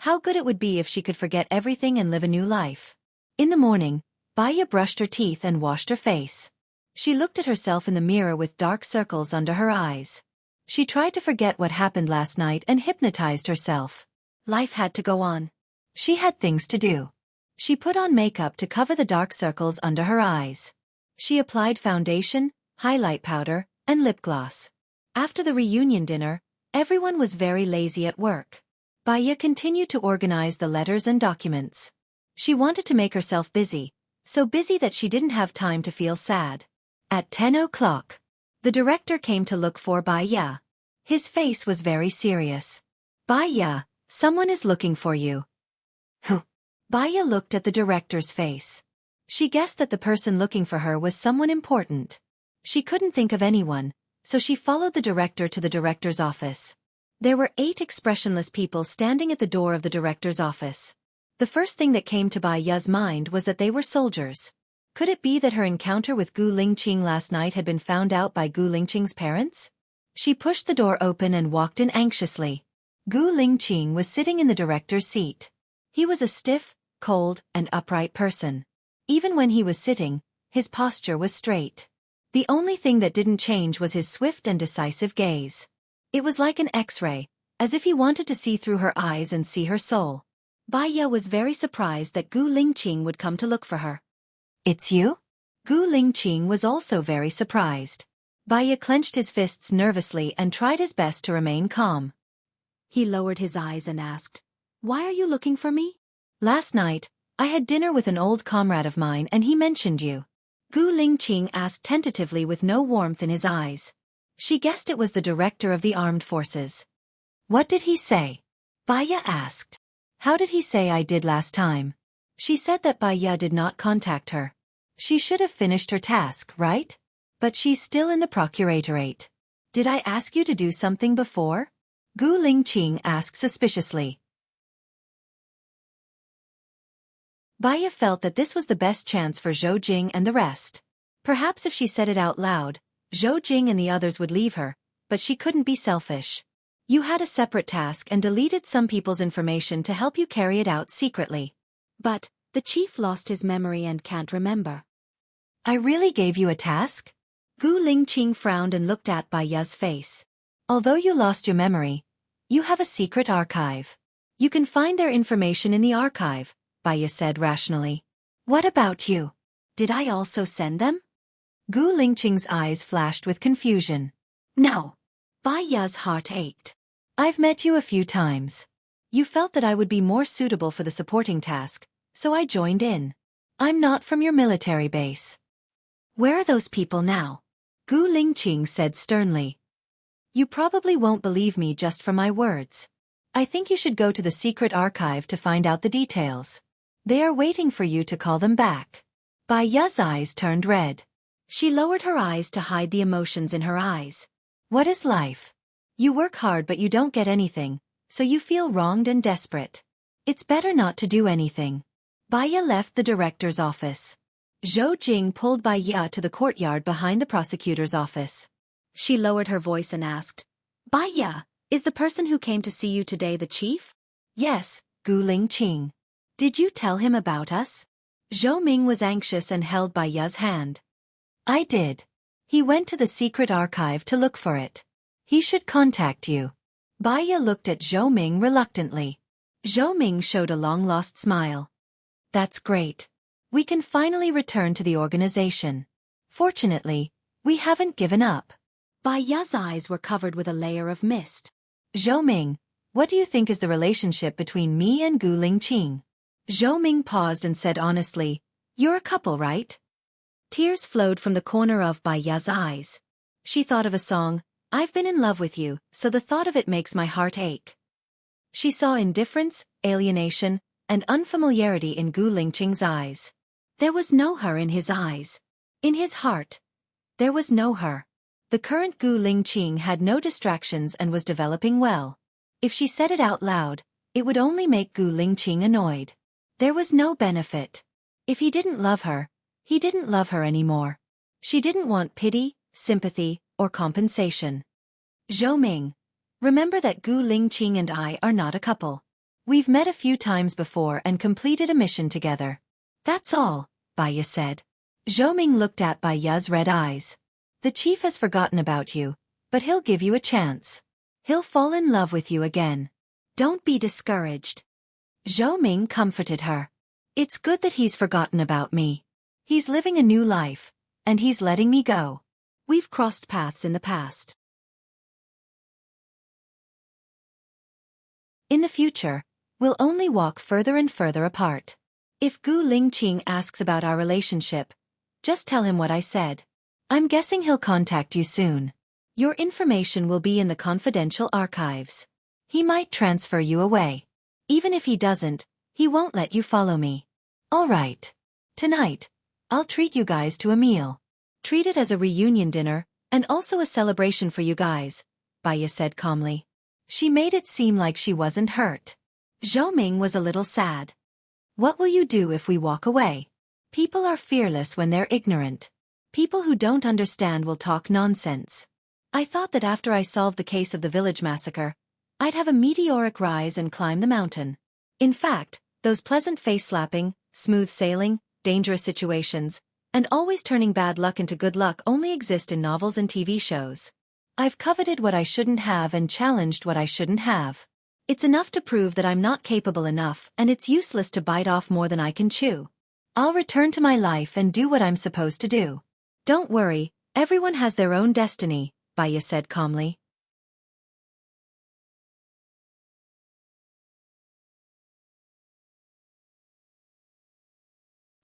how good it would be if she could forget everything and live a new life. In the morning, Baya brushed her teeth and washed her face. She looked at herself in the mirror with dark circles under her eyes. She tried to forget what happened last night and hypnotized herself. Life had to go on. She had things to do. She put on makeup to cover the dark circles under her eyes. She applied foundation, highlight powder, and lip gloss. After the reunion dinner, everyone was very lazy at work. Baya continued to organize the letters and documents. She wanted to make herself busy, so busy that she didn't have time to feel sad. At 10 o'clock, the director came to look for Baya. His face was very serious. Baya, someone is looking for you. Who? Baya looked at the director's face. She guessed that the person looking for her was someone important. She couldn't think of anyone, so she followed the director to the director's office. There were 8 expressionless people standing at the door of the director's office. The first thing that came to Baya's mind was that they were soldiers. Could it be that her encounter with Gu Lingqing last night had been found out by Gu Lingqing's parents? She pushed the door open and walked in anxiously. Gu Lingqing was sitting in the director's seat. He was a stiff, cold, and upright person. Even when he was sitting, his posture was straight. The only thing that didn't change was his swift and decisive gaze. It was like an X-ray, as if he wanted to see through her eyes and see her soul. Baya was very surprised that Gu Lingqing would come to look for her. It's you? Gu Lingqing was also very surprised. Baya clenched his fists nervously and tried his best to remain calm. He lowered his eyes and asked, "Why are you looking for me?" "Last night, I had dinner with an old comrade of mine and he mentioned you." Gu Lingqing asked tentatively with no warmth in his eyes. She guessed it was the director of the armed forces. "What did he say?" Baya asked. "How did he say I did last time?" She said that Baya did not contact her. She should have finished her task, right? But she's still in the procuratorate. "Did I ask you to do something before?" Gu Lingqing asked suspiciously. Baya felt that this was the best chance for Zhou Jing and the rest. Perhaps if she said it out loud, Zhou Jing and the others would leave her, but she couldn't be selfish. You had a separate task and deleted some people's information to help you carry it out secretly. But the chief lost his memory and can't remember. "I really gave you a task?" Gu Lingqing frowned and looked at Baya's face. "Although you lost your memory, you have a secret archive. You can find their information in the archive," Baya said rationally. "What about you? Did I also send them?" Gu Lingqing's eyes flashed with confusion. "No." Baya's heart ached. "I've met you a few times. You felt that I would be more suitable for the supporting task, so I joined in. I'm not from your military base." "Where are those people now?" Gu Lingqing said sternly. "You probably won't believe me just from my words. I think you should go to the secret archive to find out the details. They are waiting for you to call them back." Baya's eyes turned red. She lowered her eyes to hide the emotions in her eyes. What is life? You work hard but you don't get anything, so you feel wronged and desperate. It's better not to do anything. Baya left the director's office. Zhou Jing pulled Baya to the courtyard behind the prosecutor's office. She lowered her voice and asked, "Baya, is the person who came to see you today the chief?" "Yes, Gu Lingqing." "Did you tell him about us?" Zhou Ming was anxious and held Baya's hand. "I did. He went to the secret archive to look for it. He should contact you." Baya looked at Zhou Ming reluctantly. Zhou Ming showed a long-lost smile. "That's great. We can finally return to the organization. Fortunately, we haven't given up." Baya's eyes were covered with a layer of mist. "Zhou Ming, what do you think is the relationship between me and Gu Lingqing?" Zhou Ming paused and said honestly, "You're a couple, right?" Tears flowed from the corner of Baya's eyes. She thought of a song, "I've been in love with you, so the thought of it makes my heart ache." She saw indifference, alienation, and unfamiliarity in Gu Lingqing's eyes. There was no her in his eyes. In his heart, there was no her. The current Gu Lingqing had no distractions and was developing well. If she said it out loud, it would only make Gu Lingqing annoyed. There was no benefit. If he didn't love her, he didn't love her anymore. She didn't want pity, sympathy, or compensation. Zhou Ming. Remember that Gu Lingqing and I are not a couple. We've met a few times before and completed a mission together. That's all, Bai Ye said. Zhou Ming looked at Bai Ye's red eyes. The chief has forgotten about you, but he'll give you a chance. He'll fall in love with you again. Don't be discouraged. Zhou Ming comforted her. It's good that he's forgotten about me. He's living a new life, and he's letting me go. We've crossed paths in the past. In the future, we'll only walk further and further apart. If Gu Lingqing asks about our relationship, just tell him what I said. I'm guessing he'll contact you soon. Your information will be in the confidential archives. He might transfer you away. Even if he doesn't, he won't let you follow me. All right. Tonight, I'll treat you guys to a meal. Treat it as a reunion dinner, and also a celebration for you guys, Bai Ye said calmly. She made it seem like she wasn't hurt. Zhou Ming was a little sad. What will you do if we walk away? People are fearless when they're ignorant. People who don't understand will talk nonsense. I thought that after I solved the case of the village massacre, I'd have a meteoric rise and climb the mountain. In fact, those pleasant face-slapping, smooth sailing, dangerous situations, and always turning bad luck into good luck only exist in novels and TV shows. I've coveted what I shouldn't have and challenged what I shouldn't have. It's enough to prove that I'm not capable enough, and it's useless to bite off more than I can chew. I'll return to my life and do what I'm supposed to do. Don't worry, everyone has their own destiny, Bai Ye said calmly.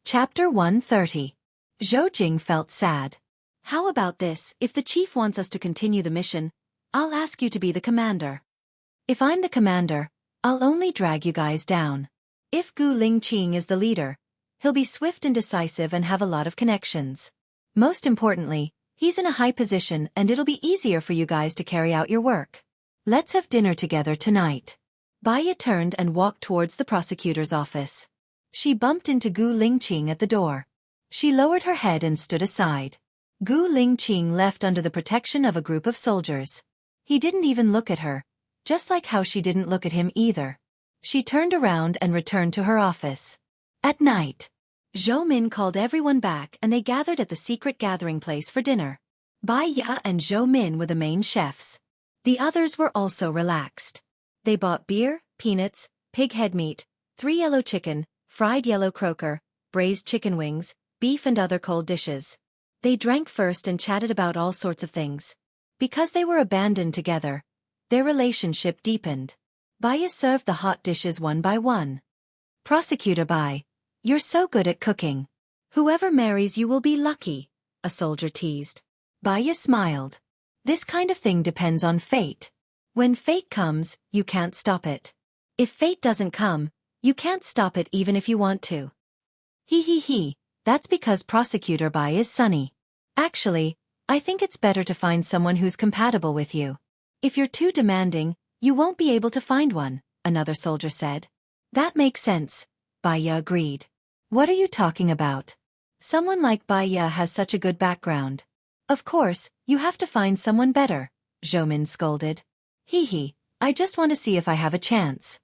Chapter 130. Zhou Jing felt sad. How about this? If the chief wants us to continue the mission, I'll ask you to be the commander. If I'm the commander, I'll only drag you guys down. If Gu Lingqing is the leader, he'll be swift and decisive and have a lot of connections. Most importantly, he's in a high position and it'll be easier for you guys to carry out your work. Let's have dinner together tonight. Bai Ye turned and walked towards the prosecutor's office. She bumped into Gu Lingqing at the door. She lowered her head and stood aside. Gu Lingqing left under the protection of a group of soldiers. He didn't even look at her, just like how she didn't look at him either. She turned around and returned to her office. At night, Zhou Min called everyone back and they gathered at the secret gathering place for dinner. Bai Ye and Zhou Min were the main chefs. The others were also relaxed. They bought beer, peanuts, pig head meat, 3 yellow chicken, fried yellow croaker, braised chicken wings, beef and other cold dishes. They drank first and chatted about all sorts of things. Because they were abandoned together, their relationship deepened. Bai Ye served the hot dishes one by one. Prosecutor Bai, you're so good at cooking. Whoever marries you will be lucky, a soldier teased. Bai Ye smiled. This kind of thing depends on fate. When fate comes, you can't stop it. If fate doesn't come, you can't stop it even if you want to. He, that's because Prosecutor Bai is sunny. Actually, I think it's better to find someone who's compatible with you. If you're too demanding, you won't be able to find one, another soldier said. That makes sense, Bai Ye agreed. What are you talking about? Someone like Bai Ye has such a good background. Of course, you have to find someone better, Zhou Min scolded. I just want to see if I have a chance.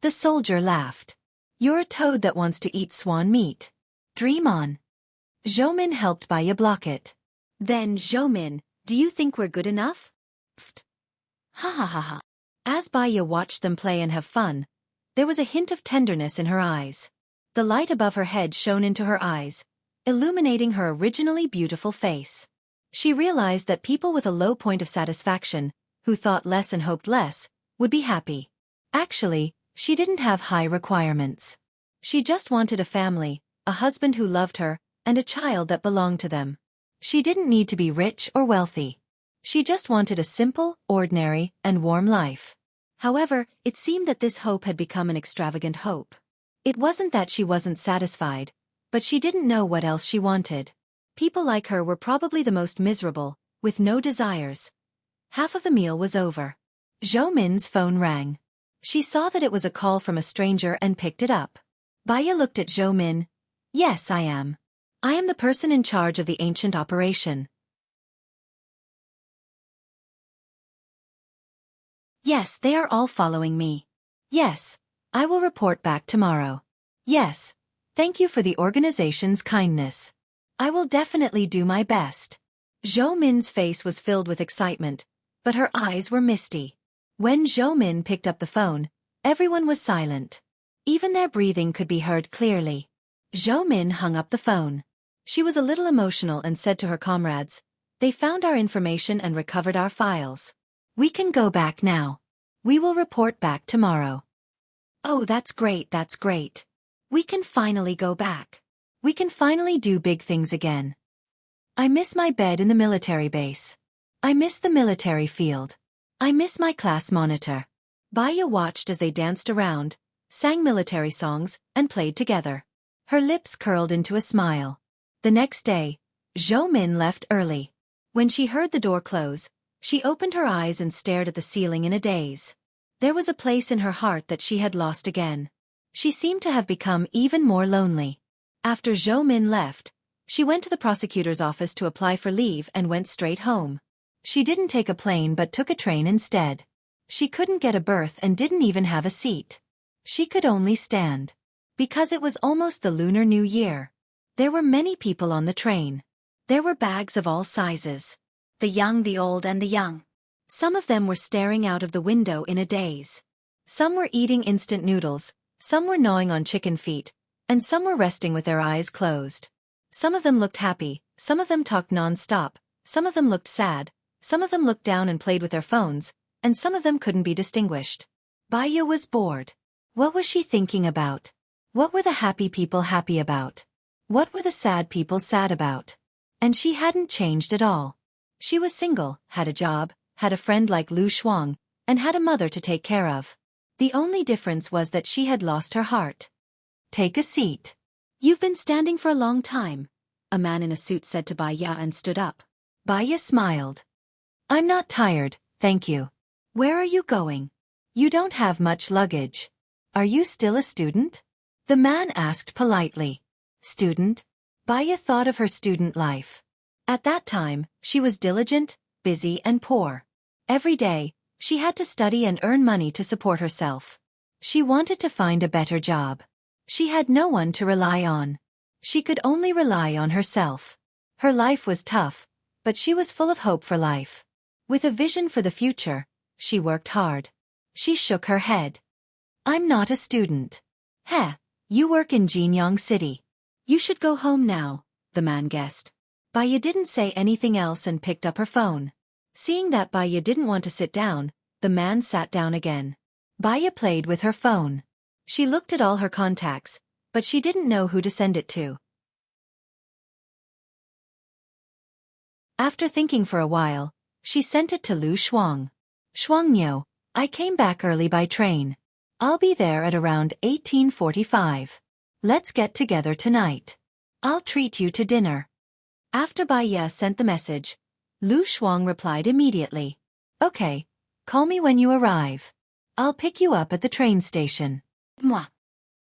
The soldier laughed. You're a toad that wants to eat swan meat. Dream on. Zhou Min helped Bai Ye block it. Then Zhou Min, do you think we're good enough? Pfft. Ha. As Bai Ye watched them play and have fun, there was a hint of tenderness in her eyes. The light above her head shone into her eyes, illuminating her originally beautiful face. She realized that people with a low point of satisfaction, who thought less and hoped less, would be happy. Actually, she didn't have high requirements. She just wanted a family, a husband who loved her, and a child that belonged to them. She didn't need to be rich or wealthy. She just wanted a simple, ordinary, and warm life. However, it seemed that this hope had become an extravagant hope. It wasn't that she wasn't satisfied, but she didn't know what else she wanted. People like her were probably the most miserable, with no desires. Half of the meal was over. Zhou Min's phone rang. She saw that it was a call from a stranger and picked it up. Bai Ye looked at Zhou Min. Yes, I am. I am the person in charge of the ancient operation. Yes, they are all following me. Yes, I will report back tomorrow. Yes, thank you for the organization's kindness. I will definitely do my best. Zhou Min's face was filled with excitement, but her eyes were misty. When Zhou Min picked up the phone, everyone was silent. Even their breathing could be heard clearly. Zhou Min hung up the phone. She was a little emotional and said to her comrades, "They found our information and recovered our files. We can go back now. We will report back tomorrow." "Oh, that's great, that's great. We can finally go back. We can finally do big things again. I miss my bed in the military base. I miss the military field. I miss my class monitor." Baya watched as they danced around, sang military songs, and played together. Her lips curled into a smile. The next day, Zhou Min left early. When she heard the door close, she opened her eyes and stared at the ceiling in a daze. There was a place in her heart that she had lost again. She seemed to have become even more lonely. After Zhou Min left, she went to the prosecutor's office to apply for leave and went straight home. She didn't take a plane but took a train instead. She couldn't get a berth and didn't even have a seat. She could only stand. Because it was almost the Lunar New Year. There were many people on the train. There were bags of all sizes. The young, the old, and the young. Some of them were staring out of the window in a daze. Some were eating instant noodles, some were gnawing on chicken feet, and some were resting with their eyes closed. Some of them looked happy, some of them talked non-stop, some of them looked sad, some of them looked down and played with their phones, and some of them couldn't be distinguished. Baya was bored. What was she thinking about? What were the happy people happy about? What were the sad people sad about? And she hadn't changed at all. She was single, had a job, had a friend like Lu Shuang, and had a mother to take care of. The only difference was that she had lost her heart. "Take a seat. You've been standing for a long time," a man in a suit said to Baya and stood up. Baya smiled. "I'm not tired, thank you. Where are you going? You don't have much luggage. Are you still a student?" The man asked politely. Student? Baya thought of her student life. At that time, she was diligent, busy, and poor. Every day, she had to study and earn money to support herself. She wanted to find a better job. She had no one to rely on. She could only rely on herself. Her life was tough, but she was full of hope for life. With a vision for the future, she worked hard. She shook her head. "I'm not a student." "Heh, you work in Jinyang City. You should go home now," the man guessed. Baya didn't say anything else and picked up her phone. Seeing that Baya didn't want to sit down, the man sat down again. Baya played with her phone. She looked at all her contacts, but she didn't know who to send it to. After thinking for a while, she sent it to Lu Shuang. "Shuangniu, I came back early by train. I'll be there at around 18:45. Let's get together tonight. I'll treat you to dinner." After Baya sent the message, Lu Shuang replied immediately. "Okay, call me when you arrive. I'll pick you up at the train station." Mwah.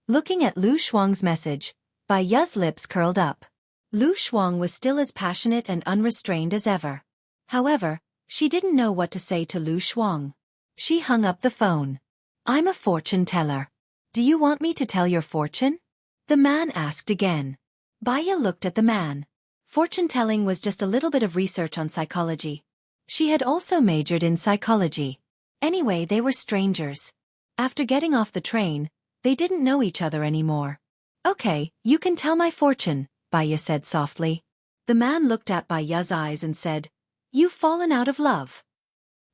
Looking at Lu Shuang's message, Baya's lips curled up. Lu Shuang was still as passionate and unrestrained as ever. However, she didn't know what to say to Lu Shuang. She hung up the phone. "I'm a fortune teller. Do you want me to tell your fortune?" The man asked again. Baya looked at the man. Fortune-telling was just a little bit of research on psychology. She had also majored in psychology. Anyway, they were strangers. After getting off the train, they didn't know each other anymore. "Okay, you can tell my fortune," Baya said softly. The man looked at Baya's eyes and said, "You've fallen out of love."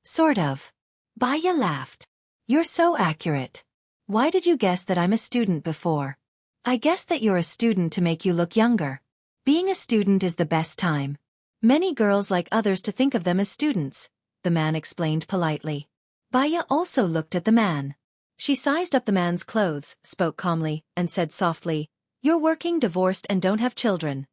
"Sort of." Baya laughed. "You're so accurate. Why did you guess that I'm a student before?" "I guessed that you're a student to make you look younger. Being a student is the best time. Many girls like others to think of them as students," the man explained politely. Baya also looked at the man. She sized up the man's clothes, spoke calmly, and said softly, "You're working, divorced, and don't have children."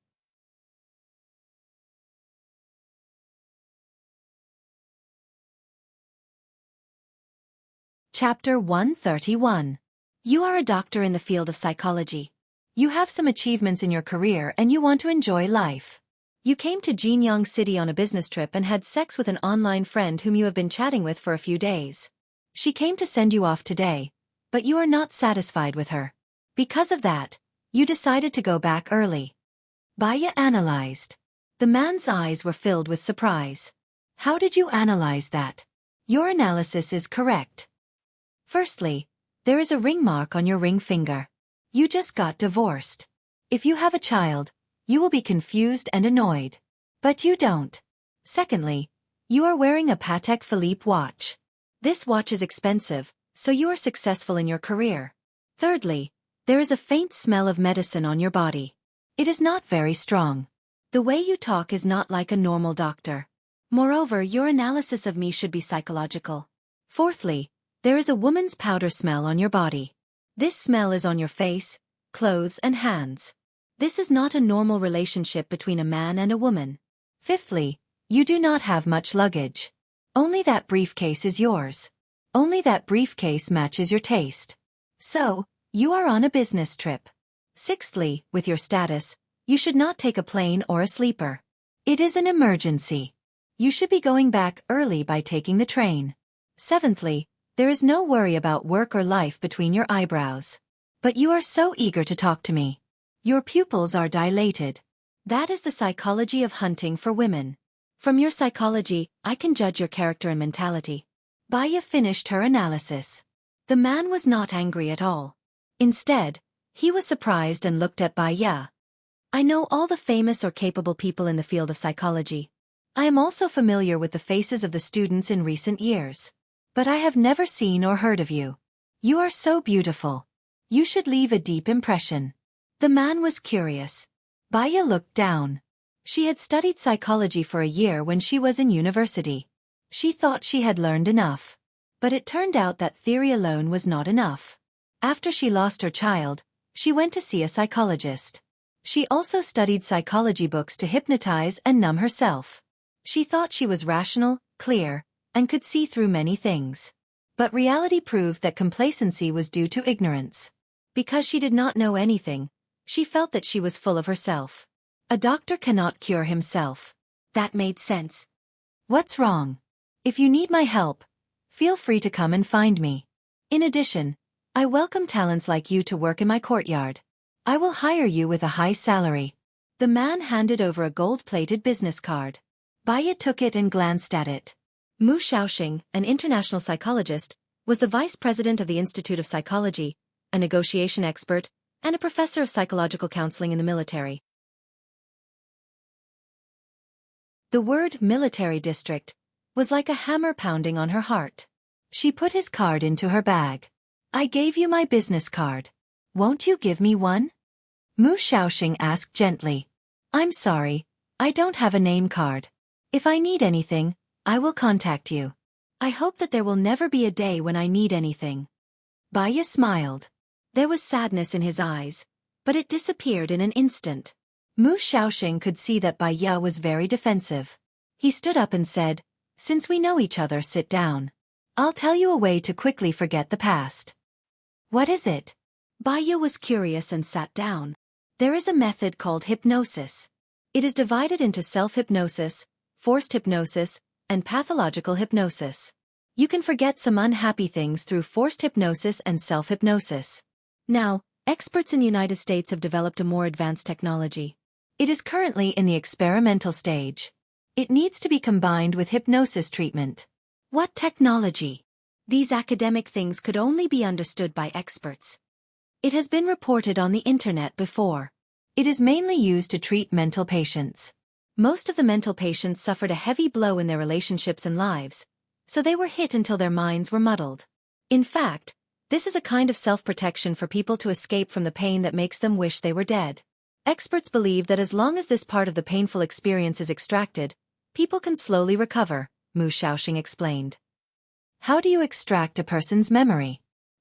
Chapter 131. You are a doctor in the field of psychology. You have some achievements in your career and you want to enjoy life. You came to Jinyang City on a business trip and had sex with an online friend whom you have been chatting with for a few days. She came to send you off today, but you are not satisfied with her. Because of that, you decided to go back early. Baya analyzed. The man's eyes were filled with surprise. How did you analyze that? Your analysis is correct. Firstly, there is a ring mark on your ring finger. You just got divorced. If you have a child, you will be confused and annoyed. But you don't. Secondly, you are wearing a Patek Philippe watch. This watch is expensive, so you are successful in your career. Thirdly, there is a faint smell of medicine on your body. It is not very strong. The way you talk is not like a normal doctor. Moreover, your analysis of me should be psychological. Fourthly, there is a woman's powder smell on your body. This smell is on your face, clothes and hands. This is not a normal relationship between a man and a woman. Fifthly, you do not have much luggage. Only that briefcase is yours. Only that briefcase matches your taste. So, you are on a business trip. Sixthly, with your status, you should not take a plane or a sleeper. It is an emergency. You should be going back early by taking the train. Seventhly, there is no worry about work or life between your eyebrows. But you are so eager to talk to me. Your pupils are dilated. That is the psychology of hunting for women. From your psychology, I can judge your character and mentality. Baya finished her analysis. The man was not angry at all. Instead, he was surprised and looked at Baya. I know all the famous or capable people in the field of psychology. I am also familiar with the faces of the students in recent years. But I have never seen or heard of you. You are so beautiful. You should leave a deep impression. The man was curious. Baya looked down. She had studied psychology for a year when she was in university. She thought she had learned enough. But it turned out that theory alone was not enough. After she lost her child, she went to see a psychologist. She also studied psychology books to hypnotize and numb herself. She thought she was rational, clear, and could see through many things. But reality proved that complacency was due to ignorance. Because she did not know anything, she felt that she was full of herself. A doctor cannot cure himself. That made sense. What's wrong? If you need my help, feel free to come and find me. In addition, I welcome talents like you to work in my courtyard. I will hire you with a high salary. The man handed over a gold-plated business card. Baya took it and glanced at it. Mu Xiaofan, an international psychologist, was the vice president of the Institute of Psychology, a negotiation expert, and a professor of psychological counseling in the military. The word military district was like a hammer pounding on her heart. She put his card into her bag. I gave you my business card. Won't you give me one? Mu Xiaofan asked gently. I'm sorry, I don't have a name card. If I need anything, I will contact you. I hope that there will never be a day when I need anything. Baya smiled. There was sadness in his eyes, but it disappeared in an instant. Mu Xiaofan could see that Baya was very defensive. He stood up and said, Since we know each other, sit down. I'll tell you a way to quickly forget the past. What is it? Baya was curious and sat down. There is a method called hypnosis. It is divided into self-hypnosis, forced hypnosis, and pathological hypnosis. You can forget some unhappy things through forced hypnosis and self-hypnosis. Now, experts in the United States have developed a more advanced technology. It is currently in the experimental stage. It needs to be combined with hypnosis treatment. What technology? These academic things could only be understood by experts. It has been reported on the internet before. It is mainly used to treat mental patients. Most of the mental patients suffered a heavy blow in their relationships and lives, so they were hit until their minds were muddled. In fact, this is a kind of self-protection for people to escape from the pain that makes them wish they were dead. Experts believe that as long as this part of the painful experience is extracted, people can slowly recover, Mu Xiaofan explained. How do you extract a person's memory?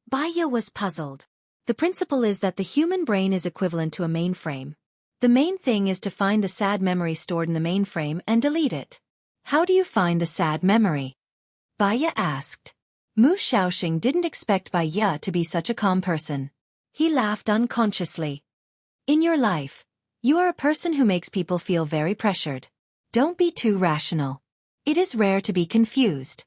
Baya was puzzled. The principle is that the human brain is equivalent to a mainframe. The main thing is to find the sad memory stored in the mainframe and delete it. How do you find the sad memory? Baya asked. Mu Xiaofan didn't expect Baya to be such a calm person. He laughed unconsciously. In your life, you are a person who makes people feel very pressured. Don't be too rational. It is rare to be confused.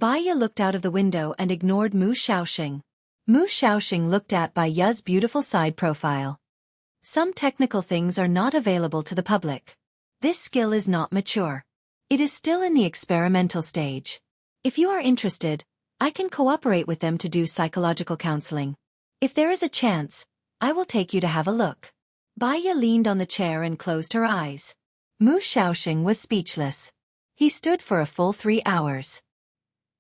Baiya looked out of the window and ignored Mu Xiaoxing. Mu Xiaoxing looked at Baiya's beautiful side profile. Some technical things are not available to the public. This skill is not mature. It is still in the experimental stage. If you are interested, I can cooperate with them to do psychological counseling. If there is a chance, I will take you to have a look. Baiya leaned on the chair and closed her eyes. Mu Xiaoxing was speechless. He stood for a full 3 hours.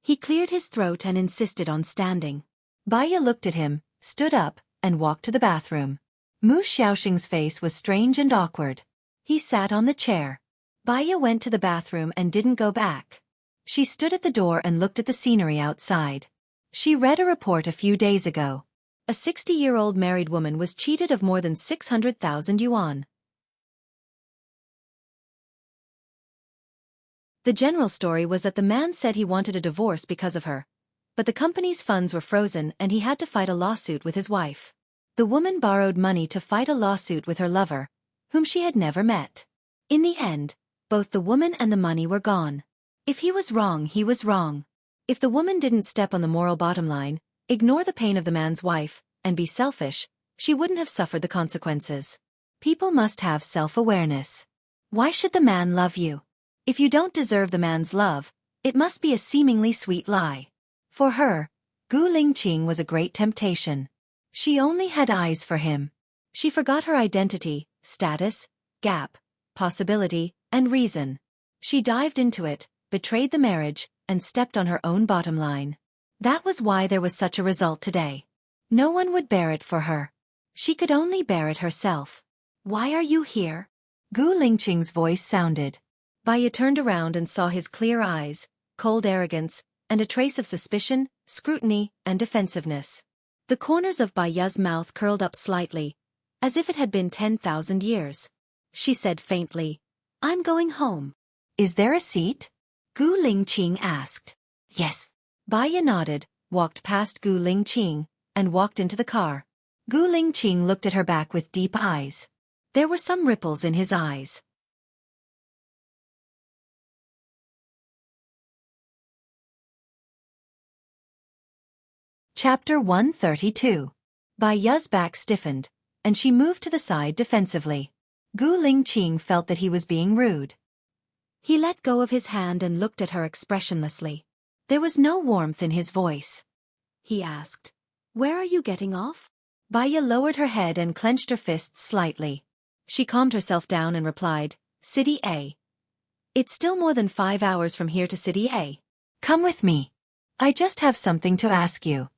He cleared his throat and insisted on standing. Baiya looked at him, stood up, and walked to the bathroom. Mu Xiaoxing's face was strange and awkward. He sat on the chair. Baiya went to the bathroom and didn't go back. She stood at the door and looked at the scenery outside. She read a report a few days ago. A 60-year-old married woman was cheated of more than 600,000 yuan. The general story was that the man said he wanted a divorce because of her, but the company's funds were frozen and he had to fight a lawsuit with his wife. The woman borrowed money to fight a lawsuit with her lover, whom she had never met. In the end, both the woman and the money were gone. If he was wrong, he was wrong. If the woman didn't step on the moral bottom line, ignore the pain of the man's wife, and be selfish, she wouldn't have suffered the consequences. People must have self-awareness. Why should the man love you? If you don't deserve the man's love, it must be a seemingly sweet lie. For her, Gu Lingqing was a great temptation. She only had eyes for him. She forgot her identity, status, gap, possibility, and reason. She dived into it, betrayed the marriage, and stepped on her own bottom line. That was why there was such a result today. No one would bear it for her. She could only bear it herself. Why are you here? Gu Lingqing's voice sounded. Baiya turned around and saw his clear eyes, cold arrogance, and a trace of suspicion, scrutiny, and defensiveness. The corners of Baiya's mouth curled up slightly, as if it had been 10,000 years. She said faintly, "I'm going home." "Is there a seat?" Gu Lingqing asked. "Yes." Baiya nodded, walked past Gu Lingqing, and walked into the car. Gu Lingqing looked at her back with deep eyes. There were some ripples in his eyes. Chapter 132. Baiya's back stiffened, and she moved to the side defensively. Gu Lingqing felt that he was being rude. He let go of his hand and looked at her expressionlessly. There was no warmth in his voice. He asked, "Where are you getting off?" Baiya lowered her head and clenched her fists slightly. She calmed herself down and replied, "City A. It's still more than 5 hours from here to City A. Come with me. I just have something to ask you."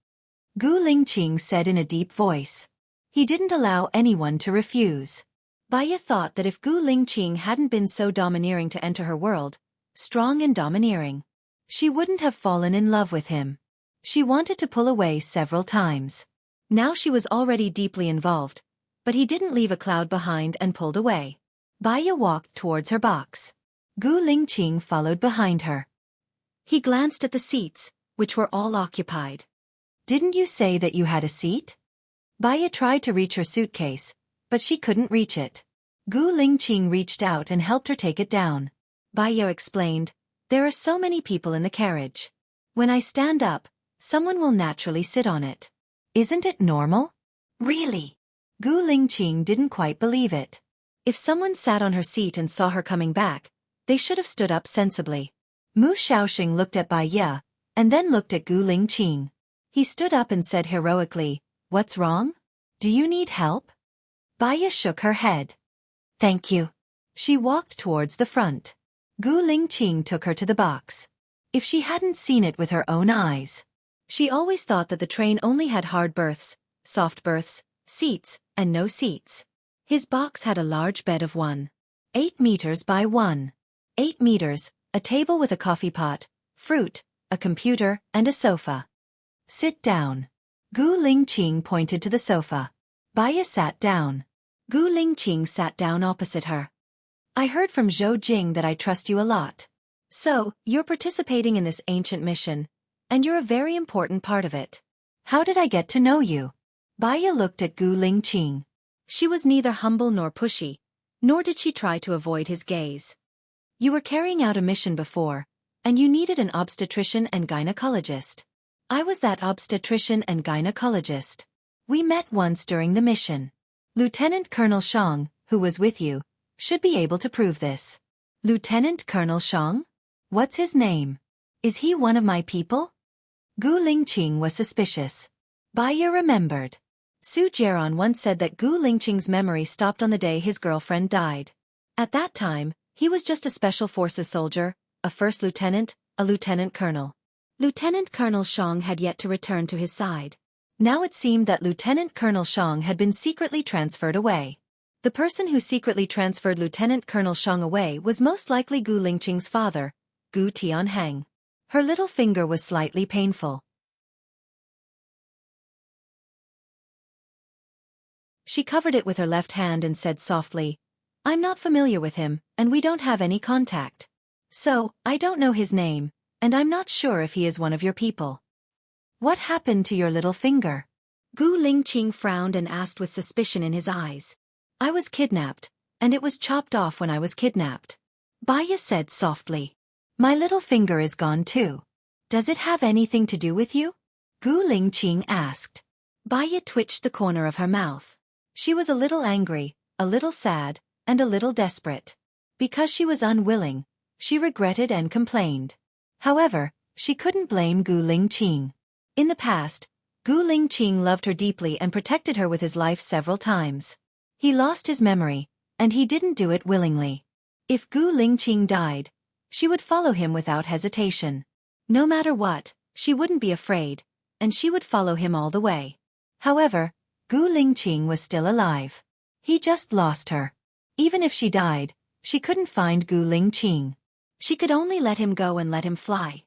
Gu Lingqing said in a deep voice. He didn't allow anyone to refuse. Baiya thought that if Gu Lingqing hadn't been so domineering to enter her world, strong and domineering, she wouldn't have fallen in love with him. She wanted to pull away several times. Now she was already deeply involved, but he didn't leave a cloud behind and pulled away. Baiya walked towards her box. Gu Lingqing followed behind her. He glanced at the seats, which were all occupied. "Didn't you say that you had a seat?" Baiya tried to reach her suitcase, but she couldn't reach it. Gu Lingqing reached out and helped her take it down. Baiya explained, "There are so many people in the carriage. When I stand up, someone will naturally sit on it. Isn't it normal?" "Really?" Gu Lingqing didn't quite believe it. If someone sat on her seat and saw her coming back, they should have stood up sensibly. Mu Xiaoxing looked at Baiya, and then looked at Gu Lingqing. He stood up and said heroically, "What's wrong? Do you need help?" Baiya shook her head. "Thank you." She walked towards the front. Gu Lingqing took her to the box. If she hadn't seen it with her own eyes. She always thought that the train only had hard berths, soft berths, seats, and no seats. His box had a large bed of 1.8 meters by 1.8 meters, a table with a coffee pot, fruit, a computer, and a sofa. "Sit down." Gu Lingqing pointed to the sofa. Baiya sat down. Gu Lingqing sat down opposite her. "I heard from Zhou Jing that I trust you a lot. So, you're participating in this ancient mission, and you're a very important part of it. How did I get to know you?" Baiya looked at Gu Lingqing. She was neither humble nor pushy, nor did she try to avoid his gaze. "You were carrying out a mission before, and you needed an obstetrician and gynecologist. I was that obstetrician and gynecologist. We met once during the mission. Lieutenant Colonel Shang, who was with you, should be able to prove this. Lieutenant Colonel Shang? What's his name? Is he one of my people? Gu Lingqing was suspicious. Baiya remembered. Su Jiaran once said that Gu Lingqing's memory stopped on the day his girlfriend died. At that time, he was just a special forces soldier, a first lieutenant, a lieutenant colonel. Lieutenant Colonel Shang had yet to return to his side. Now it seemed that Lieutenant Colonel Shang had been secretly transferred away. The person who secretly transferred Lieutenant Colonel Shang away was most likely Gu Lingqing's father, Gu Tianhang. Her little finger was slightly painful. She covered it with her left hand and said softly, "I'm not familiar with him, and we don't have any contact. So, I don't know his name, and I'm not sure if he is one of your people." "What happened to your little finger?" Gu Lingqing frowned and asked with suspicion in his eyes. "I was kidnapped, and it was chopped off when I was kidnapped." Baiya said softly. "My little finger is gone too. Does it have anything to do with you?" Gu Lingqing asked. Baiya twitched the corner of her mouth. She was a little angry, a little sad, and a little desperate. Because she was unwilling, she regretted and complained. However, she couldn't blame Gu Lingqing. In the past, Gu Lingqing loved her deeply and protected her with his life several times. He lost his memory, and he didn't do it willingly. If Gu Lingqing died, she would follow him without hesitation. No matter what, she wouldn't be afraid, and she would follow him all the way. However, Gu Lingqing was still alive. He just lost her. Even if she died, she couldn't find Gu Lingqing. She could only let him go and let him fly.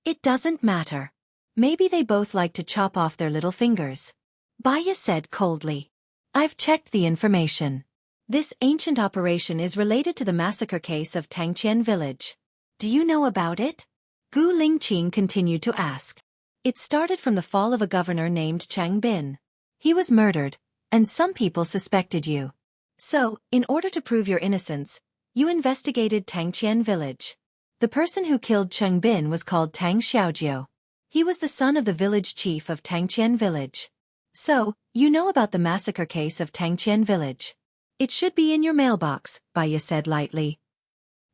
It doesn't matter. Maybe they both like to chop off their little fingers. Baiya said coldly. "I've checked the information. This ancient operation is related to the massacre case of Tangqian village. Do you know about it?" Gu Lingqing continued to ask. "It started from the fall of a governor named Chang Bin. He was murdered, and some people suspected you. So, in order to prove your innocence, you investigated Tangqian village. The person who killed Cheng Bin was called Tang Xiaojiu. He was the son of the village chief of Tangqian village. So, you know about the massacre case of Tangqian village. It should be in your mailbox," Baiya said lightly.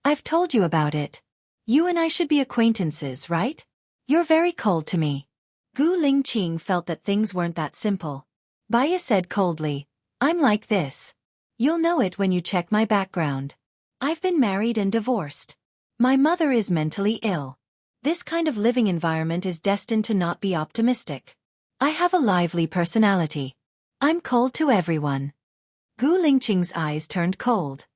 "I've told you about it. You and I should be acquaintances, right? You're very cold to me." Gu Lingqing felt that things weren't that simple. Baiya said coldly, "I'm like this. You'll know it when you check my background. I've been married and divorced. My mother is mentally ill. This kind of living environment is destined to not be optimistic. I have a lively personality. I'm cold to everyone." Gu Lingqing's eyes turned cold.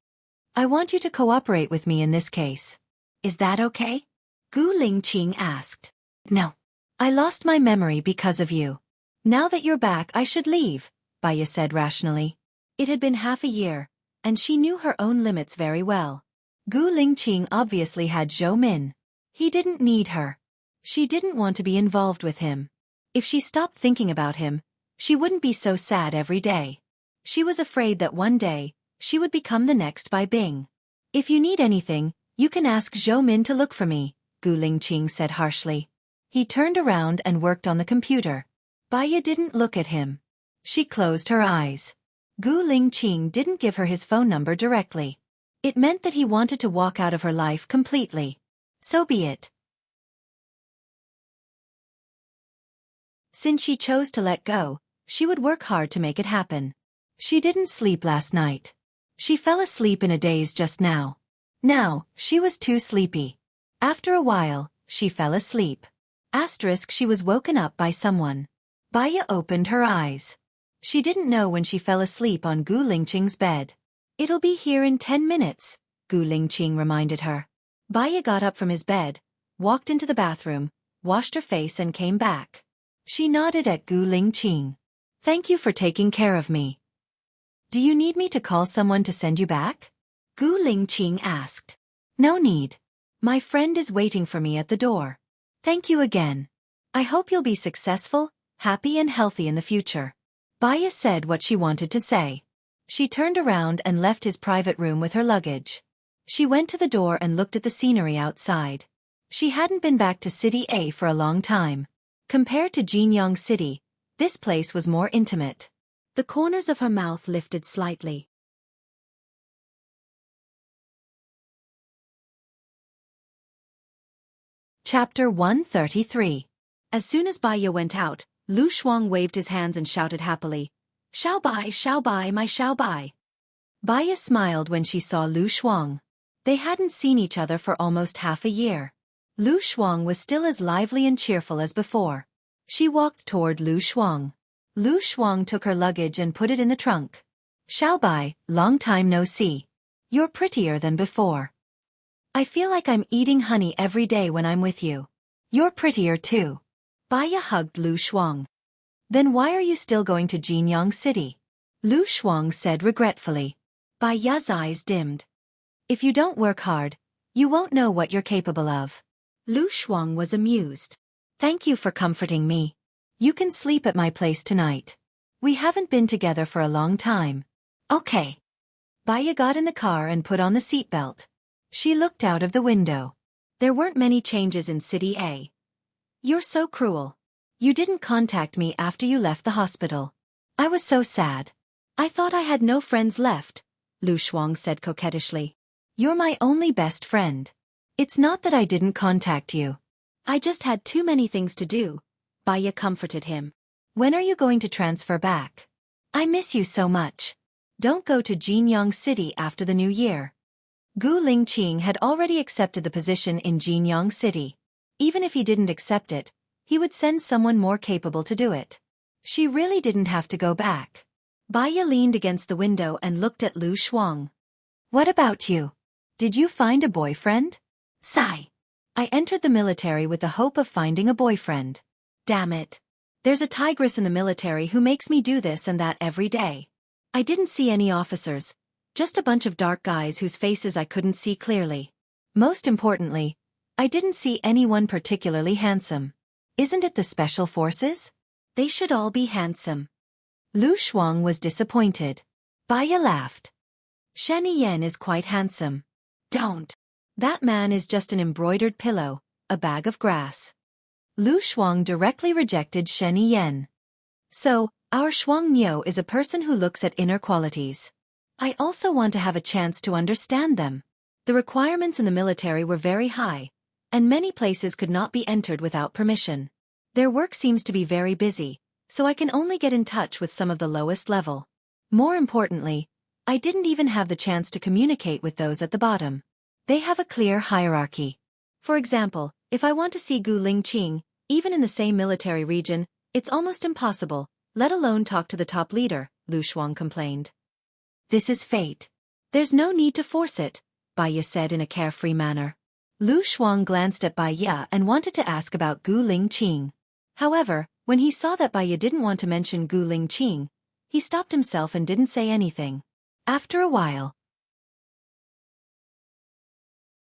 "I want you to cooperate with me in this case. Is that okay?" Gu Lingqing asked. "No. I lost my memory because of you. Now that you're back, I should leave," Baiya said rationally. It had been half a year, and she knew her own limits very well. Gu Lingqing obviously had Zhou Min. He didn't need her. She didn't want to be involved with him. If she stopped thinking about him, she wouldn't be so sad every day. She was afraid that one day, she would become the next Bai Bing. "If you need anything, you can ask Zhou Min to look for me," Gu Lingqing said harshly. He turned around and worked on the computer. Baiya didn't look at him. She closed her eyes. Gu Lingqing didn't give her his phone number directly. It meant that he wanted to walk out of her life completely. So be it. Since she chose to let go, she would work hard to make it happen. She didn't sleep last night. She fell asleep in a daze just now. Now, she was too sleepy. After a while, she fell asleep. She was woken up by someone. Baiya opened her eyes. She didn't know when she fell asleep on Gu Lingqing's bed. "It'll be here in 10 minutes, Gu Lingqing reminded her. Baiya got up from his bed, walked into the bathroom, washed her face and came back. She nodded at Gu Lingqing. "Thank you for taking care of me. Do you need me to call someone to send you back?" Gu Lingqing asked. "No need. My friend is waiting for me at the door. Thank you again. I hope you'll be successful, happy and healthy in the future." Baiya said what she wanted to say. She turned around and left his private room with her luggage. She went to the door and looked at the scenery outside. She hadn't been back to City A for a long time. Compared to Jinyang City, this place was more intimate. The corners of her mouth lifted slightly. Chapter 133. As soon as Baiya went out, Lu Shuang waved his hands and shouted happily, Xiao Bai, my Xiao Bai. Baiya smiled when she saw Lu Shuang. They hadn't seen each other for almost half a year. Lu Shuang was still as lively and cheerful as before. She walked toward Lu Shuang. Lu Shuang took her luggage and put it in the trunk. Xiao Bai, long time no see. You're prettier than before. I feel like I'm eating honey every day when I'm with you. You're prettier too. Baiya hugged Lu Shuang. Then why are you still going to Jinyang City? Lu Shuang said regretfully. Baiya's eyes dimmed. If you don't work hard, you won't know what you're capable of. Lu Shuang was amused. Thank you for comforting me. You can sleep at my place tonight. We haven't been together for a long time. Okay. Baiya got in the car and put on the seatbelt. She looked out of the window. There weren't many changes in City A. You're so cruel. You didn't contact me after you left the hospital. I was so sad. I thought I had no friends left, Lu Shuang said coquettishly. You're my only best friend. It's not that I didn't contact you. I just had too many things to do, Baiya comforted him. When are you going to transfer back? I miss you so much. Don't go to Jinyang City after the new year. Gu Lingqing had already accepted the position in Jinyang City. Even if he didn't accept it, he would send someone more capable to do it. She really didn't have to go back. Baiya leaned against the window and looked at Lu Shuang. What about you? Did you find a boyfriend? Sigh. I entered the military with the hope of finding a boyfriend. Damn it. There's a tigress in the military who makes me do this and that every day. I didn't see any officers, just a bunch of dark guys whose faces I couldn't see clearly. Most importantly, I didn't see anyone particularly handsome. Isn't it the special forces? They should all be handsome. Lu Shuang was disappointed. Baiya laughed. Shen Yan is quite handsome. Don't. That man is just an embroidered pillow, a bag of grass. Lu Shuang directly rejected Shen Yan. So, our Shuang Niu is a person who looks at inner qualities. I also want to have a chance to understand them. The requirements in the military were very high, and many places could not be entered without permission. Their work seems to be very busy, so I can only get in touch with some of the lowest level. More importantly, I didn't even have the chance to communicate with those at the bottom. They have a clear hierarchy. For example, if I want to see Gu Lingqing, even in the same military region, it's almost impossible, let alone talk to the top leader, Lu Shuang complained. This is fate. There's no need to force it, Baiya said in a carefree manner. Lu Shuang glanced at Baiya and wanted to ask about Gu Lingqing. However, when he saw that Baiya didn't want to mention Gu Lingqing, he stopped himself and didn't say anything. After a while,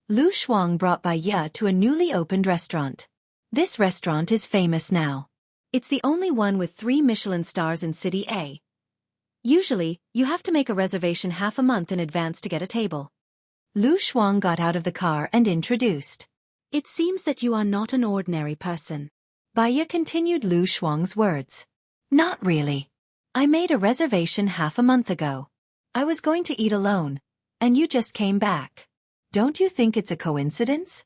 Lu Shuang brought Baiya to a newly opened restaurant. This restaurant is famous now. It's the only one with 3 Michelin stars in City A. Usually, you have to make a reservation half a month in advance to get a table. Lu Shuang got out of the car and introduced. It seems that you are not an ordinary person. Baiya continued Lu Shuang's words. Not really. I made a reservation half a month ago. I was going to eat alone, and you just came back. Don't you think it's a coincidence?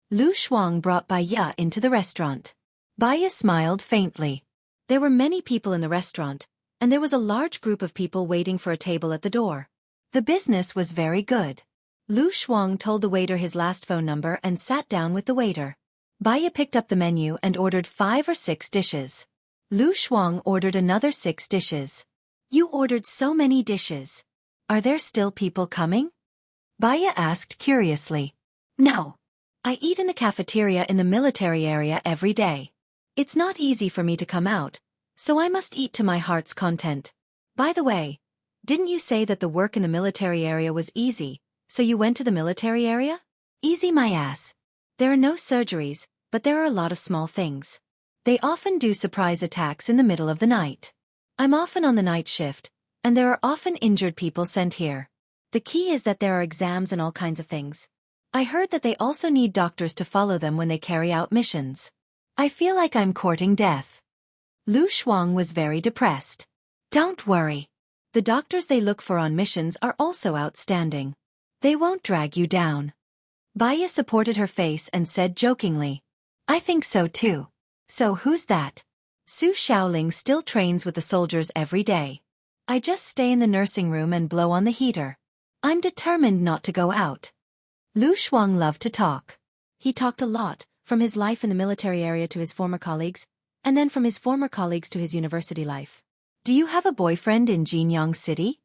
Lu Shuang brought Baiya into the restaurant. Baiya smiled faintly. There were many people in the restaurant, and there was a large group of people waiting for a table at the door. The business was very good. Lu Shuang told the waiter his last phone number and sat down with the waiter. Baiya picked up the menu and ordered 5 or 6 dishes. Lu Shuang ordered another 6 dishes. You ordered so many dishes. Are there still people coming? Baiya asked curiously. No. I eat in the cafeteria in the military area every day. It's not easy for me to come out, so I must eat to my heart's content. By the way, didn't you say that the work in the military area was easy, so you went to the military area? Easy my ass. There are no surgeries, but there are a lot of small things. They often do surprise attacks in the middle of the night. I'm often on the night shift, and there are often injured people sent here. The key is that there are exams and all kinds of things. I heard that they also need doctors to follow them when they carry out missions. I feel like I'm courting death. Lu Shuang was very depressed. Don't worry. The doctors they look for on missions are also outstanding. They won't drag you down. Baya supported her face and said jokingly. I think so too. So who's that? Su Xiaoling still trains with the soldiers every day. I just stay in the nursing room and blow on the heater. I'm determined not to go out. Lu Shuang loved to talk. He talked a lot, from his life in the military area to his former colleagues, and then from his former colleagues to his university life. Do you have a boyfriend in Jinyang City?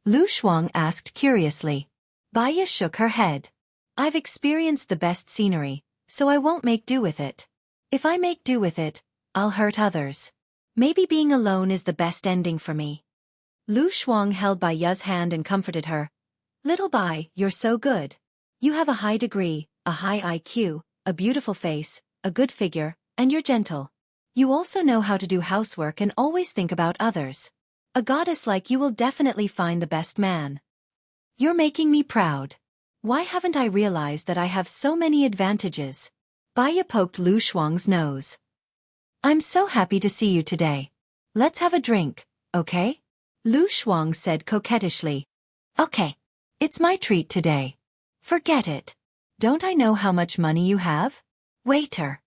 Lu Shuang asked curiously. Baya shook her head. I've experienced the best scenery, so I won't make do with it. If I make do with it, I'll hurt others. Maybe being alone is the best ending for me. Lu Shuang held Baya's hand and comforted her. Little Bai, you're so good. You have a high degree, a high IQ, a beautiful face, a good figure, and you're gentle. You also know how to do housework and always think about others. A goddess like you will definitely find the best man. You're making me proud. Why haven't I realized that I have so many advantages? Baya poked Lu Shuang's nose. I'm so happy to see you today. Let's have a drink, okay? Lu Shuang said coquettishly. Okay. It's my treat today. Forget it. Don't I know how much money you have? Waiter.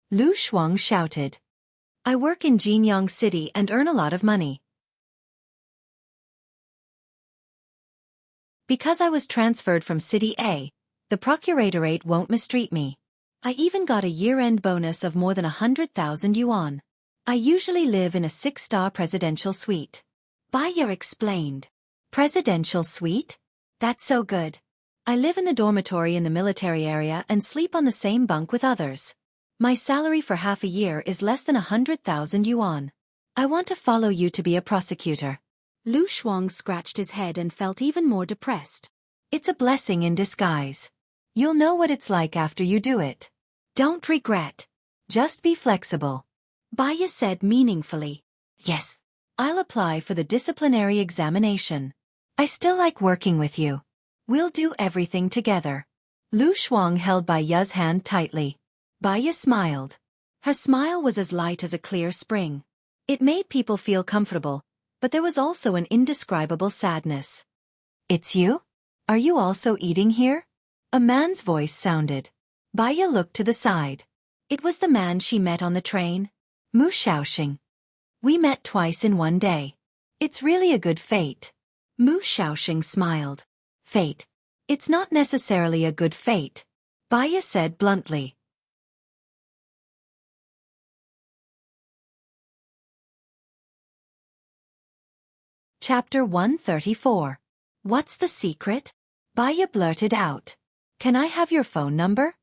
Lu Shuang shouted. I work in Jinyang City and earn a lot of money. Because I was transferred from City A, the procuratorate won't mistreat me. I even got a year-end bonus of more than 100,000 yuan. I usually live in a 6-star presidential suite. Baya explained. Presidential suite? That's so good. I live in the dormitory in the military area and sleep on the same bunk with others. My salary for half a year is less than 100,000 yuan. I want to follow you to be a prosecutor. Lu Shuang scratched his head and felt even more depressed. It's a blessing in disguise. You'll know what it's like after you do it. Don't regret. Just be flexible. Baya said meaningfully. Yes. I'll apply for the disciplinary examination. I still like working with you. We'll do everything together. Lu Shuang held Baya's hand tightly. Baya smiled. Her smile was as light as a clear spring. It made people feel comfortable, but there was also an indescribable sadness. It's you? Are you also eating here? A man's voice sounded. Baya looked to the side. It was the man she met on the train. Mu Xiaoxing. We met twice in one day. It's really a good fate. Mu Xiaoxing smiled. Fate. It's not necessarily a good fate. Baya said bluntly. Chapter 134. What's the secret? Baya blurted out. Can I have your phone number?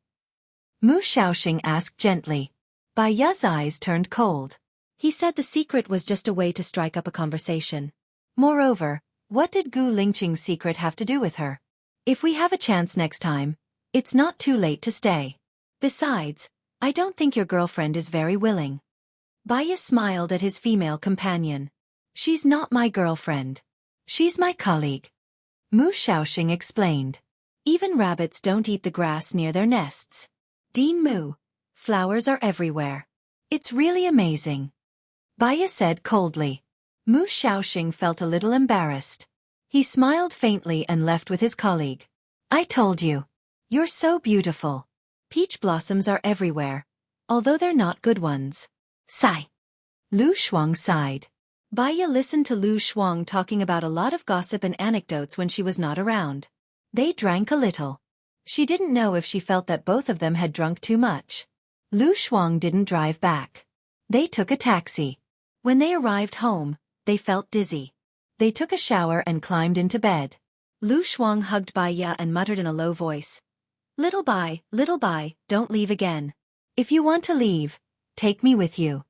Mu Xiaoxing asked gently. Baya's eyes turned cold. He said the secret was just a way to strike up a conversation. Moreover, what did Gu Lingqing's secret have to do with her? If we have a chance next time, it's not too late to stay. Besides, I don't think your girlfriend is very willing. Baya smiled at his female companion. She's not my girlfriend. She's my colleague. Mu Xiaoxing explained. Even rabbits don't eat the grass near their nests. Dean Mu, flowers are everywhere. It's really amazing. Baya said coldly. Mu Xiaoxing felt a little embarrassed. He smiled faintly and left with his colleague. I told you. You're so beautiful. Peach blossoms are everywhere, although they're not good ones. Sigh. Lu Shuang sighed. Baya listened to Lu Shuang talking about a lot of gossip and anecdotes when she was not around. They drank a little. She didn't know if she felt that both of them had drunk too much. Lu Shuang didn't drive back. They took a taxi. When they arrived home, they felt dizzy. They took a shower and climbed into bed. Lu Shuang hugged Baya and muttered in a low voice. Little Bai, don't leave again. If you want to leave, take me with you.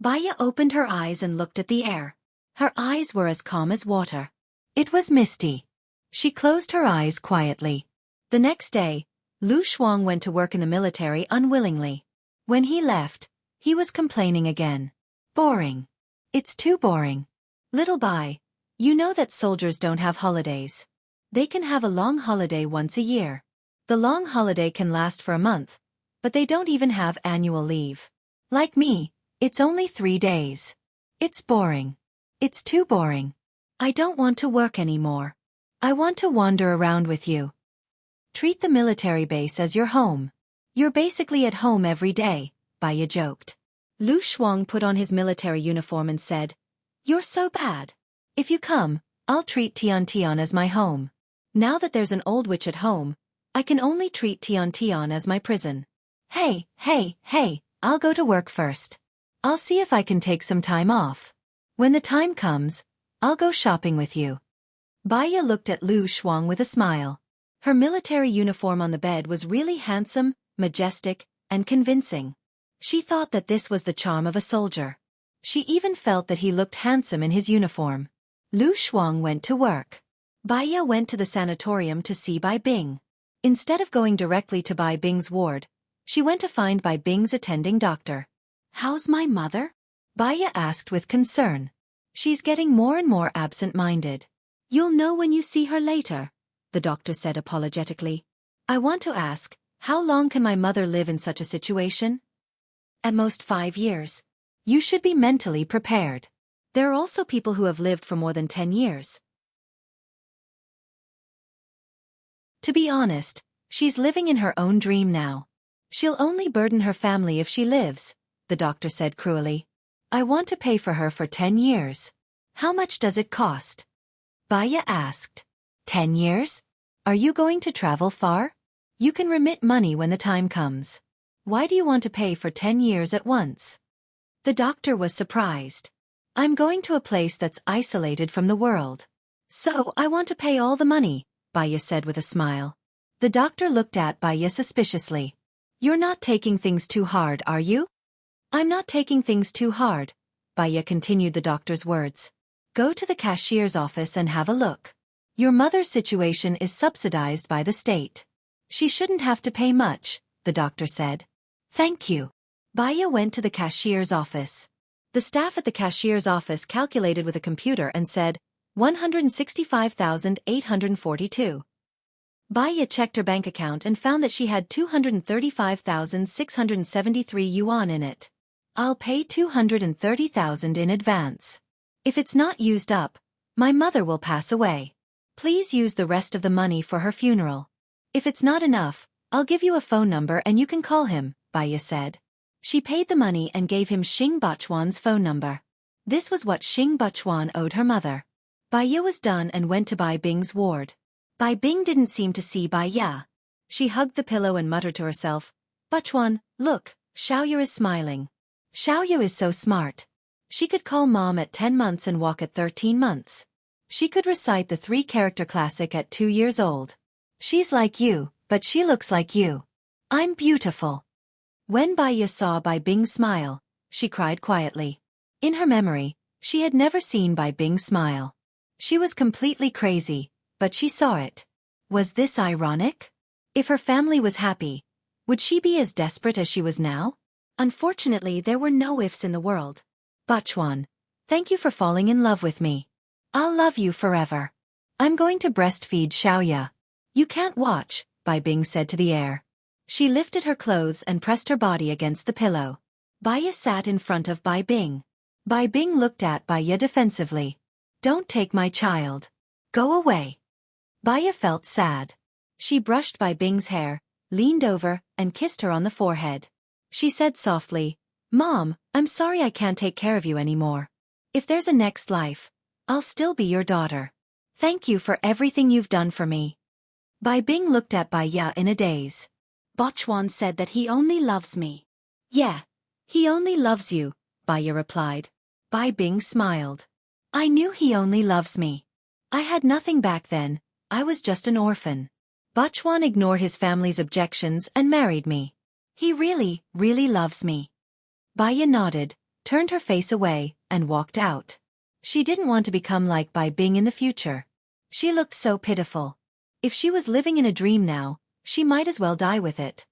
Baya opened her eyes and looked at the air. Her eyes were as calm as water. It was misty. She closed her eyes quietly. The next day, Lu Shuang went to work in the military unwillingly. When he left, he was complaining again. Boring. It's too boring. Little Bai, you know that soldiers don't have holidays. They can have a long holiday once a year. The long holiday can last for a month, but they don't even have annual leave. Like me, it's only 3 days. It's boring. It's too boring. I don't want to work anymore. I want to wander around with you. Treat the military base as your home. You're basically at home every day, Baya joked. Lu Shuang put on his military uniform and said, "You're so bad. If you come, I'll treat Tian as my home. Now that there's an old witch at home, I can only treat Tian as my prison. Hey, I'll go to work first. I'll see if I can take some time off. When the time comes, I'll go shopping with you." Baya looked at Lu Shuang with a smile. Her military uniform on the bed was really handsome, majestic, and convincing. She thought that this was the charm of a soldier. She even felt that he looked handsome in his uniform. Lu Shuang went to work. Baya went to the sanatorium to see Bai Bing. Instead of going directly to Bai Bing's ward, she went to find Bai Bing's attending doctor. "How's my mother?" Baya asked with concern. "She's getting more and more absent-minded. You'll know when you see her later," the doctor said apologetically. "I want to ask, how long can my mother live in such a situation?" "At most 5 years. You should be mentally prepared. There are also people who have lived for more than 10 years. To be honest, she's living in her own dream now. She'll only burden her family if she lives," the doctor said cruelly. "I want to pay for her for 10 years. How much does it cost?" Baya asked. 10 years? Are you going to travel far? You can remit money when the time comes. Why do you want to pay for 10 years at once?" The doctor was surprised. "I'm going to a place that's isolated from the world. So I want to pay all the money," Baya said with a smile. The doctor looked at Baya suspiciously. "You're not taking things too hard, are you?" "I'm not taking things too hard," Baya continued the doctor's words. "Go to the cashier's office and have a look. Your mother's situation is subsidized by the state. She shouldn't have to pay much," the doctor said. "Thank you." Baya went to the cashier's office. The staff at the cashier's office calculated with a computer and said, 165,842. Baya checked her bank account and found that she had 235,673 yuan in it. "I'll pay 230,000 in advance. If it's not used up, my mother will pass away. Please use the rest of the money for her funeral. If it's not enough, I'll give you a phone number and you can call him," Baya said. She paid the money and gave him Xing Bachuan's phone number. This was what Xing Bachuan owed her mother. Baya was done and went to Bai Bing's ward. Bai Bing didn't seem to see Baya. She hugged the pillow and muttered to herself, "Bachuan, look, Xiaoyu is smiling. Xiaoyu is so smart. She could call mom at 10 months and walk at 13 months. She could recite the 3-character classic at 2 years old. She's like you, but she looks like you. I'm beautiful." When Baya saw Bai Bing smile, she cried quietly. In her memory, she had never seen Bai Bing smile. She was completely crazy, but she saw it. Was this ironic? If her family was happy, would she be as desperate as she was now? Unfortunately, there were no ifs in the world. "Bachuan, thank you for falling in love with me. I'll love you forever. I'm going to breastfeed Xiaoya." "You can't watch," Bai Bing said to the air. She lifted her clothes and pressed her body against the pillow. Baya sat in front of Bai Bing. Bai Bing looked at Baya defensively. "Don't take my child. Go away." Baya felt sad. She brushed Bai Bing's hair, leaned over, and kissed her on the forehead. She said softly, "Mom, I'm sorry I can't take care of you anymore. If there's a next life, I'll still be your daughter. Thank you for everything you've done for me." Bai Bing looked at Baya in a daze. "Bachuan said that he only loves me." "Yeah, he only loves you," Baya replied. Bai Bing smiled. "I knew he only loves me. I had nothing back then, I was just an orphan. Bachuan ignored his family's objections and married me. He really, really loves me." Baya nodded, turned her face away, and walked out. She didn't want to become like Bai Bing in the future. She looked so pitiful. If she was living in a dream now, she might as well die with it.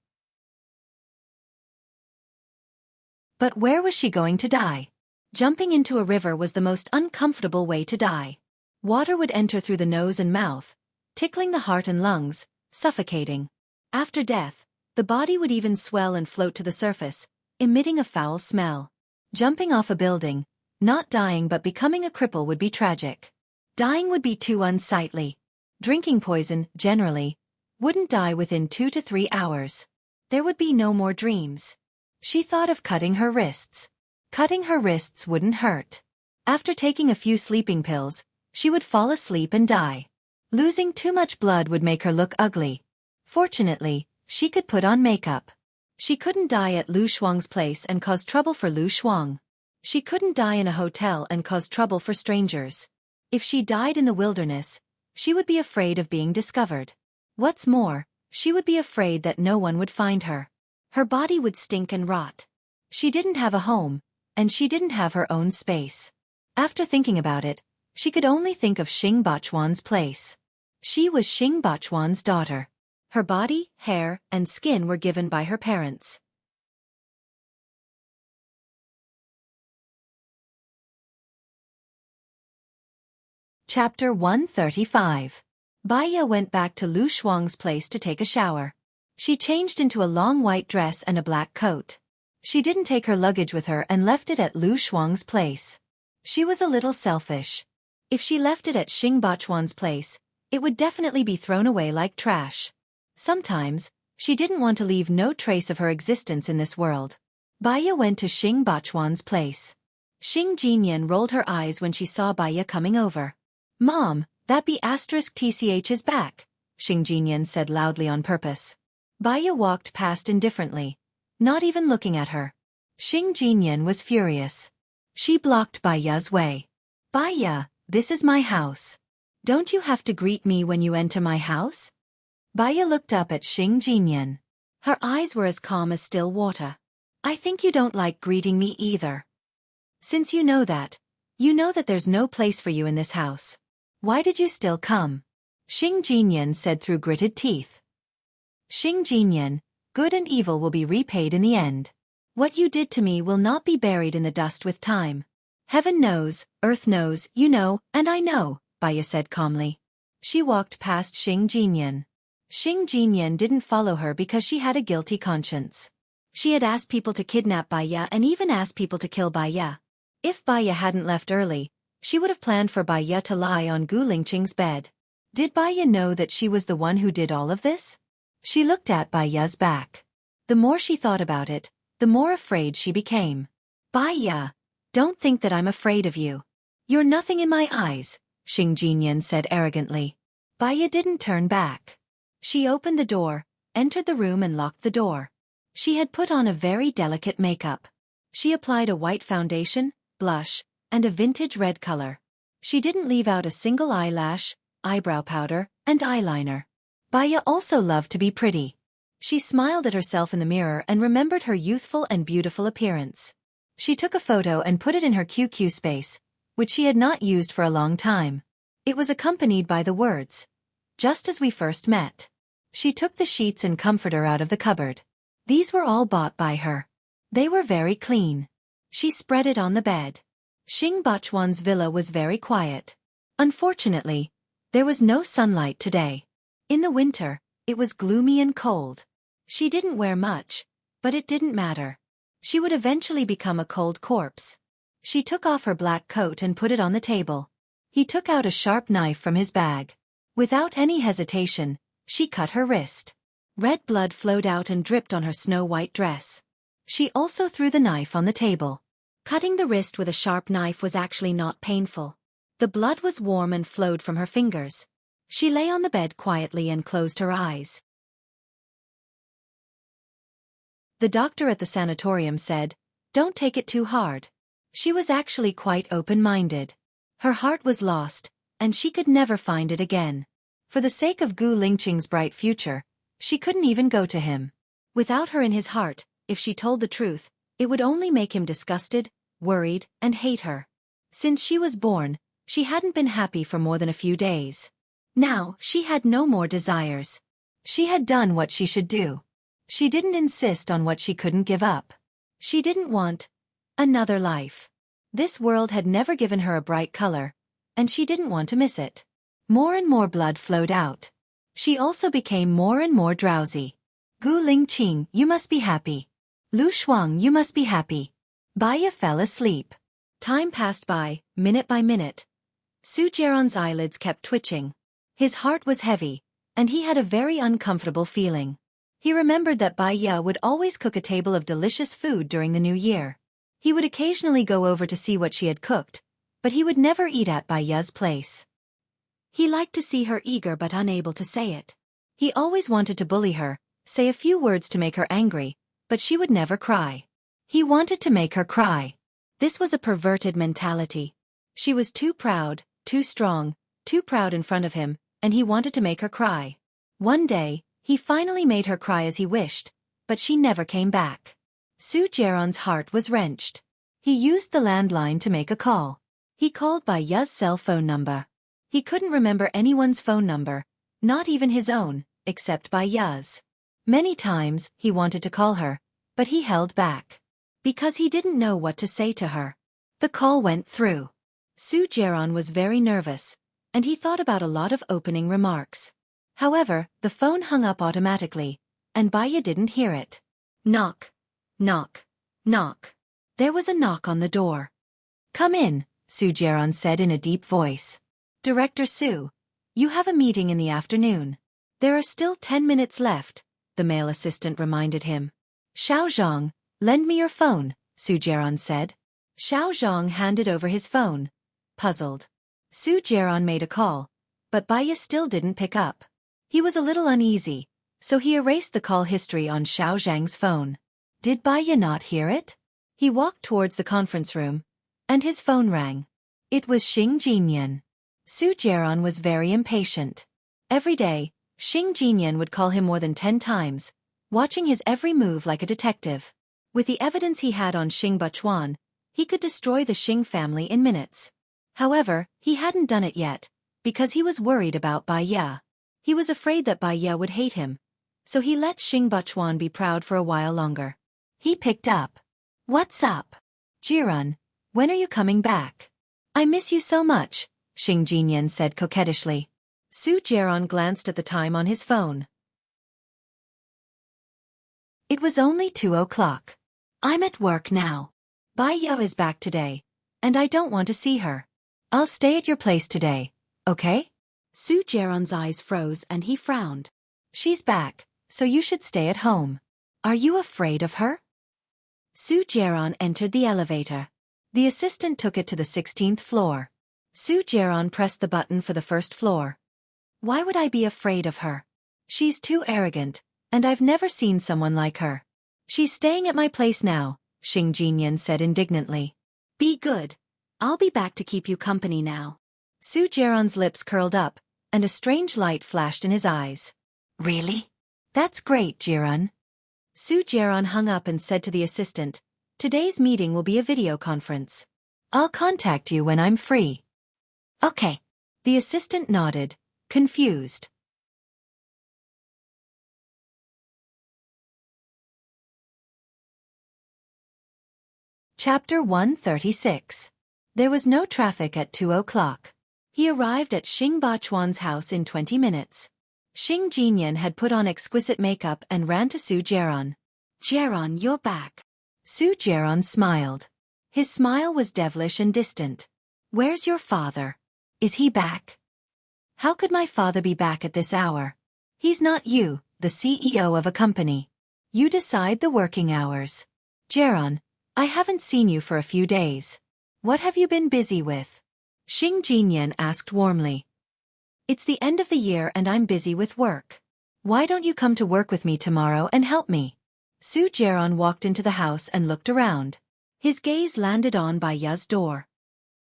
But where was she going to die? Jumping into a river was the most uncomfortable way to die. Water would enter through the nose and mouth, tickling the heart and lungs, suffocating. After death, the body would even swell and float to the surface, emitting a foul smell. Jumping off a building, not dying but becoming a cripple would be tragic. Dying would be too unsightly. Drinking poison, generally, wouldn't die within 2 to 3 hours. There would be no more dreams. She thought of cutting her wrists. Cutting her wrists wouldn't hurt. After taking a few sleeping pills, she would fall asleep and die. Losing too much blood would make her look ugly. Fortunately, she could put on makeup. She couldn't die at Lu Shuang's place and cause trouble for Lu Shuang. She couldn't die in a hotel and cause trouble for strangers. If she died in the wilderness, she would be afraid of being discovered. What's more, she would be afraid that no one would find her. Her body would stink and rot. She didn't have a home, and she didn't have her own space. After thinking about it, she could only think of Xing Bachuan's place. She was Xing Bachuan's daughter. Her body, hair, and skin were given by her parents. Chapter 135. Baiya went back to Lu Shuang's place to take a shower. She changed into a long white dress and a black coat. She didn't take her luggage with her and left it at Lu Shuang's place. She was a little selfish. If she left it at Xing Bachuan's place, it would definitely be thrown away like trash. Sometimes, she didn't want to leave no trace of her existence in this world. Baiya went to Xing Bachuan's place. Xing Jinyan rolled her eyes when she saw Baiya coming over. "Mom, that be *TCH is back," Xing Jinyan said loudly on purpose. Baiya walked past indifferently, not even looking at her. Xing Jinyan was furious. She blocked Baiya's way. "Baiya, this is my house. Don't you have to greet me when you enter my house?" Baiya looked up at Xing Jinyan. Her eyes were as calm as still water. "I think you don't like greeting me either. Since you know that there's no place for you in this house. Why did you still come?" Xing Jinyan said through gritted teeth. "Xing Jinyan, good and evil will be repaid in the end. What you did to me will not be buried in the dust with time. Heaven knows, earth knows, you know, and I know," Baiya said calmly. She walked past Xing Jinyan. Xing Jinyan didn't follow her because she had a guilty conscience. She had asked people to kidnap Baiya and even asked people to kill Baiya. If Baiya hadn't left early, she would have planned for Baiya to lie on Gu Lingqing's bed. Did Baiya know that she was the one who did all of this? She looked at Baiya's back. The more she thought about it, the more afraid she became. "Baiya, don't think that I'm afraid of you. You're nothing in my eyes," Xing Jinyan said arrogantly. Baiya didn't turn back. She opened the door, entered the room and locked the door. She had put on a very delicate makeup. She applied a white foundation, blush, and a vintage red color. She didn't leave out a single eyelash, eyebrow powder, and eyeliner. Baiya also loved to be pretty. She smiled at herself in the mirror and remembered her youthful and beautiful appearance. She took a photo and put it in her QQ space, which she had not used for a long time. It was accompanied by the words, "Just as we first met." She took the sheets and comforter out of the cupboard. These were all bought by her. They were very clean. She spread it on the bed. Xing Bachuan's villa was very quiet. Unfortunately, there was no sunlight today. In the winter, it was gloomy and cold. She didn't wear much, but it didn't matter. She would eventually become a cold corpse. She took off her black coat and put it on the table. He took out a sharp knife from his bag. Without any hesitation, she cut her wrist. Red blood flowed out and dripped on her snow-white dress. She also threw the knife on the table. Cutting the wrist with a sharp knife was actually not painful. The blood was warm and flowed from her fingers. She lay on the bed quietly and closed her eyes. The doctor at the sanatorium said, "Don't take it too hard." She was actually quite open-minded. Her heart was lost, and she could never find it again. For the sake of Gu Lingqing's bright future, she couldn't even go to him. Without her in his heart, if she told the truth, it would only make him disgusted, worried, and hate her. Since she was born, she hadn't been happy for more than a few days. Now, she had no more desires. She had done what she should do. She didn't insist on what she couldn't give up. She didn't want another life. This world had never given her a bright color, and she didn't want to miss it. More and more blood flowed out. She also became more and more drowsy. Gu Lingqing, you must be happy. Lu Shuang, you must be happy. Baiya fell asleep. Time passed by, minute by minute. Su Jiaron's eyelids kept twitching. His heart was heavy, and he had a very uncomfortable feeling. He remembered that Baiya would always cook a table of delicious food during the New Year. He would occasionally go over to see what she had cooked, but he would never eat at Baiya's place. He liked to see her eager but unable to say it. He always wanted to bully her, say a few words to make her angry, but she would never cry. He wanted to make her cry. This was a perverted mentality. She was too proud, too strong, too proud in front of him, and he wanted to make her cry. One day, he finally made her cry as he wished, but she never came back. Su Jiaron's heart was wrenched. He used the landline to make a call. He called Baiya's cell phone number. He couldn't remember anyone's phone number, not even his own, except Baiya's. Many times, he wanted to call her, but he held back. Because he didn't know what to say to her. The call went through. Su Jiaron was very nervous, and he thought about a lot of opening remarks. However, the phone hung up automatically, and Baiya didn't hear it. Knock. Knock. Knock. There was a knock on the door. Come in, Su Jiaron said in a deep voice. Director Su, you have a meeting in the afternoon. There are still 10 minutes left, the male assistant reminded him. Xiao Zhang, lend me your phone, Su Jiaron said. Xiao Zhang handed over his phone, puzzled. Su Jiaron made a call, but Baiya still didn't pick up. He was a little uneasy, so he erased the call history on Xiao Zhang's phone. Did Baiya not hear it? He walked towards the conference room, and his phone rang. It was Xing Jinyan. Su Jiaron was very impatient. Every day, Xing Jinyan would call him more than 10 times, watching his every move like a detective. With the evidence he had on Xing Buchuan, he could destroy the Xing family in minutes. However, he hadn't done it yet, because he was worried about Baiya. He was afraid that Baiya would hate him, so he let Xing Buchuan be proud for a while longer. He picked up. What's up? Jiran, when are you coming back? I miss you so much, Xing Jinyan said coquettishly. Su Jiaron glanced at the time on his phone. It was only 2 o'clock. I'm at work now. Baiya is back today, and I don't want to see her. I'll stay at your place today, okay? Su Jiaron's eyes froze and he frowned. She's back, so you should stay at home. Are you afraid of her? Su Jiaron entered the elevator. The assistant took it to the 16th floor. Su Jiaron pressed the button for the first floor. Why would I be afraid of her? She's too arrogant, and I've never seen someone like her. She's staying at my place now, Xing Jinyan said indignantly. Be good. I'll be back to keep you company now. Su Jiaron's lips curled up, and a strange light flashed in his eyes. Really? That's great, Jiran. Su Jiaron hung up and said to the assistant, today's meeting will be a video conference. I'll contact you when I'm free. Okay. The assistant nodded, confused. Chapter 136. There was no traffic at 2 o'clock. He arrived at Xing Bachuan's house in 20 minutes. Xing Jinyan had put on exquisite makeup and ran to Su Jiaron. Jiaron, you're back. Su Jiaron smiled. His smile was devilish and distant. Where's your father? Is he back? How could my father be back at this hour? He's not you, the CEO of a company. You decide the working hours. Jiaron, I haven't seen you for a few days. What have you been busy with? Xing Jinyan asked warmly. It's the end of the year and I'm busy with work. Why don't you come to work with me tomorrow and help me? Su Jiaron walked into the house and looked around. His gaze landed on Baiya's door.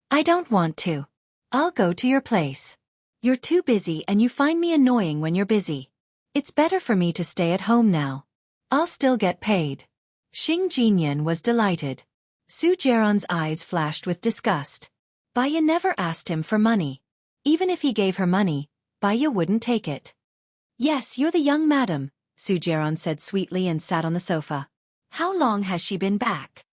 I don't want to. I'll go to your place. You're too busy and you find me annoying when you're busy. It's better for me to stay at home now. I'll still get paid. Xing Jinyan was delighted. Su Jiaron's eyes flashed with disgust. Baiya never asked him for money. Even if he gave her money, Baiya wouldn't take it. Yes, you're the young madam, Su Jiaron said sweetly and sat on the sofa. How long has she been back?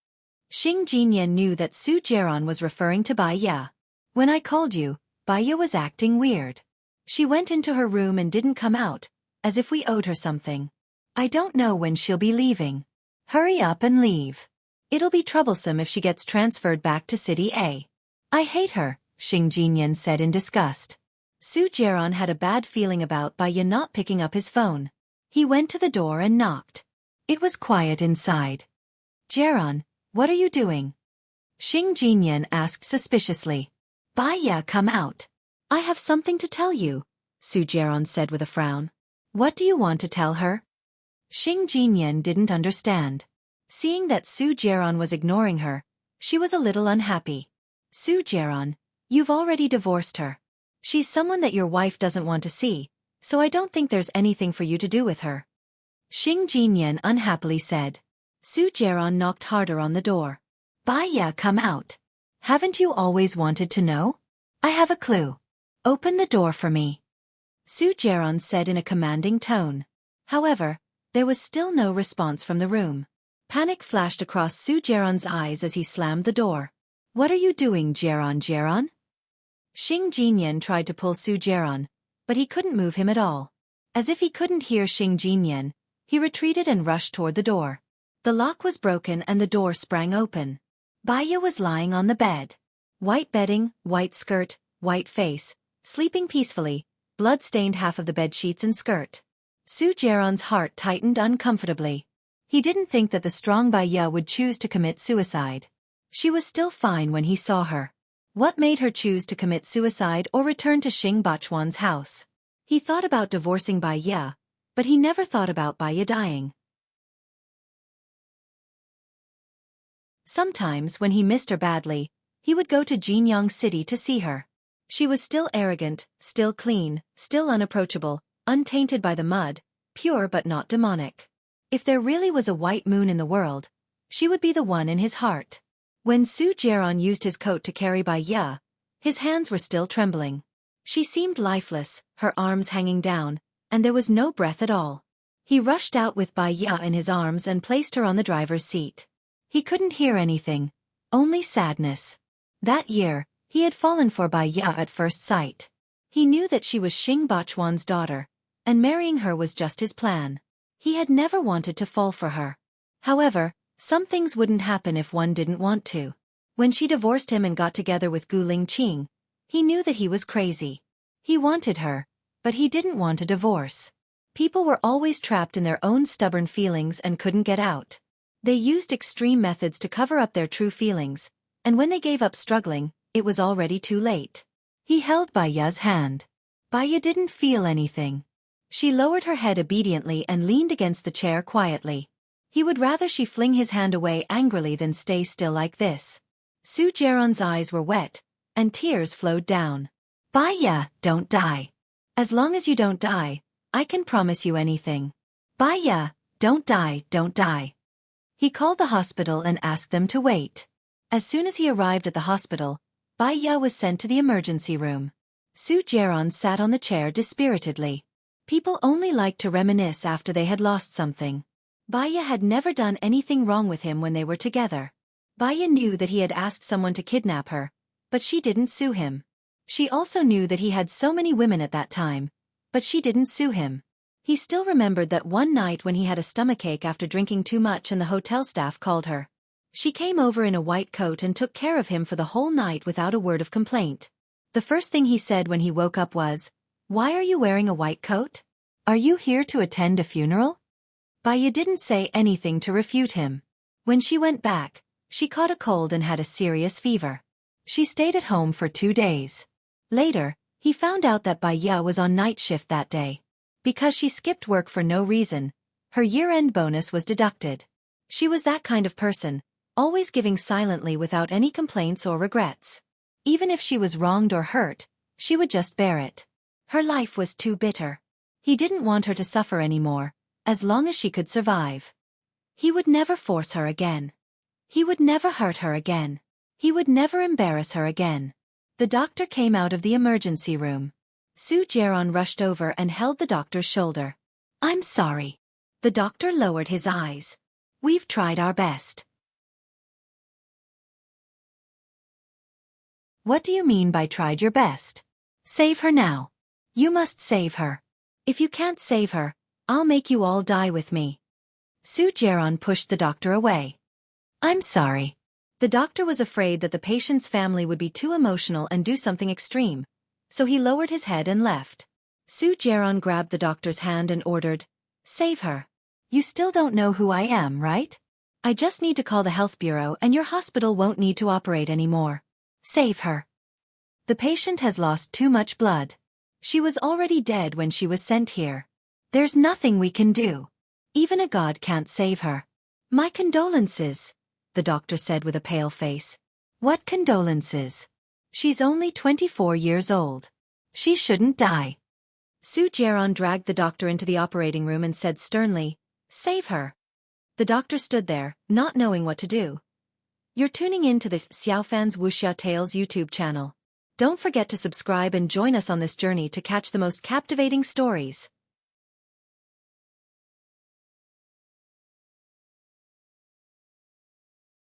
Xing Jinyan knew that Su Jiaron was referring to Baiya. When I called you, Baiya was acting weird. She went into her room and didn't come out, as if we owed her something. I don't know when she'll be leaving. Hurry up and leave. It'll be troublesome if she gets transferred back to City A. I hate her, Xing Jinyan said in disgust. Su Jiaran had a bad feeling about Bai Ye not picking up his phone. He went to the door and knocked. It was quiet inside. Jiaran, what are you doing? Xing Jinyan asked suspiciously. Bai Ye, come out. I have something to tell you, Su Jiaran said with a frown. What do you want to tell her? Xing Jinyan didn't understand. Seeing that Su Jiaran was ignoring her, she was a little unhappy. Su Jiaran, you've already divorced her. She's someone that your wife doesn't want to see, so I don't think there's anything for you to do with her. Xing Jinyan unhappily said. Su Jiaran knocked harder on the door. Bai Ye, come out. Haven't you always wanted to know? I have a clue. Open the door for me. Su Jiaran said in a commanding tone. However, there was still no response from the room. Panic flashed across Su Jiaran's eyes as he slammed the door. What are you doing, Jiaran? Xing Jinyan tried to pull Su Jiaran, but he couldn't move him at all. As if he couldn't hear Xing Jinyan, he retreated and rushed toward the door. The lock was broken and the door sprang open. Bai Ye was lying on the bed. White bedding, white skirt, white face, sleeping peacefully, blood stained half of the bed sheets and skirt. Su Jiaran's heart tightened uncomfortably. He didn't think that the strong Bai Ye would choose to commit suicide. She was still fine when he saw her. What made her choose to commit suicide or return to Xing Bachuan's house? He thought about divorcing Bai Ye, but he never thought about Bai Ye dying. Sometimes when he missed her badly, he would go to Jinyang City to see her. She was still arrogant, still clean, still unapproachable, untainted by the mud, pure but not demonic. If there really was a white moon in the world, she would be the one in his heart. When Su Jiaran used his coat to carry Bai Ye, his hands were still trembling. She seemed lifeless, her arms hanging down, and there was no breath at all. He rushed out with Bai Ye in his arms and placed her on the driver's seat. He couldn't hear anything, only sadness. That year, he had fallen for Bai Ye at first sight. He knew that she was Xing Bachuan's daughter, and marrying her was just his plan. He had never wanted to fall for her. However, some things wouldn't happen if one didn't want to. When she divorced him and got together with Gu Lingqing, he knew that he was crazy. He wanted her, but he didn't want a divorce. People were always trapped in their own stubborn feelings and couldn't get out. They used extreme methods to cover up their true feelings, and when they gave up struggling, it was already too late. He held Bai Ye's hand. Bai Ye didn't feel anything. She lowered her head obediently and leaned against the chair quietly. He would rather she fling his hand away angrily than stay still like this. Su Jiaran's eyes were wet, and tears flowed down. Bai Ye, don't die. As long as you don't die, I can promise you anything. Bai Ye, don't die, don't die. He called the hospital and asked them to wait. As soon as he arrived at the hospital, Bai Ye was sent to the emergency room. Su Jiaran sat on the chair dispiritedly. People only liked to reminisce after they had lost something. Bai Ye had never done anything wrong with him when they were together. Bai Ye knew that he had asked someone to kidnap her, but she didn't sue him. She also knew that he had so many women at that time, but she didn't sue him. He still remembered that one night when he had a stomachache after drinking too much and the hotel staff called her. She came over in a white coat and took care of him for the whole night without a word of complaint. The first thing he said when he woke up was, "Why are you wearing a white coat? Are you here to attend a funeral?" Bai Ye didn't say anything to refute him. When she went back, she caught a cold and had a serious fever. She stayed at home for 2 days. Later, he found out that Bai Ye was on night shift that day. Because she skipped work for no reason, her year-end bonus was deducted. She was that kind of person, always giving silently without any complaints or regrets. Even if she was wronged or hurt, she would just bear it. Her life was too bitter. He didn't want her to suffer anymore, as long as she could survive. He would never force her again. He would never hurt her again. He would never embarrass her again. The doctor came out of the emergency room. Su Jiaran rushed over and held the doctor's shoulder. "I'm sorry." The doctor lowered his eyes. "We've tried our best." "What do you mean by tried your best?" "Save her now. You must save her. If you can't save her, I'll make you all die with me. Su Jiaran pushed the doctor away. I'm sorry. The doctor was afraid that the patient's family would be too emotional and do something extreme, so he lowered his head and left. Su Jiaran grabbed the doctor's hand and ordered, "Save her. You still don't know who I am, right? I just need to call the health bureau and your hospital won't need to operate anymore. Save her. The patient has lost too much blood. She was already dead when she was sent here. There's nothing we can do. Even a god can't save her." "My condolences," the doctor said with a pale face. "What condolences? She's only 24 years old. She shouldn't die." Su Jiaran dragged the doctor into the operating room and said sternly, "Save her." The doctor stood there, not knowing what to do. You're tuning in to the Xiaofan's Wuxia Tales YouTube channel. Don't forget to subscribe and join us on this journey to catch the most captivating stories.